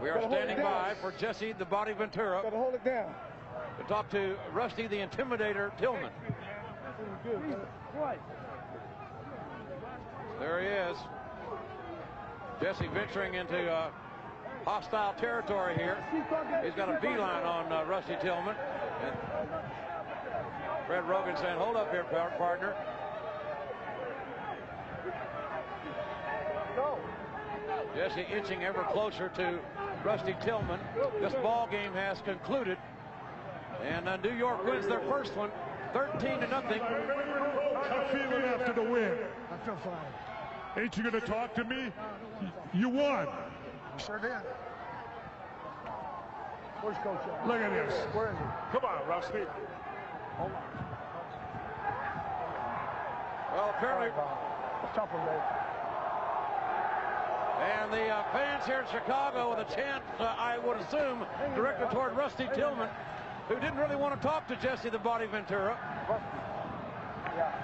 S3: We are standing by for Jesse the Body Ventura.
S5: Gotta hold it down.
S3: To talk to Rusty the Intimidator Tillman. There he is. Jesse venturing into hostile territory here. He's got a beeline on Rusty Tillman. And Fred Rogan saying, hold up here, partner. Jesse inching ever closer to Rusty Tillman. This ball game has concluded. And New York wins their first one, 13-0.
S1: How you feeling after the win?
S10: I feel fine.
S1: Ain't you going to talk to me? You won.
S12: Sure did. Where's Coach?
S1: Look at this.
S12: Where is he?
S1: Come on, Rusty.
S12: Hold on.
S3: Well, apparently.
S12: Let's jump him, Dave.
S3: And the fans here in Chicago with a chant, I would assume, directed toward Rusty Tillman, who didn't really want to talk to Jesse the Body Ventura.
S12: Rusty. Yeah.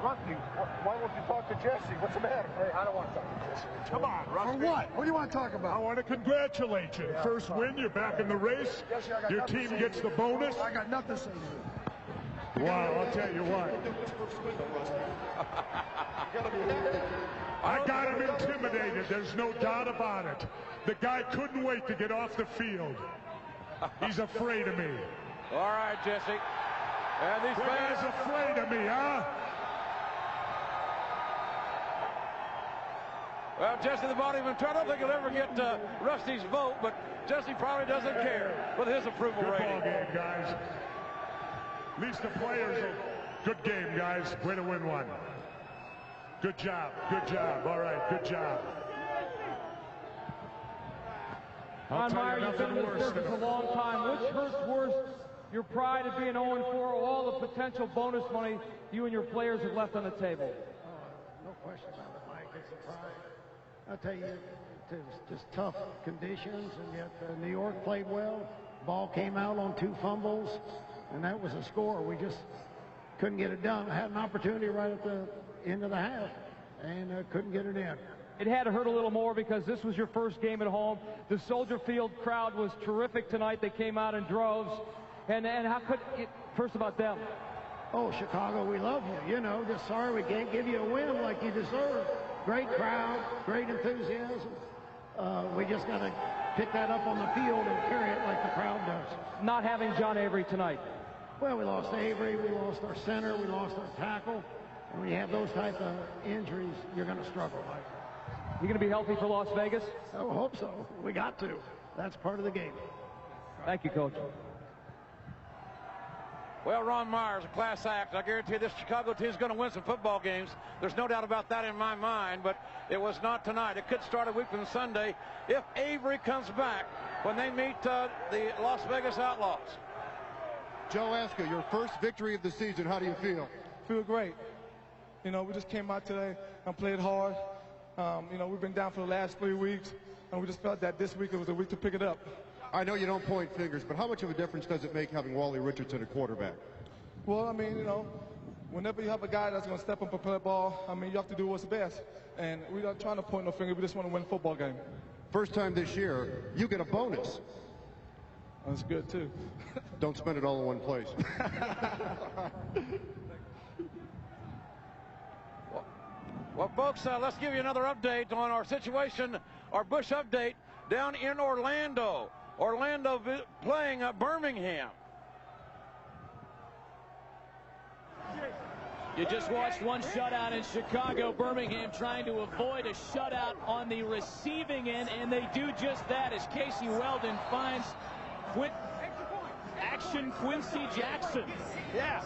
S12: Rusty, why won't you talk to Jesse? What's the matter? Hey, I don't want to talk to Jesse.
S1: Come on, Rusty.
S12: For what? What do you want to talk about?
S1: I want to congratulate you. First win, you're back in the race.
S12: Jesse,
S1: your team gets the bonus.
S12: I got nothing to say to you.
S1: Wow, I'll tell you what. I got him intimidated. There's no doubt about it. The guy couldn't wait to get off the field. He's afraid of me.
S3: All right, Jesse. And these fans
S1: are afraid of me, huh?
S3: Well, Jesse the Body Ventura, I don't think he'll ever get Rusty's vote, but Jesse probably doesn't care with his approval rating.
S1: Good ball game, guys. At least the players are... Good game, guys. Way to win one. Good job. Good job. All right, good job.
S4: Ron Meyer, you've been in this business a long time. Which hurts worse, your pride of being 0-4 or all the potential bonus money you and your players have left on the table?
S10: No question about it, Mike. It's a pride. I'll tell you, it was just tough conditions, and yet New York played well. Ball came out on 2 fumbles, and that was a score. We just couldn't get it done. I had an opportunity right at the end of the half, and couldn't get it in.
S4: It had to hurt a little more because this was your first game at home. The Soldier Field crowd was terrific tonight. They came out in droves. And how could it, first about them?
S10: Oh, Chicago, we love you. You know, just sorry we can't give you a win like you deserve. Great crowd, great enthusiasm. We just got to pick that up on the field and carry it like the crowd does.
S4: Not having John Avery tonight.
S10: Well, we lost Avery, we lost our center, we lost our tackle. And when you have those type of injuries, you're going to struggle.
S4: You going to be healthy for Las Vegas?
S10: I hope so. We got to. That's part of the game.
S4: Thank you, Coach.
S3: Well, Ron Meyer's a class act. I guarantee you this Chicago team is going to win some football games. There's no doubt about that in my mind, but it was not tonight. It could start a week from Sunday if Avery comes back when they meet the Las Vegas Outlaws.
S15: Joe Aska, your first victory of the season. How do you feel?
S18: Feel great. You know, we just came out today and played hard. You know, we've been down for the last 3 weeks, and we just felt that this week it was a week to pick it up.
S15: I know you don't point fingers, but how much of a difference does it make having Wally Richardson at quarterback?
S18: Well, I mean, you know, whenever you have a guy that's going to step up and play the ball, I mean, you have to do what's best. And we're not trying to point no finger. We just want to win a football game.
S15: First time this year, you get a bonus.
S18: That's good, too.
S15: Don't spend it all in one place.
S3: Well, folks, let's give you another update on our situation, our Bush update down in Orlando. Orlando playing Birmingham.
S19: You just watched one shutout in Chicago. Birmingham trying to avoid a shutout on the receiving end, and they do just that as Casey Weldon finds Quincy Jackson.
S3: Yeah,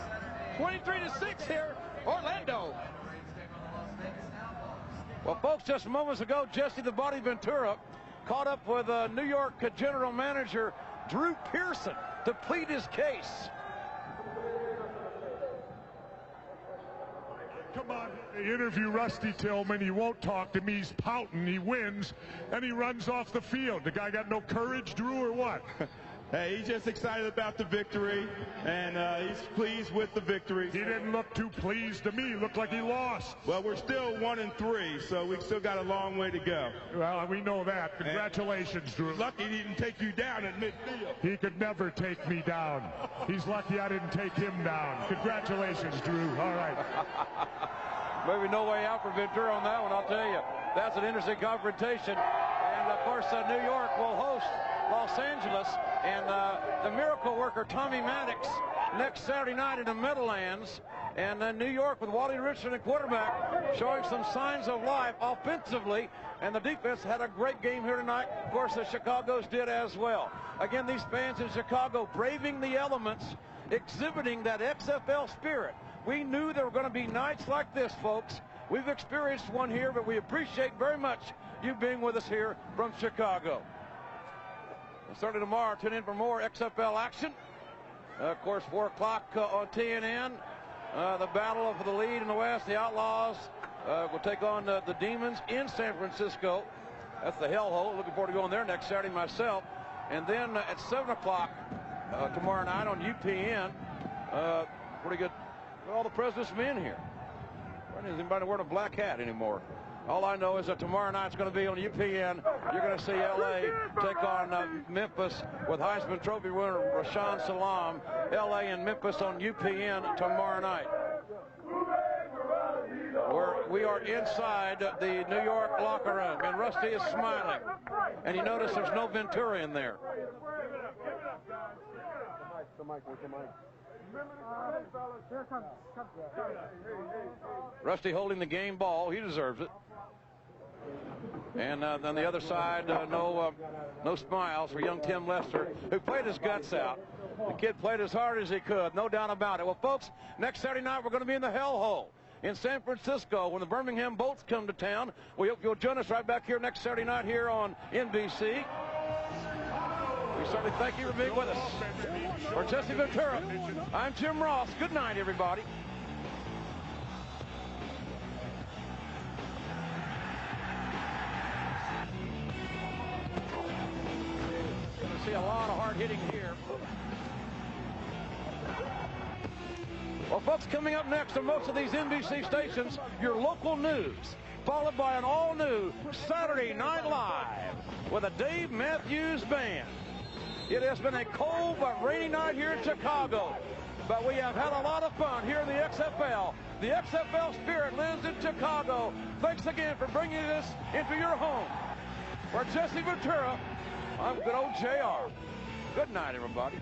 S3: 23-6 here, Orlando. Well, folks, just moments ago, Jesse the Body Ventura caught up with New York General Manager Drew Pearson to plead his case.
S1: Come on, interview Rusty Tillman. He won't talk to me. He's pouting. He wins, and he runs off the field. The guy got no courage, Drew, or what?
S20: Hey, he's just excited about the victory, and he's pleased with the victory.
S1: He didn't look too pleased to me. He looked like he lost.
S20: Well, we're still 1-3, so we've still got a long way to go.
S1: Well, we know that. Congratulations, Drew.
S20: Lucky he didn't take you down at midfield.
S1: He could never take me down. He's lucky I didn't take him down. Congratulations, Drew. All right.
S3: Maybe no way out for Ventura on that one, I'll tell you. That's an interesting confrontation. And, of course, New York will host Los Angeles, and the miracle worker Tommy Maddox next Saturday night in the Meadowlands. And New York with Wally Richardson at quarterback showing some signs of life offensively, and the defense had a great game here tonight. Of course, the Chicago's did as well. Again, these fans in Chicago braving the elements, exhibiting that XFL spirit. We knew there were going to be nights like this, folks, We've experienced one here, but we appreciate very much you being with us here from Chicago. And starting tomorrow, tune in for more XFL action. Of course, 4 o'clock on TNN. The battle for the lead in the West. The Outlaws will take on the Demons in San Francisco. That's the hellhole. Looking forward to going there next Saturday myself. And then at 7 o'clock tomorrow night on UPN. Pretty good. All the President's men here. Is anybody wearing a black hat anymore? All I know is that tomorrow night's going to be on UPN. You're going to see LA take on Memphis with Heisman Trophy winner Rashaan Salam. LA and Memphis on UPN tomorrow night. We are inside the New York locker room, and Rusty is smiling. And you notice there's no Ventura in there.
S5: The mic, with the mic.
S3: Rusty holding the game ball. He deserves it. And on the other side, no smiles for young Tim Lester, who played his guts out. The kid played as hard as he could, no doubt about it. Well, folks, next Saturday night we're going to be in the hellhole in San Francisco when the Birmingham Bolts come to town. We hope you'll join us right back here next Saturday night here on NBC. We certainly thank you for being with us. For Jesse Ventura, I'm Jim Ross. Good night, everybody. Going to see a lot of hard hitting here. Well, folks, coming up next on most of these NBC stations, your local news, followed by an all-new Saturday Night Live with a Dave Matthews Band. It has been a cold but rainy night here in Chicago, but we have had a lot of fun here in the XFL. The XFL spirit lives in Chicago. Thanks again for bringing this into your home. For Jesse Ventura, I'm good old JR. Good night, everybody.